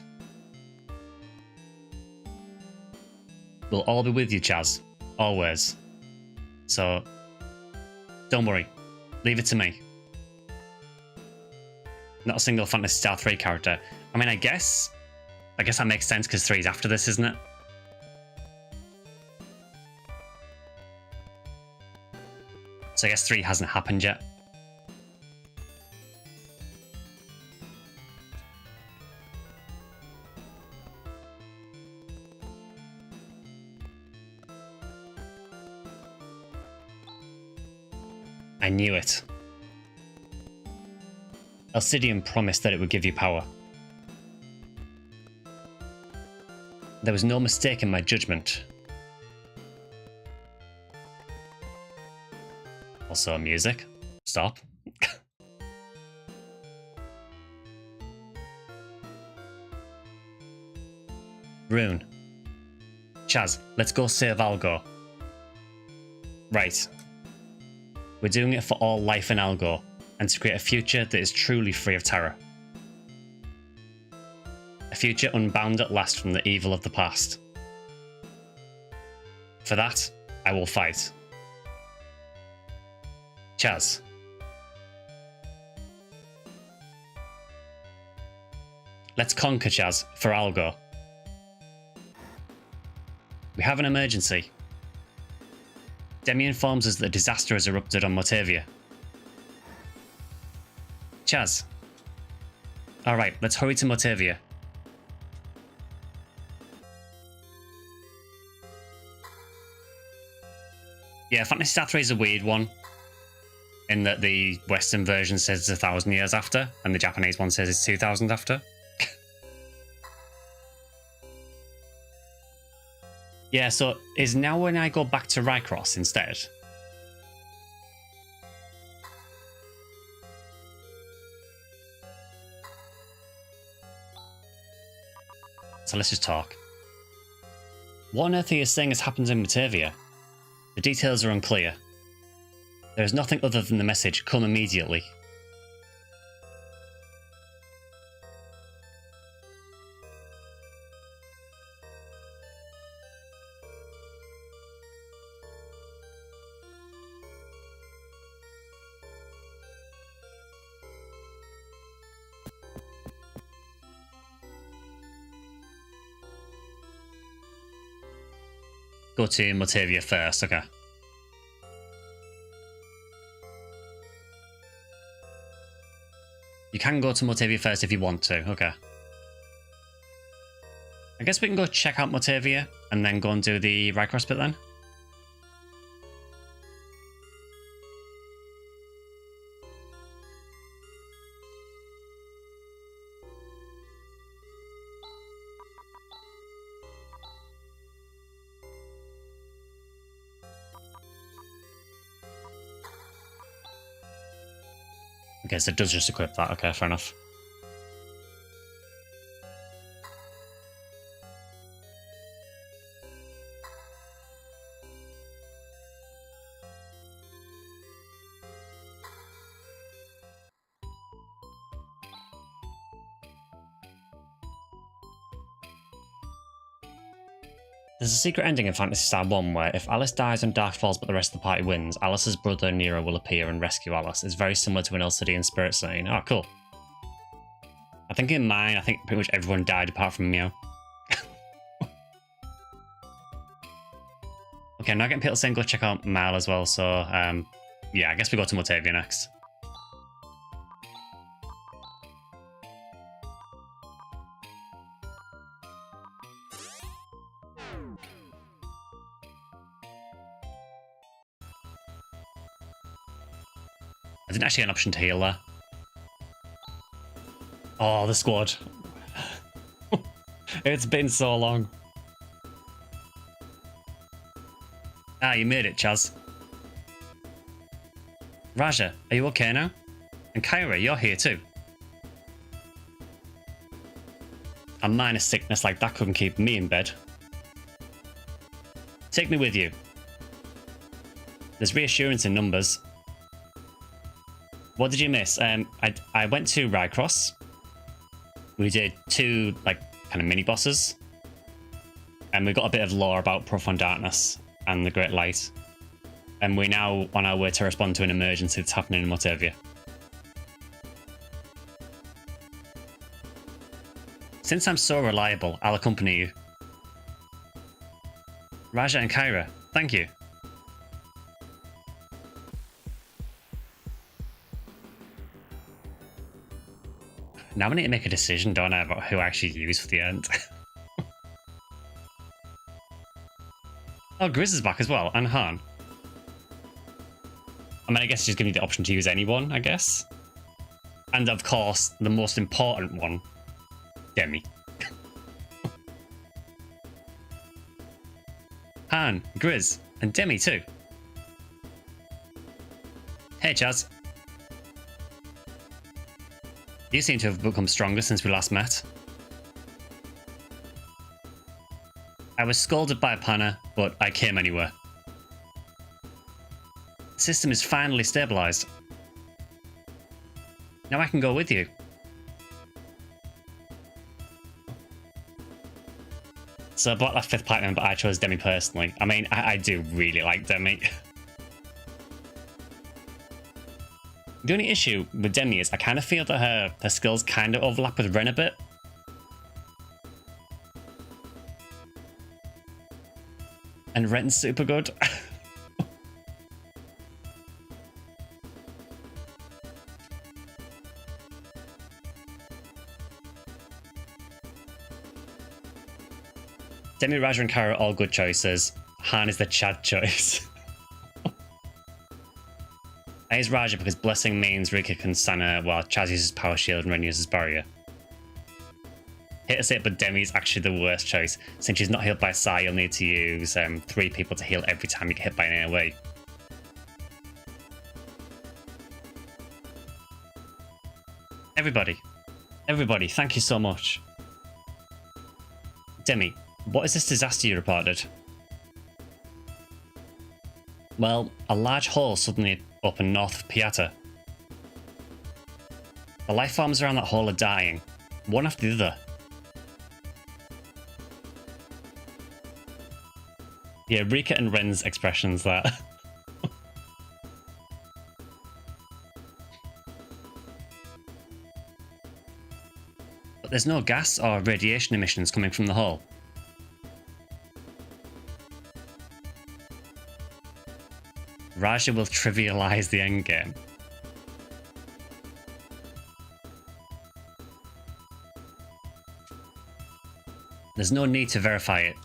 We'll all be with you, Chaz. Always. So, don't worry. Leave it to me. Not a single Phantasy Star 3 character. I mean, I guess that makes sense because 3's after this, isn't it? So I guess 3 hasn't happened yet. I knew it. Alcidian promised that it would give you power. There was no mistake in my judgment. Also, music. Stop. Rune. Chaz, let's go save Algor. Right. We're doing it for all life in Algor, and to create a future that is truly free of terror. A future unbound at last from the evil of the past. For that, I will fight. Chaz. Let's conquer, Chaz, for Algor. We have an emergency. Demi informs us that a disaster has erupted on Motavia. Chaz. Alright, let's hurry to Motavia. Yeah, Phantasy Star IV is a weird one. In that the Western version says it's 1,000 years after, and the Japanese one says it's 2,000 after. Yeah, so is now when I go back to Rycross instead? So let's just talk. What on earth are you saying has happened in Motavia? The details are unclear. There is nothing other than the message, come immediately. Go to Motavia first, okay. You can go to Motavia first if you want to, okay. I guess we can go check out Motavia and then go and do the Rycross bit then. Okay, so it does just equip that. Okay, fair enough. There's a secret ending in Phantasy Star 1 where if Alice dies and Dark falls but the rest of the party wins, Alice's brother Nero will appear and rescue Alice. It's very similar to an Alcidian spirit scene. Oh, cool. I think in mine, I think pretty much everyone died apart from Meow. Okay, now getting people saying go check out Mal as well, so yeah, I guess we go to Motavia next. I didn't actually get an option to heal there. Oh, the squad. It's been so long. Ah, you made it, Chaz. Raja, are you okay now? And Kyra, you're here too. A minor sickness like that couldn't keep me in bed. Take me with you. There's reassurance in numbers. What did you miss? I went to Rycross. We did 2 like kind of mini bosses, and we got a bit of lore about Profound Darkness and the Great Light. And we're now on our way to respond to an emergency that's happening in Motavia. Since I'm so reliable, I'll accompany you. Raja and Kyra, thank you. Now I need to make a decision, don't I, about who I actually use for the end. Oh, Grizz is back as well, and Han. I mean, I guess she's giving me the option to use anyone, I guess. And of course, the most important one, Demi. Han, Grizz, and Demi too. Hey, Chaz. You seem to have become stronger since we last met. I was scolded by Panna, but I came anyway. The system is finally stabilized. Now I can go with you. So I bought that 5th platinum, but I chose Demi personally. I mean, I do really like Demi. The only issue with Demi is I kind of feel that her skills kind of overlap with Ren a bit. And Ren's super good. Demi, Raja, and Kara are all good choices. Han is the Chad choice. I use Raja because Blessing means Rika can stun her while Chaz uses Power Shield and Ren uses Barrier. Hate to say it, but Demi is actually the worst choice. Since she's not healed by Sai, you'll need to use 3 people to heal every time you get hit by an AoE. Everybody, thank you so much. Demi, what is this disaster you reported? Well, a large hole suddenly opened north of Piata. The life forms around that hole are dying, one after the other. Yeah, Rika and Ren's expressions there. But there's no gas or radiation emissions coming from the hole. Raja will trivialize the endgame. There's no need to verify it.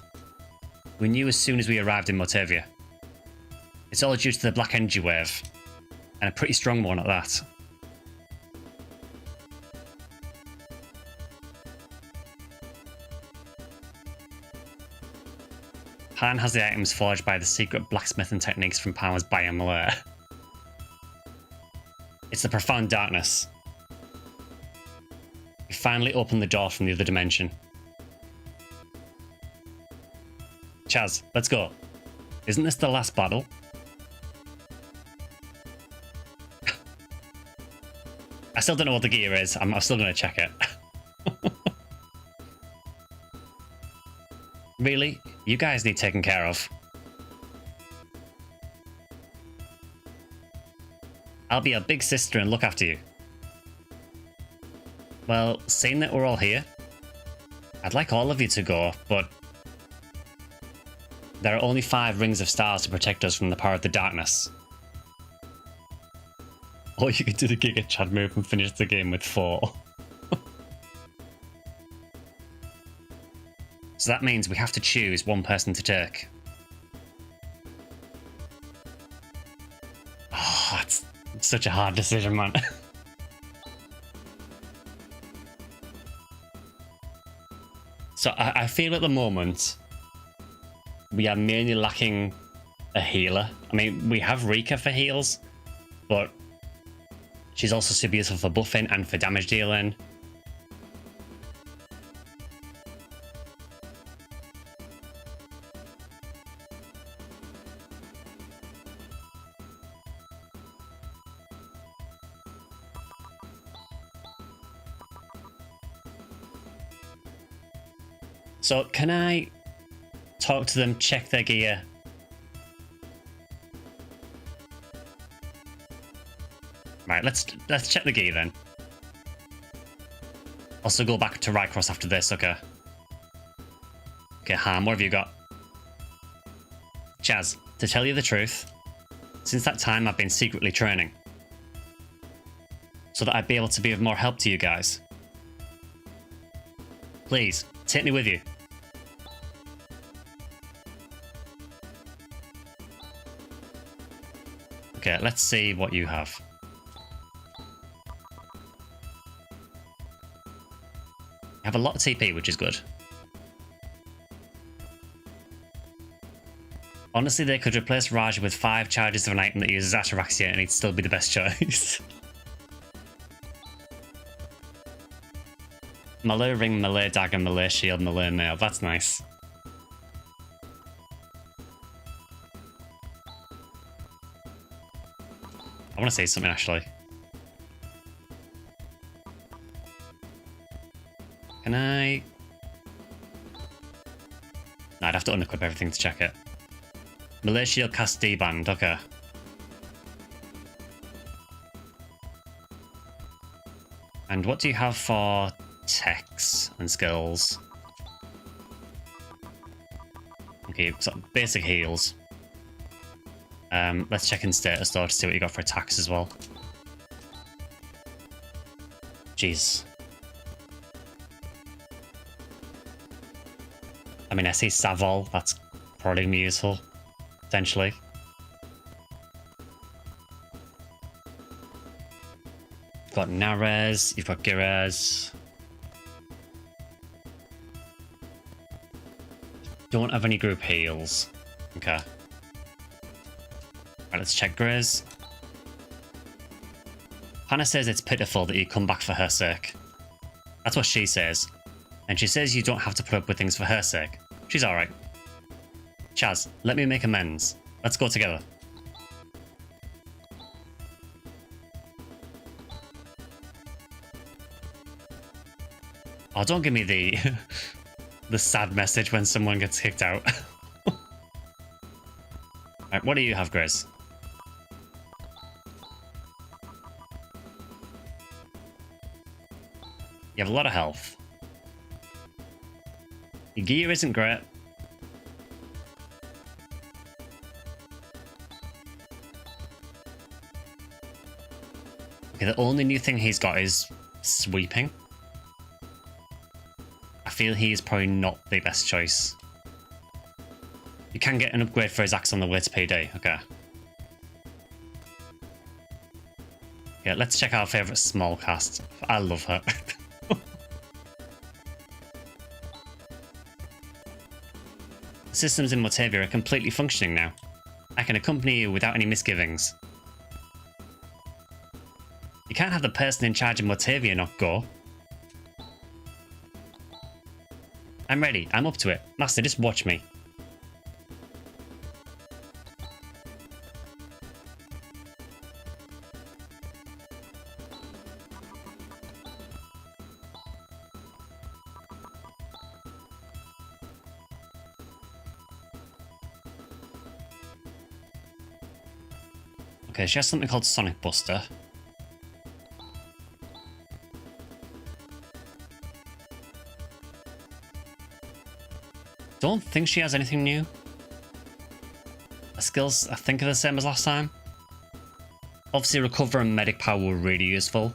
We knew as soon as we arrived in Motavia. It's all due to the black energy wave, and a pretty strong one at that. Han has the items forged by the secret blacksmithing techniques from Palmer's biome lair. It's the profound darkness. We finally opened the door from the other dimension. Chaz, let's go. Isn't this the last battle? I still don't know what the gear is. I'm still going to check it. Really? You guys need taken care of. I'll be a big sister and look after you. Well, seeing that we're all here, I'd like all of you to go, but there are only 5 rings of stars to protect us from the power of the darkness. Or you could do the Giga Chad move and finish the game with 4. So that means we have to choose one person to take. Oh, it's such a hard decision, man. So I feel at the moment we are mainly lacking a healer. I mean, we have Rika for heals, but she's also super useful for buffing and for damage dealing. So can I talk to them, check their gear? Right, let's check the gear then. Also go back to Rycross after this, okay? Okay, Han, what have you got? Chaz, to tell you the truth, since that time I've been secretly training. So that I'd be able to be of more help to you guys. Please, take me with you. Okay, let's see what you have. You have a lot of TP, which is good. Honestly, they could replace Raj with 5 charges of an item that uses Ataraxia and it'd still be the best choice. Melee Ring, Melee Dagger, Melee Shield, Melee Nail. That's nice. I want to say something, actually. Can I... No, I'd have to unequip everything to check it. Melee Shield cast D-Band, okay. And what do you have for techs and skills? Okay, so basic heals. Let's check in status though to see what you got for attacks as well. Jeez. I mean, I see Savol, that's probably gonna be useful, potentially. You've got Nares, you've got Girez. Don't have any group heals. Okay. Right, let's check Grizz. Hannah says it's pitiful that you come back for her sake. That's what she says. And she says you don't have to put up with things for her sake. She's alright. Chaz, let me make amends. Let's go together. Oh, don't give me the the sad message when someone gets kicked out. Right, what do you have, Grizz? You have a lot of health. Your gear isn't great. Okay, the only new thing he's got is sweeping. I feel he is probably not the best choice. You can get an upgrade for his axe on the way to PD. Okay. Yeah, let's check our favourite small cast. I love her. The systems in Motavia are completely functioning now. I can accompany you without any misgivings. You can't have the person in charge of Motavia not go. I'm ready. I'm up to it. Master, just watch me. Okay, she has something called Sonic Buster. Don't think she has anything new. Her skills, I think, are the same as last time. Obviously, Recover and Medic Power were really useful.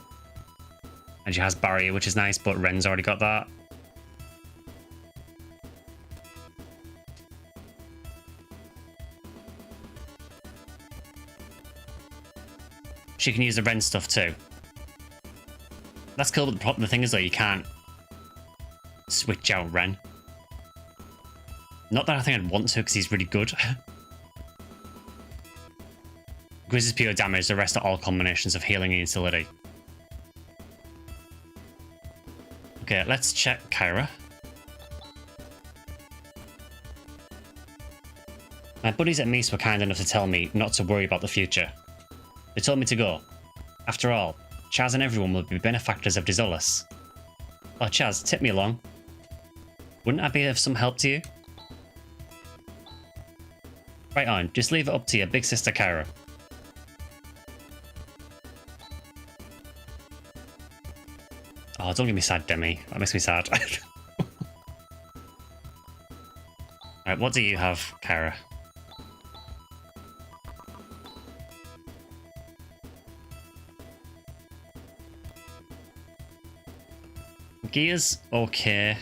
And she has Barrier, which is nice, but Ren's already got that. She can use the Ren stuff too. That's cool, but the thing is though, you can't switch out Ren. Not that I think I'd want to, because he's really good. Grizz is pure damage, the rest are all combinations of healing and utility. Okay, let's check Kyra. My buddies at Mies were kind enough to tell me not to worry about the future. They told me to go. After all, Chaz and everyone will be benefactors of Dizolis. Oh, Chaz, take me along. Wouldn't I be of some help to you? Right on, just leave it up to your big sister Kyra. Oh, don't get me sad, Demi. That makes me sad. Alright, what do you have, Kyra? Gears, okay.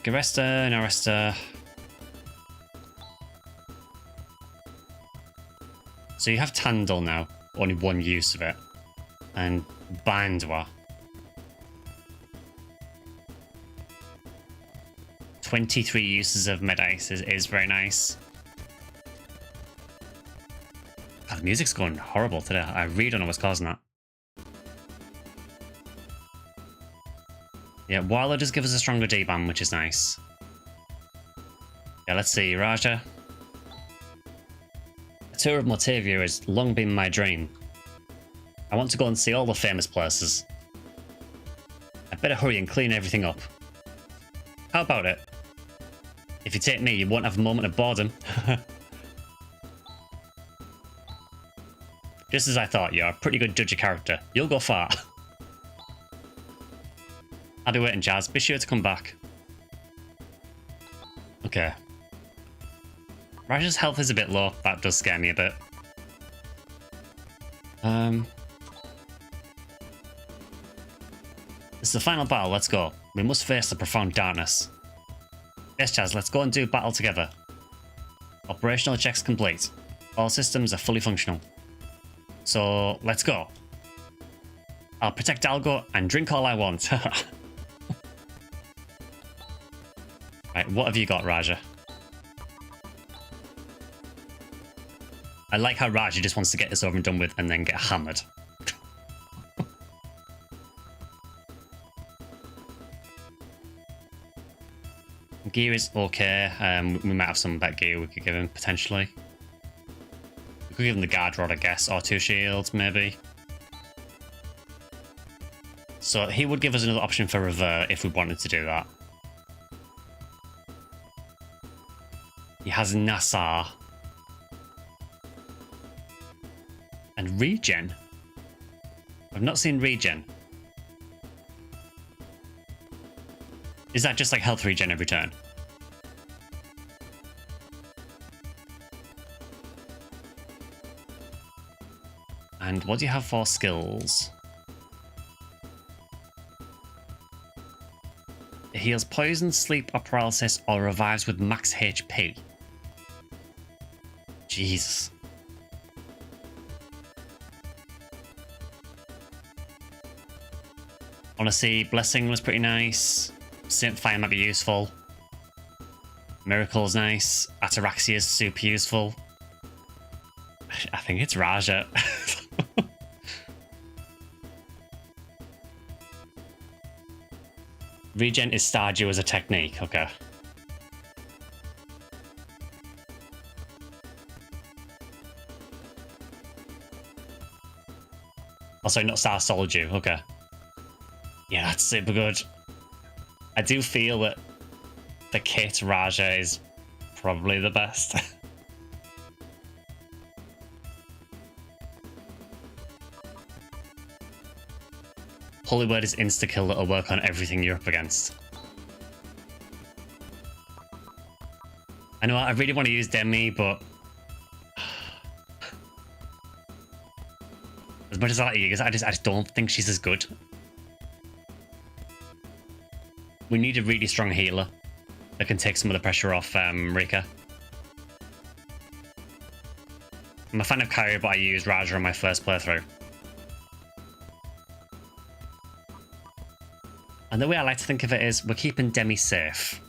Garesta, Naresta. So you have Tandil now, only one use of it. And Bandwa. 23 uses of Mid-Ice is very nice. God, the music's going horrible today. I really don't know what's causing that. Yeah, Waller does give us a stronger D-Ban, which is nice. Yeah, let's see, Raja. A tour of Mortavia has long been my dream. I want to go and see all the famous places. I'd better hurry and clean everything up. How about it? If you take me, you won't have a moment of boredom. Just as I thought, you're a pretty good judge of character. You'll go far. I'll be waiting, Jazz. Be sure to come back. Okay. Raja's health is a bit low. That does scare me a bit. This is the final battle. Let's go. We must face the profound darkness. Yes, Jazz. Let's go and do battle together. Operational checks complete. All systems are fully functional. So, let's go. I'll protect Algo and drink all I want. Right, what have you got, Raja? I like how Raja just wants to get this over and done with and then get hammered. Gear is okay. We might have some better gear we could give him, potentially. We could give him the guard rod, I guess, or 2 shields, maybe. So he would give us another option for revert if we wanted to do that. He has Nassar. And regen? I've not seen regen. Is that just like health regen every turn? And what do you have for skills? It heals poison, sleep, or paralysis, or revives with max HP. Jesus. Honestly, Blessing was pretty nice. Fire might be useful. Miracle's nice. Ataraxia's super useful. I think it's Raja. Regen is Stardew as a technique, okay. Oh, sorry, not Star Soldew, okay. Yeah, that's super good. I do feel that the kit Raja is probably the best. Holy Word is insta-kill that'll work on everything you're up against. I know I really want to use Demi, but as much as I like you, I just don't think she's as good. We need a really strong healer that can take some of the pressure off Rika. I'm a fan of Kyrie, but I used Raja on my first playthrough. And the way I like to think of it is, we're keeping Demi safe.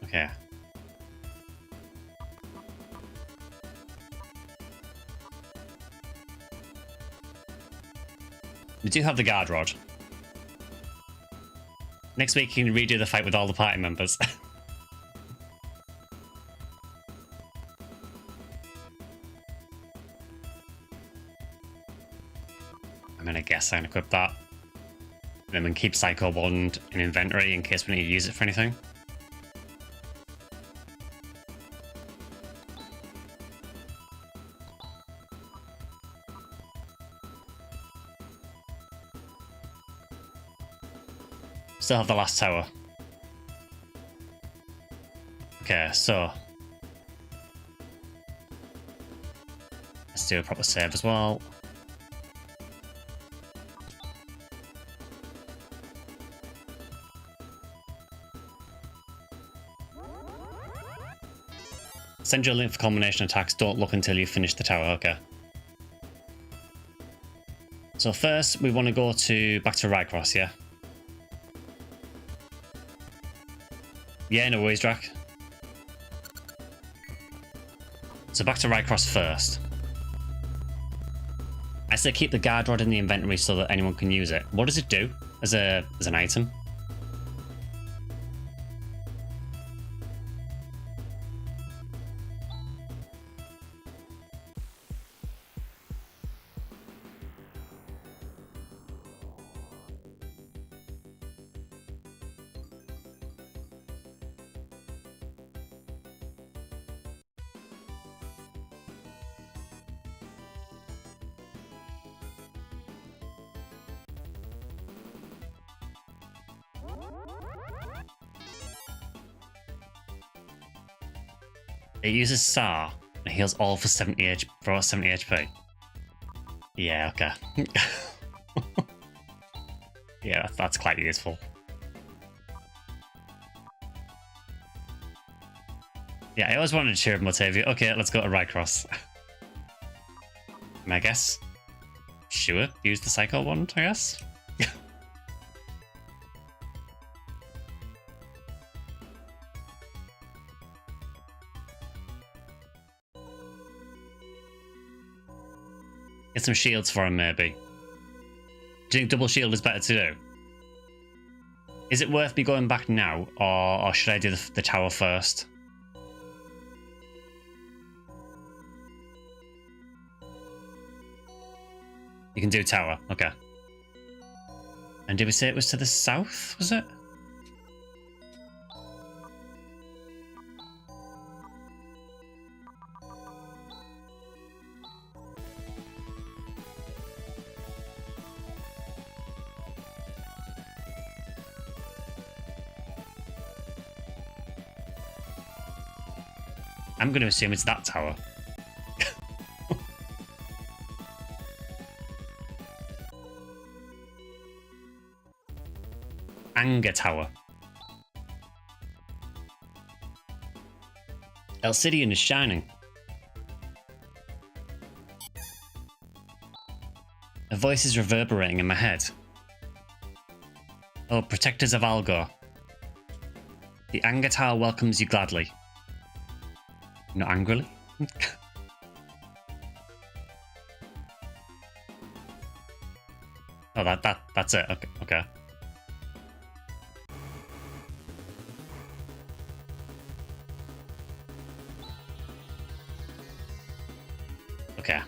Okay. We do have the guard rod. Next week you can redo the fight with all the party members. I'm gonna guess and equip that. And then we can keep Psycho Wand in inventory in case we need to use it for anything. Still have the last tower. Okay, so let's do a proper save as well. Send you a link for combination attacks. Don't look until you finish the tower. Okay. So first, we want to go back to Rycross, yeah? Yeah, no worries, Drac. So back to Rycross first. I say keep the guard rod in the inventory so that anyone can use it. What does it do as an item? It uses SAR and heals all for 70 HP. Yeah, okay. Yeah, that's quite useful. Yeah, I always wanted to cheer up Motavia. Okay, let's go to Rycross. I guess. Sure, use the Psycho Wand, I guess. Get some shields for him, maybe. Do you think double shield is better to do? Is it worth me going back now, or should I do the tower first? You can do tower, okay. And did we say it was to the south, was it? I'm going to assume it's that tower. Anger Tower. Elcidian is shining. A voice is reverberating in my head. Oh, protectors of Algor. The Anger Tower welcomes you gladly. Not angrily? Oh, that's it. Okay. Okay. Okay.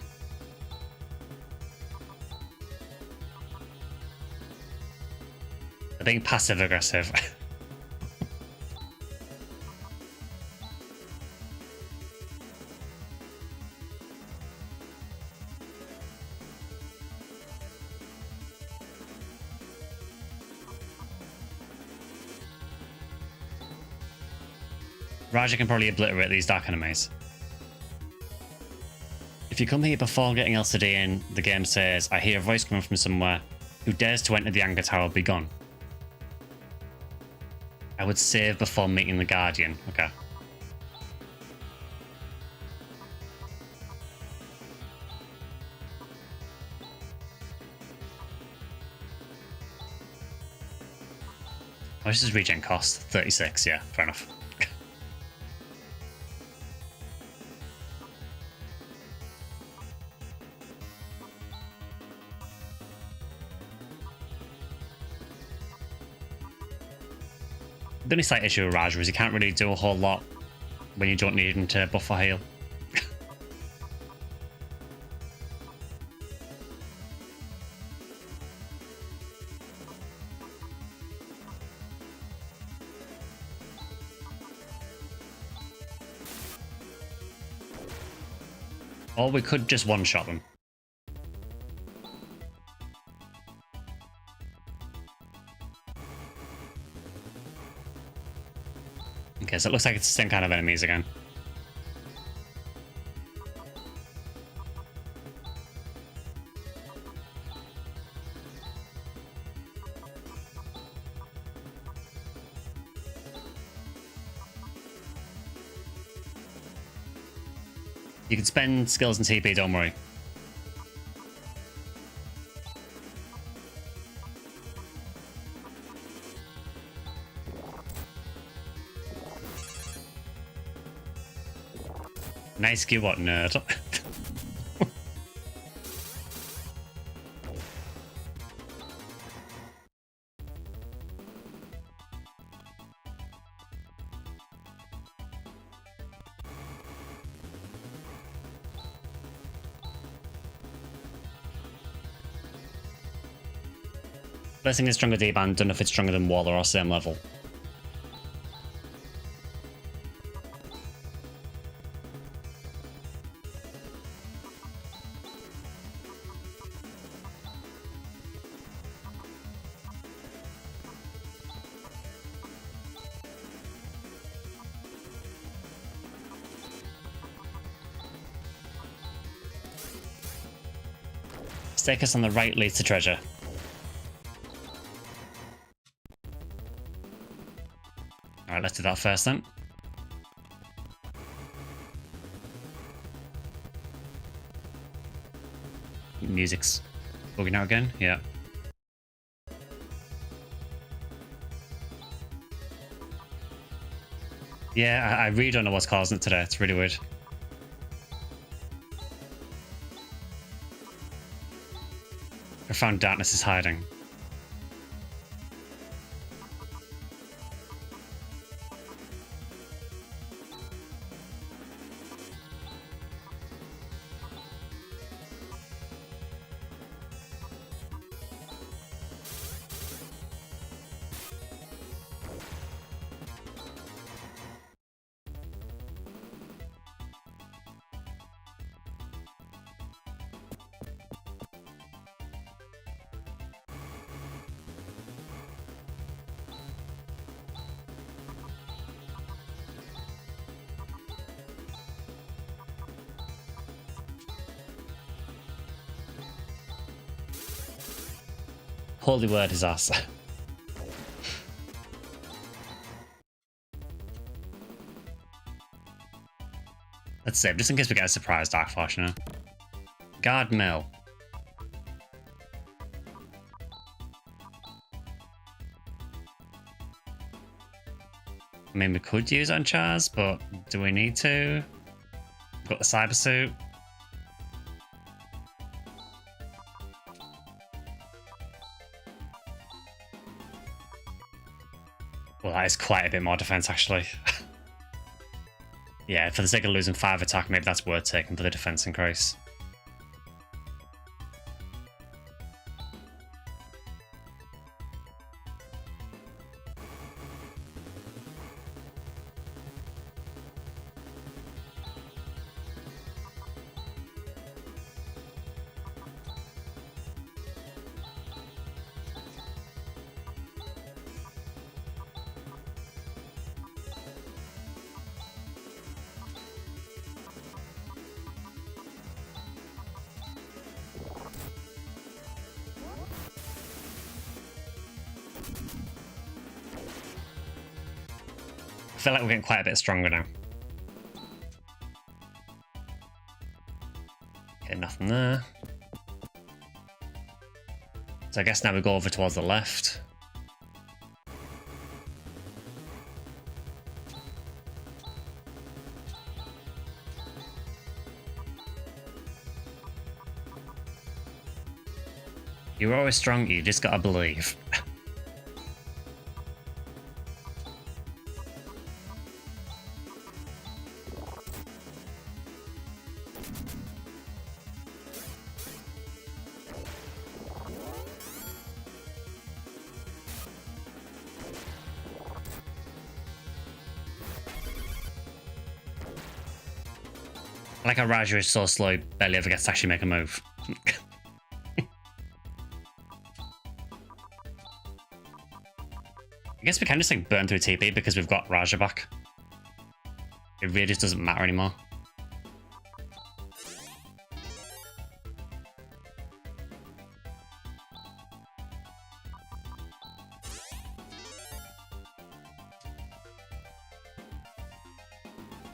I think passive aggressive. Raja can probably obliterate these dark enemies. If you come here before getting LCD in, the game says, I hear a voice coming from somewhere. Who dares to enter the Anger Tower, be gone. I would save before meeting the Guardian. Okay. Oh, this is regen cost. 36, yeah, fair enough. The only slight issue with Raja is you can't really do a whole lot when you don't need him to buff or heal. Or we could just one-shot them. Okay, so it looks like it's the same kind of enemies again. You can spend skills and TP, don't worry. Nice skill, what nerd. Blessing is stronger D-band, don't know if it's stronger than Waller or same level. Staircase on the right leads to treasure. Alright, let's do that first then. Music's bugging out again, yeah. Yeah, I really don't know what's causing it today, it's really weird. Profound darkness is hiding. Holy word is us. Let's save, just in case we get a surprise Dark Force, you know. Guard Mill. I mean, we could use on Chars, but do we need to? We've got the cyber suit. Well, that is quite a bit more defense, actually. Yeah, for the sake of losing 5 attack, maybe that's worth taking for the defense increase. I feel like we're getting quite a bit stronger now. Okay, nothing there. So I guess now we go over towards the left. You're always strong, you just gotta believe. Like how Raja is so slow, barely ever gets to actually make a move. I guess we can just like burn through TP because we've got Raja back. It really just doesn't matter anymore.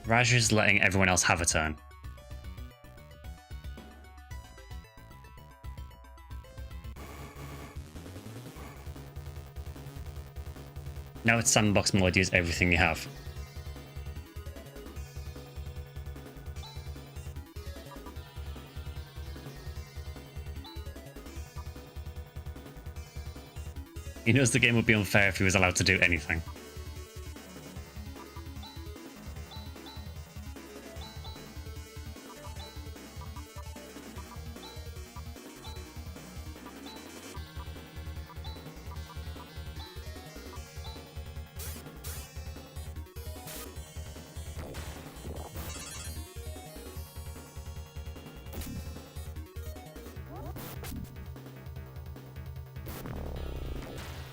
Raja's letting everyone else have a turn. Now it's sandbox mode, use everything you have. He knows the game would be unfair if he was allowed to do anything.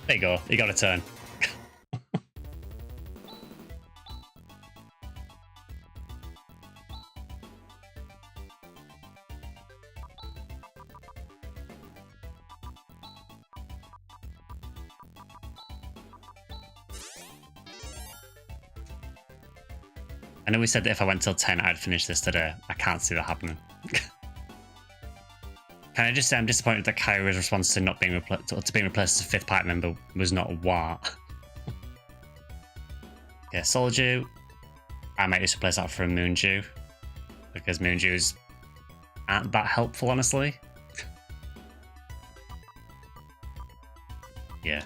There you go, you got a turn. I know we said that if I went till 10, I'd finish this today. I can't see that happening. Can I just say I'm disappointed that Kyra's response to not being replaced as a 5th party member was not what? Okay, Soldew. I might just replace that for a Moondew, because Moondews aren't that helpful, honestly. Yeah.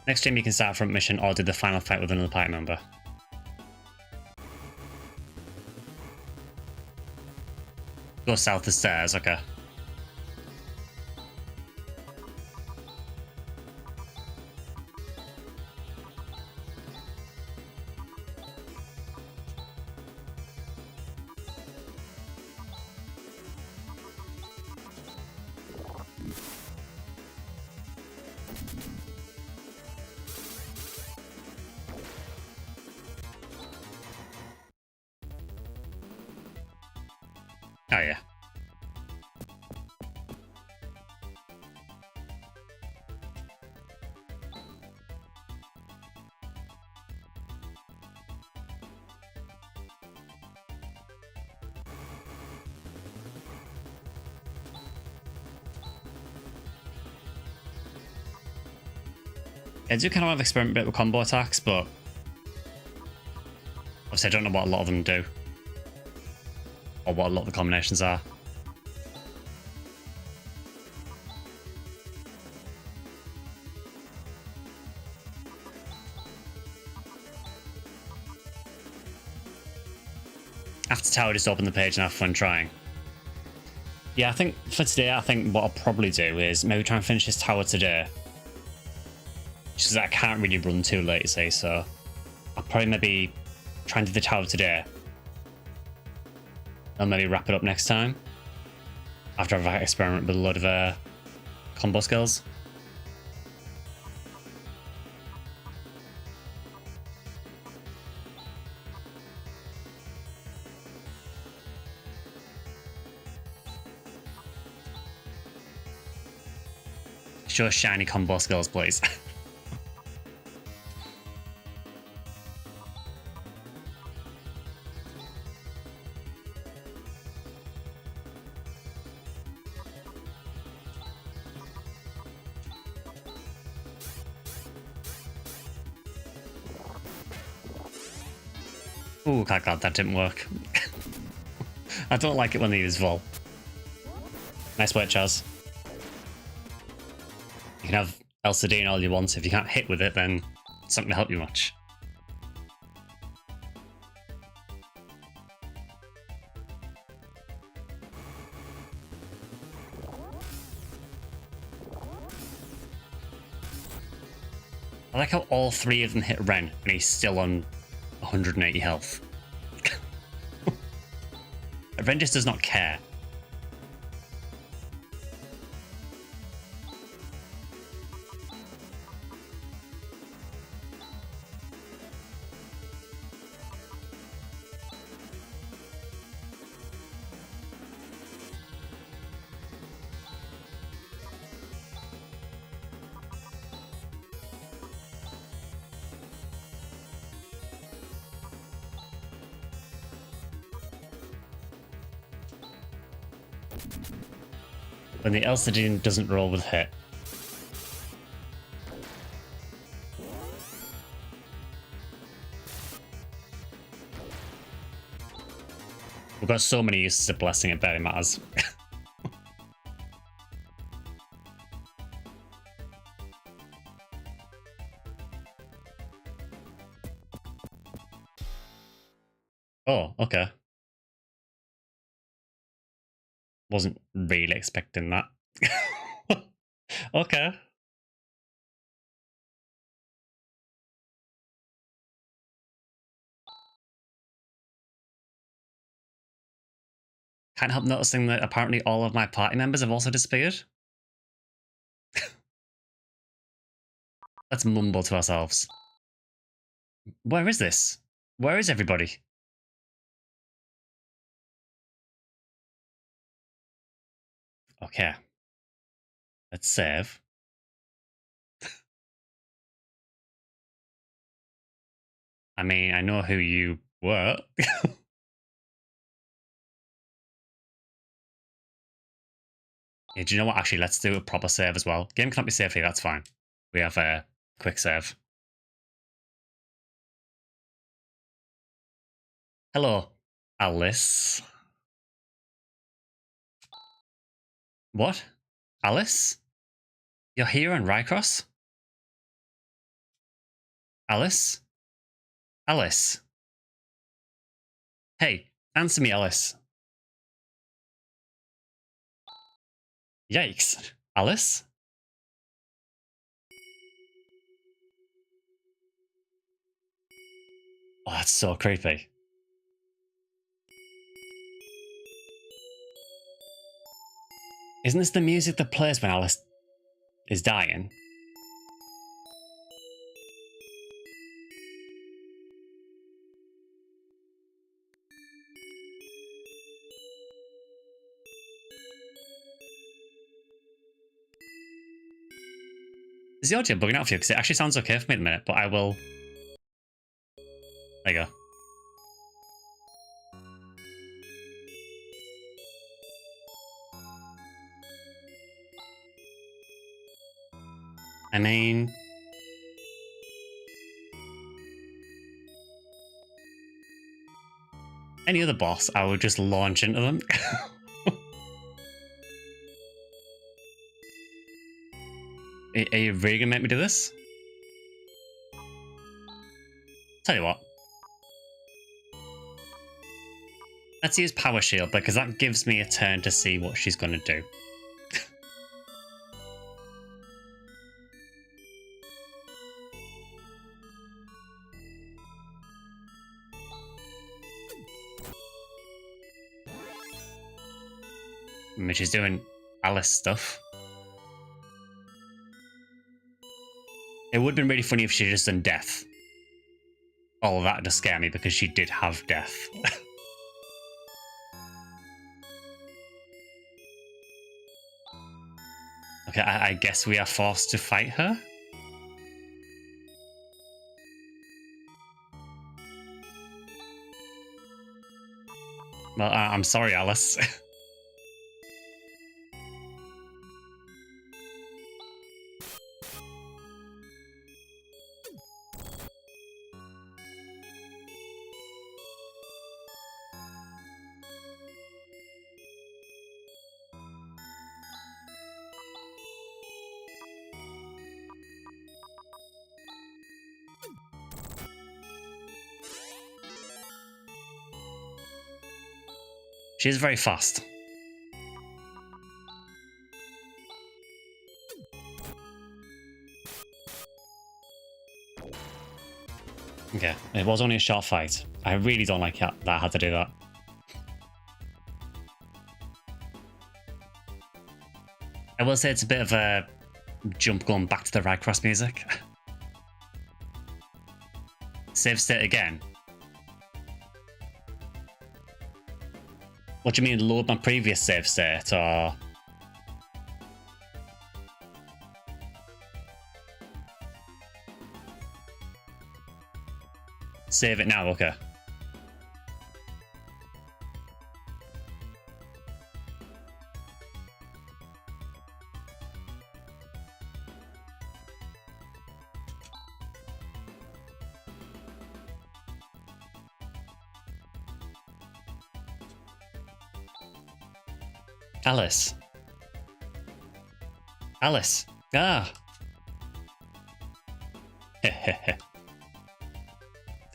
Next game you can start a front mission or do the final fight with another party member. Go south the stairs, okay. Oh yeah. I do kind of want to experiment a bit with combo attacks, but obviously I don't know what a lot of them do. Or what a lot of the combinations are. After tower, just open the page and have fun trying. Yeah, I think for today, I think what I'll probably do is maybe try and finish this tower today. Just because I can't really run too late, say, so I'll probably maybe try and do the tower today. I'll maybe wrap it up next time after I've experimented with a load of combo skills. Show shiny combo skills, please. Ooh, God, that didn't work. I don't like it when they use Vol. Nice work, Chaz. You can have LCD and all you want. If you can't hit with it, then it's not going to help you much. I like how all 3 of them hit Ren and he's still on 180 health. Ren just does not care. When the Elcidine doesn't roll with hit. We've got so many uses of Blessing, it barely matters. Oh, okay. Wasn't really expecting that. Okay. Can't help noticing that apparently all of my party members have also disappeared. Let's mumble to ourselves. Where is this? Where is everybody? Okay. Let's save. I mean, I know who you were. Yeah, do you know what? Actually, let's do a proper save as well. Game cannot be saved here, that's fine. We have a quick save. Hello, Alice. What? Alice? You're here on Rycross? Alice? Alice? Hey, answer me, Alice. Yikes. Alice? Oh, that's so creepy. Isn't this the music that plays when Alice is dying? Is the audio bugging out for you? Because it actually sounds okay for me at the minute, but I will... There you go. I mean... Any other boss, I would just launch into them. Are you really gonna make me do this? Tell you what. Let's use Power Shield, because that gives me a turn to see what she's gonna do. I mean, she's doing Alice stuff. It would have been really funny if she just done death. All of that does scare me because she did have death. Okay, I guess we are forced to fight her? Well, I'm sorry, Alice. She's very fast. Okay, it was only a short fight. I really don't like that I had to do that. I will say it's a bit of a jump going back to the Rycross music. Save state again. What do you mean, load my previous save state, or...? Save it now, okay. Alice. Alice. Ah.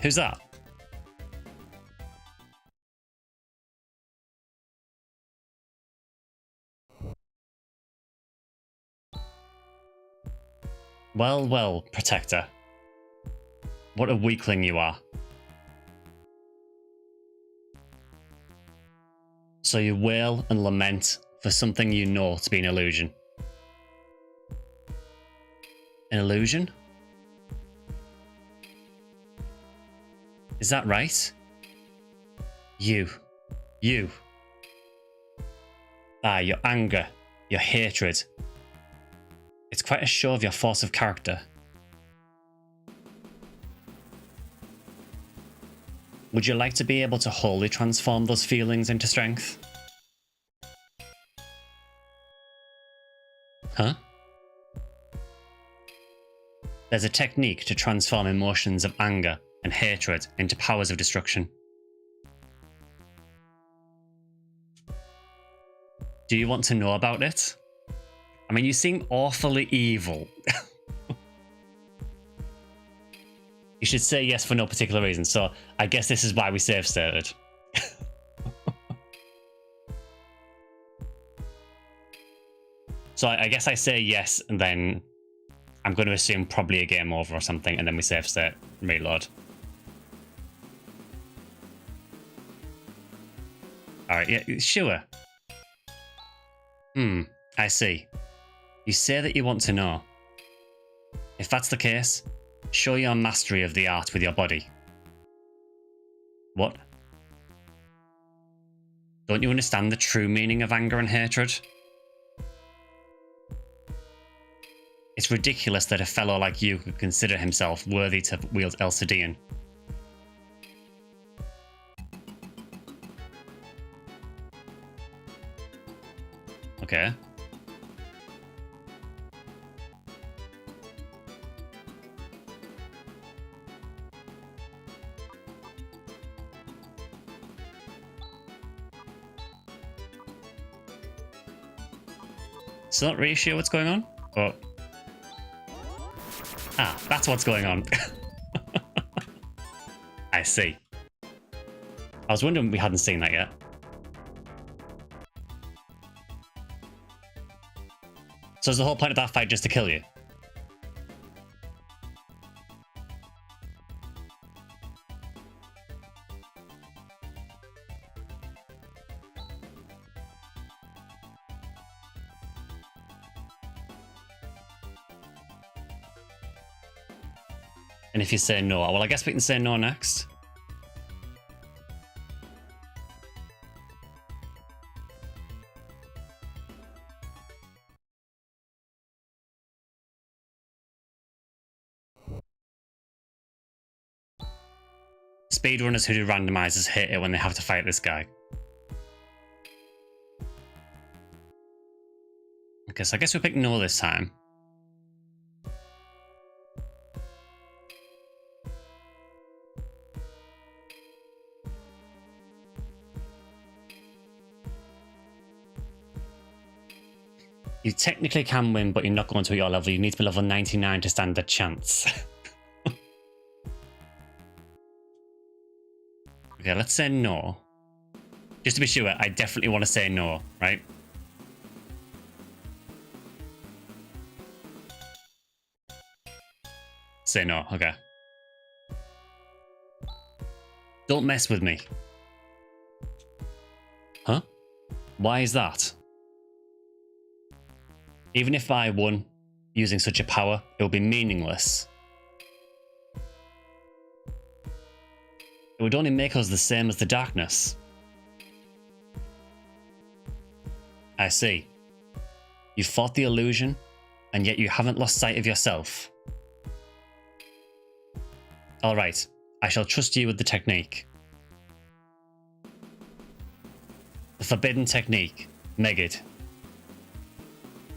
Who's that? Well, well, Protector. What a weakling you are. So you wail and lament for something you know to be an illusion. An illusion? Is that right? You. Ah, your anger, your hatred. It's quite a show of your force of character. Would you like to be able to wholly transform those feelings into strength? Huh? There's a technique to transform emotions of anger and hatred into powers of destruction. Do you want to know about it? I mean, you seem awfully evil. You should say yes for no particular reason, so I guess this is why we save stated. So I guess I say yes, and then I'm going to assume probably a game over or something, and then we save state, reload. Alright, yeah, sure. I see. You say that you want to know. If that's the case, show your mastery of the art with your body. What? Don't you understand the true meaning of anger and hatred? It's ridiculous that a fellow like you could consider himself worthy to wield Elcidian. Okay. Still not really sure what's going on, but... Ah, that's what's going on. I see. I was wondering we hadn't seen that yet. So is the whole point of that fight just to kill you? And if you say no, well, I guess we can say no next. Speedrunners who do randomizers hate it when they have to fight this guy. Okay, so I guess we pick no this time. You technically can win, but you're not going to at your level. You need to be level 99 to stand a chance. Okay, let's say no. Just to be sure, I definitely want to say no, right? Say no, okay. Don't mess with me. Huh? Why is that? Even if I won using such a power, it would be meaningless. It would only make us the same as the darkness. I see. You fought the illusion, and yet you haven't lost sight of yourself. Alright, I shall trust you with the technique. The forbidden technique, Megid.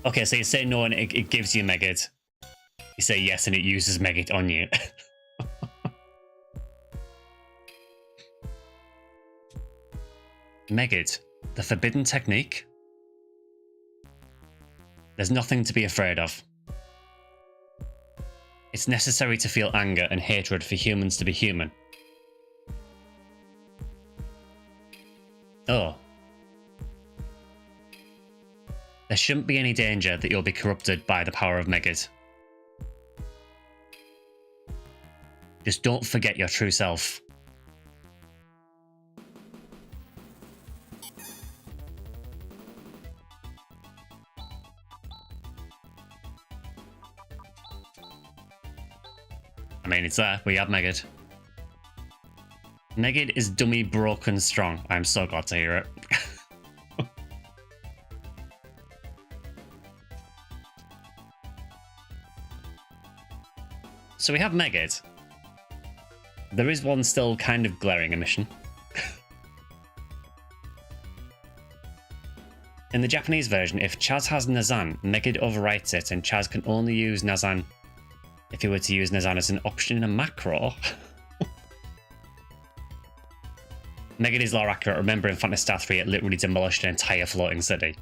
Okay, so you say no and it gives you Megid. You say yes and it uses Megid on you. Megid, the forbidden technique? There's nothing to be afraid of. It's necessary to feel anger and hatred for humans to be human. Oh. There shouldn't be any danger that you'll be corrupted by the power of Megid. Just don't forget your true self. I mean, it's there. We have Megid. Megid is dummy, broken, strong. I'm so glad to hear it. So we have Megid. There is one still kind of glaring omission. In the Japanese version, if Chaz has Nazan, Megid overwrites it, and Chaz can only use Nazan if he were to use Nazan as an option in a macro. Megid is lore accurate. Remember, in Phantasy Star IV, it literally demolished an entire floating city.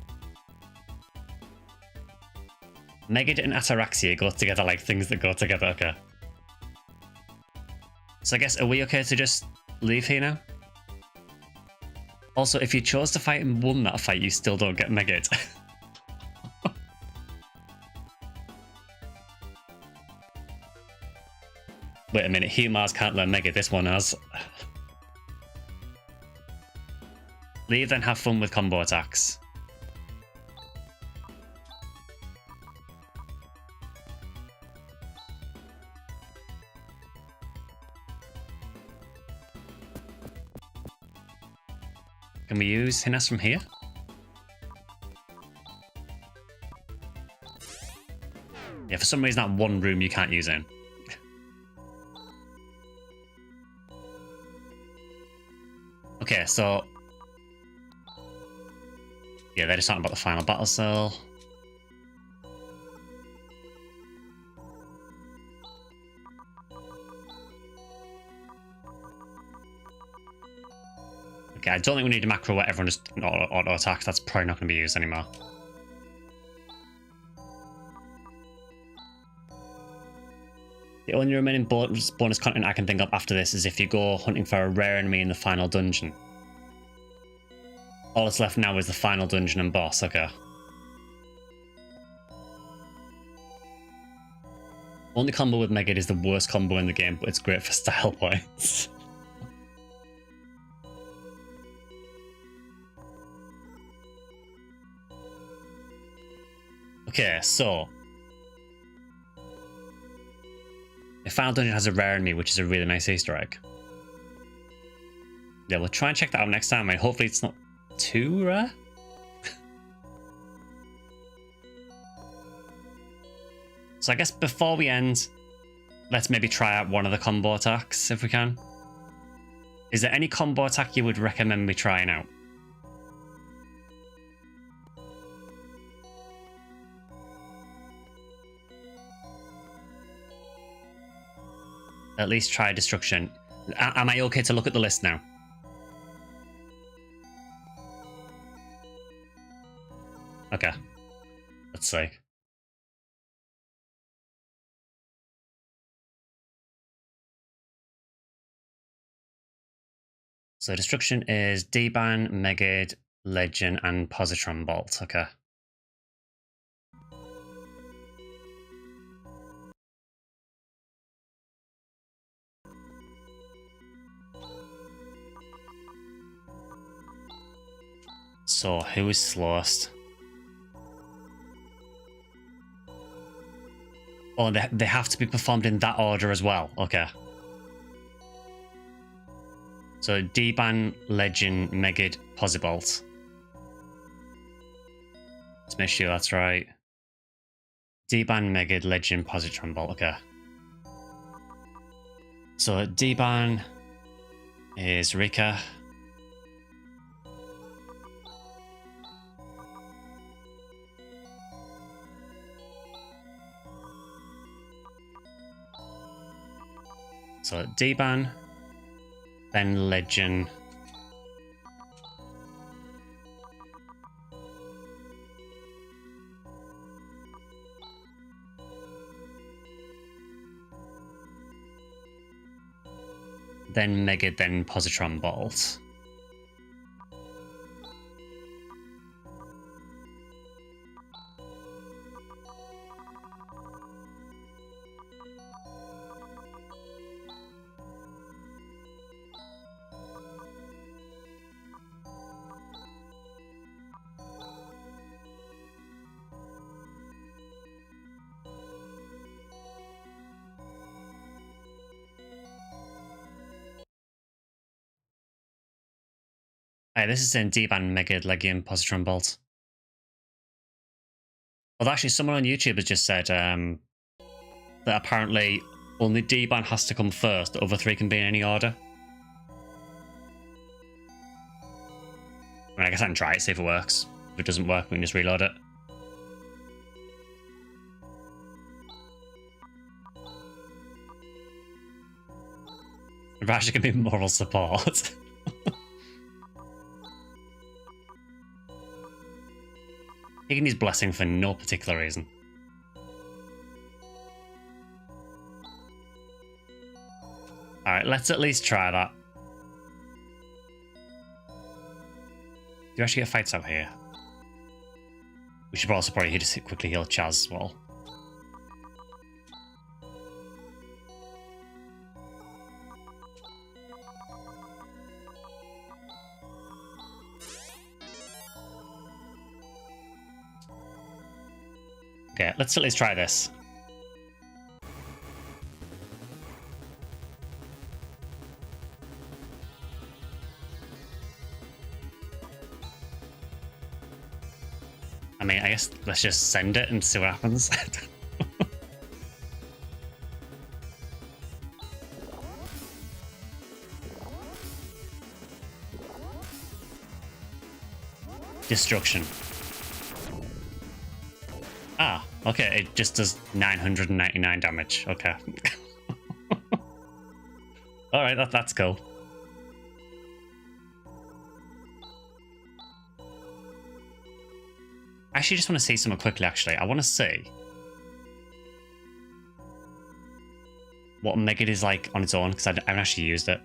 Megid and Ataraxia go together like things that go together, okay. So I guess, are we okay to just leave here now? Also, if you chose to fight and won that fight, you still don't get Megid. Wait a minute, Humars can't learn Megid, this one has. Leave, then have fun with combo attacks. Can we use Hinas from here? Yeah, for some reason that one room you can't use in. Okay, so... yeah, they're just talking about the final battle cell. Okay, I don't think we need a macro where everyone just auto attacks. That's probably not going to be used anymore. The only remaining bonus content I can think of after this is if you go hunting for a rare enemy in the final dungeon. All that's left now is the final dungeon and boss, okay. Only combo with Megid is the worst combo in the game, but it's great for style points. Okay, so... the final dungeon has a rare enemy, which is a really nice Easter egg. Yeah, we'll try and check that out next time, and hopefully it's not too rare. So I guess before we end, let's maybe try out one of the combo attacks, if we can. Is there any combo attack you would recommend me trying out? At least try destruction. Am I okay to look at the list now? Okay. Let's see. So destruction is D-Ban, Megid, Legend, and Positron Bolt. Okay. So, who is slowest? Oh, they have to be performed in that order as well. Okay. So, D-Ban, Legend, Megid, Posibolt. Let's make sure that's right. D-Ban, Megid, Legend, Positron Bolt. Okay. So, D-Ban is Rika. So D-Ban, then Legend, then Mega, then Positron Bolt. Alright, this is in D-Band, Mega, Legion, Positron Bolt. Well, actually, someone on YouTube has just said that apparently only D-Band has to come first, the other three can be in any order. I mean, I guess I can try it, see if it works. If it doesn't work, we can just reload it. We're actually going to be moral support. Taking his blessing for no particular reason. Alright, let's at least try that. Do you actually get fights out here? We should also probably just quickly heal Chaz as well. Okay, let's at least try this. I mean, I guess let's just send it and see what happens. Destruction. Ah, okay, it just does 999 damage. Okay. Alright, that's cool. I actually just want to see something quickly, actually. I want to see what Mega is like on its own, because I haven't actually used it.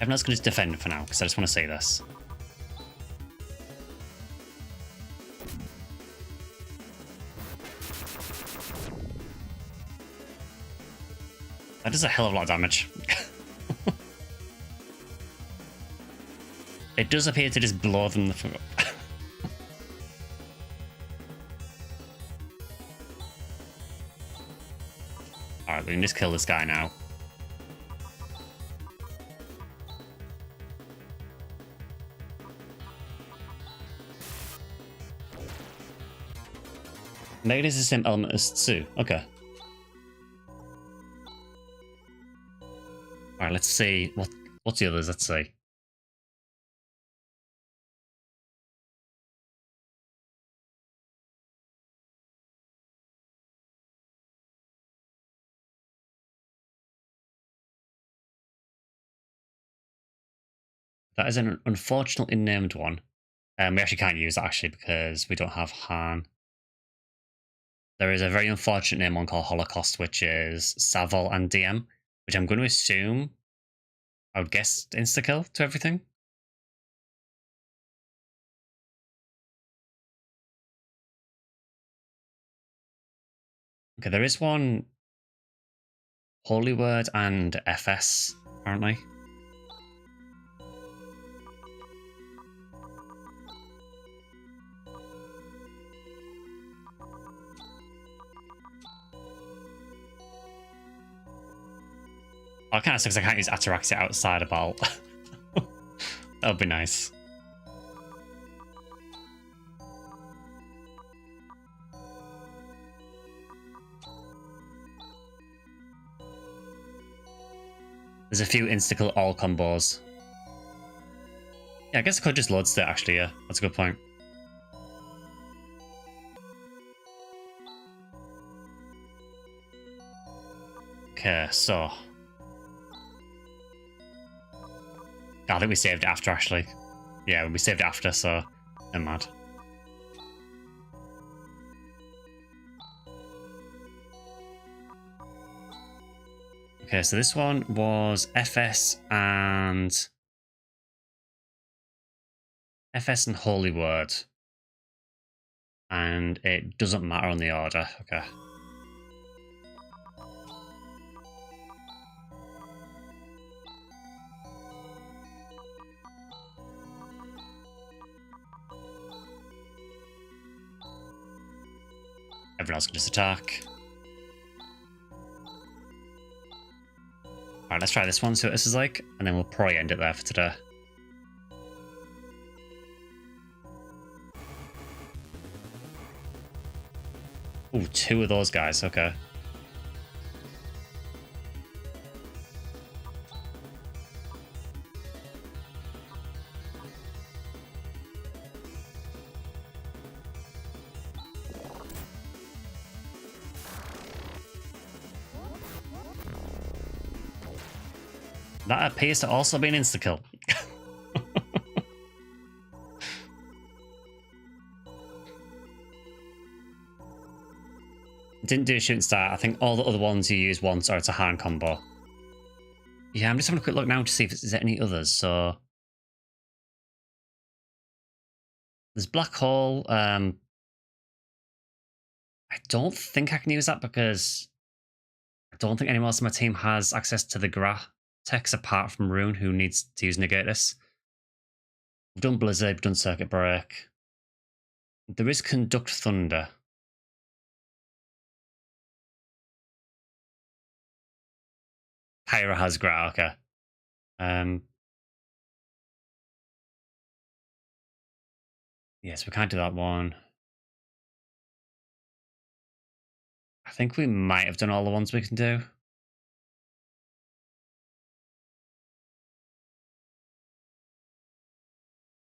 I'm not going to defend for now, because I just want to see this. That does a hell of a lot of damage. It does appear to just blow them the fuck up. Alright, we can just kill this guy now. Mega is the same element as Tsu. Okay. Alright, let's see. What's the others? Let's see. That is an unfortunately named one. We actually can't use that actually because we don't have Han. There is a very unfortunate name one called Holocaust, which is Savol and DM, which I'm going to assume, I would guess, insta-kill to everything. Okay, there is one Holy Word and FS, apparently. I kind of sucks I can't use Ataraxia outside of Bolt. That would be nice. There's a few insta-kill all combos. Yeah, I guess I could just load state actually, yeah. That's a good point. Okay, so I think we saved it after, actually. Yeah, we saved it after, so never mind. Okay, so this one was FS and Holy Word. And it doesn't matter on the order. Okay. Everyone else can just attack. Alright, let's try this one, see what this is like, and then we'll probably end it there for today. Ooh, 2 of those guys, okay. That appears to also be an insta-kill. Didn't do a shooting star. I think all the other ones you use once are it's a hand combo. Yeah, I'm just having a quick look now to see if there's any others. So there's Black Hole. I don't think I can use that because I don't think anyone else on my team has access to the Gra text apart from Rune, who needs to use Negate this. We've done Blizzard, we've done Circuit Break. There is Conduct Thunder. Kyra has Gra, okay. Yes, we can't do that one. I think we might have done all the ones we can do.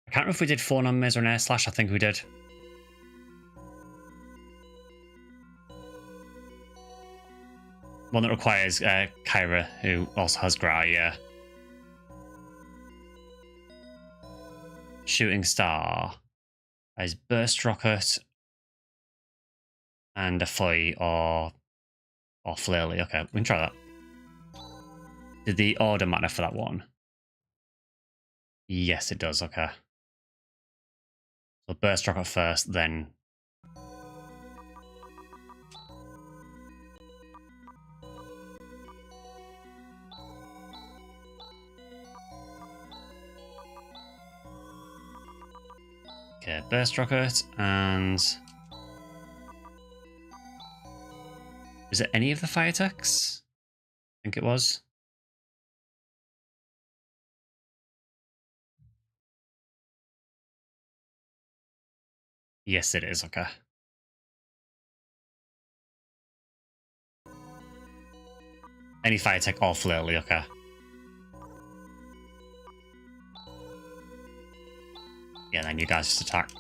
I can't remember if we did 4 non-Miz or an Air Slash. I think we did. One that requires Kyra, who also has Gra, yeah. Shooting Star is Burst Rocket and a Foy or Flaily. Okay, we can try that. Did the order matter for that one? Yes, it does. Okay. So Burst Rocket first, then. Okay, Burst Rocket, and was it any of the fire attacks? I think it was. Yes, it is. Okay. Any fire attack or Flaily. Okay. Yeah, then you guys just attack.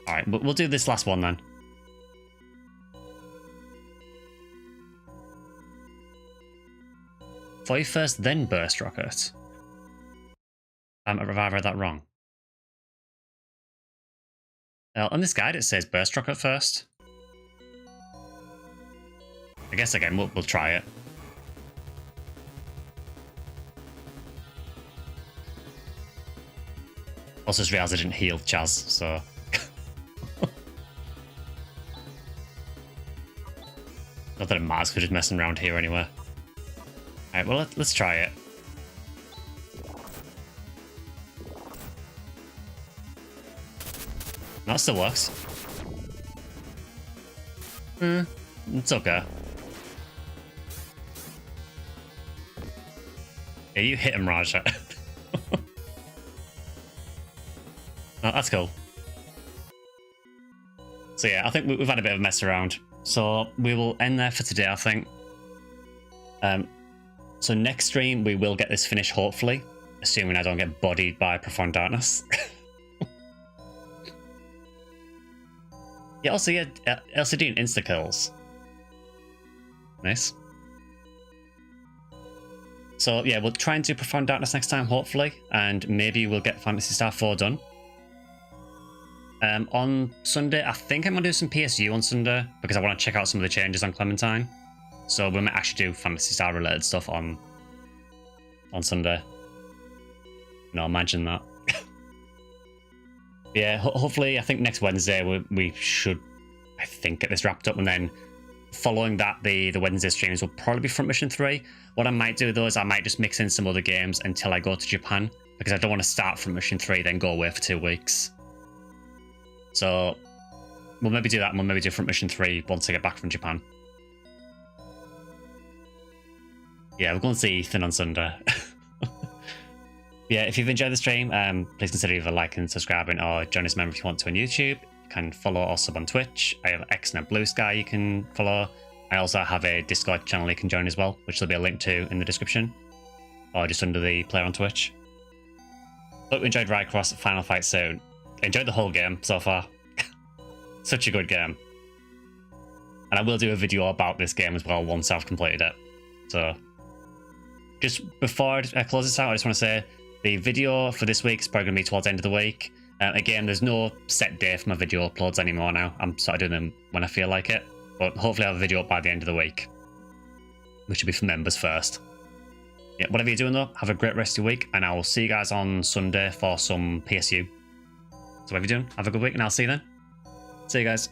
Alright, we'll do this last one then. Foy first, then Burst Rocket. Have I read that wrong? On this guide it says Burst Rocket first. I guess again, we'll try it. Also just realised I didn't heal Chaz, so... Not that it matters, we're just messing around here anyway. Alright, well, let's try it. That still works. It's okay. Yeah, you hit him, Raj. Oh, that's cool. So yeah, I think we've had a bit of a mess around. So we will end there for today, I think. So next stream, we will get this finished, hopefully. Assuming I don't get bodied by Profound Darkness. Yeah, also, yeah, LCD and insta-kills. Nice. So yeah, we'll try and do Profound Darkness next time, hopefully, and maybe we'll get Phantasy Star IV done. On Sunday, I think I'm going to do some PSU on Sunday, because I want to check out some of the changes on Clementine. So we might actually do Phantasy Star related stuff on Sunday. No, imagine that. Yeah, hopefully, I think next Wednesday we should, I think, get this wrapped up, and then following that, the Wednesday streams will probably be Front Mission 3. What I might do though is I might just mix in some other games until I go to Japan, because I don't want to start Front Mission 3 then go away for 2 weeks. So we'll maybe do that, and we'll maybe do Front Mission 3 once I get back from Japan. Yeah, we're going to see Ethan on Sunday. Yeah, if you've enjoyed the stream, please consider either liking, subscribing, or join us a member if you want to on YouTube. You can follow or sub on Twitch. I have X and Bluesky you can follow. I also have a Discord channel you can join as well, which there'll be a link to in the description, or just under the player on Twitch. Hope you enjoyed Ride-Cross Final Fight soon. Enjoyed the whole game so far. Such a good game. And I will do a video about this game as well once I've completed it. So, just before I close this out, I just want to say the video for this week is probably going to be towards the end of the week. Again, there's no set day for my video uploads anymore now. I'm sort of doing them when I feel like it. But hopefully I'll have a video up by the end of the week, which will be for members first. Yeah, whatever you're doing though, have a great rest of your week, and I will see you guys on Sunday for some PSU. So whatever you're doing, have a good week, and I'll see you then. See you guys.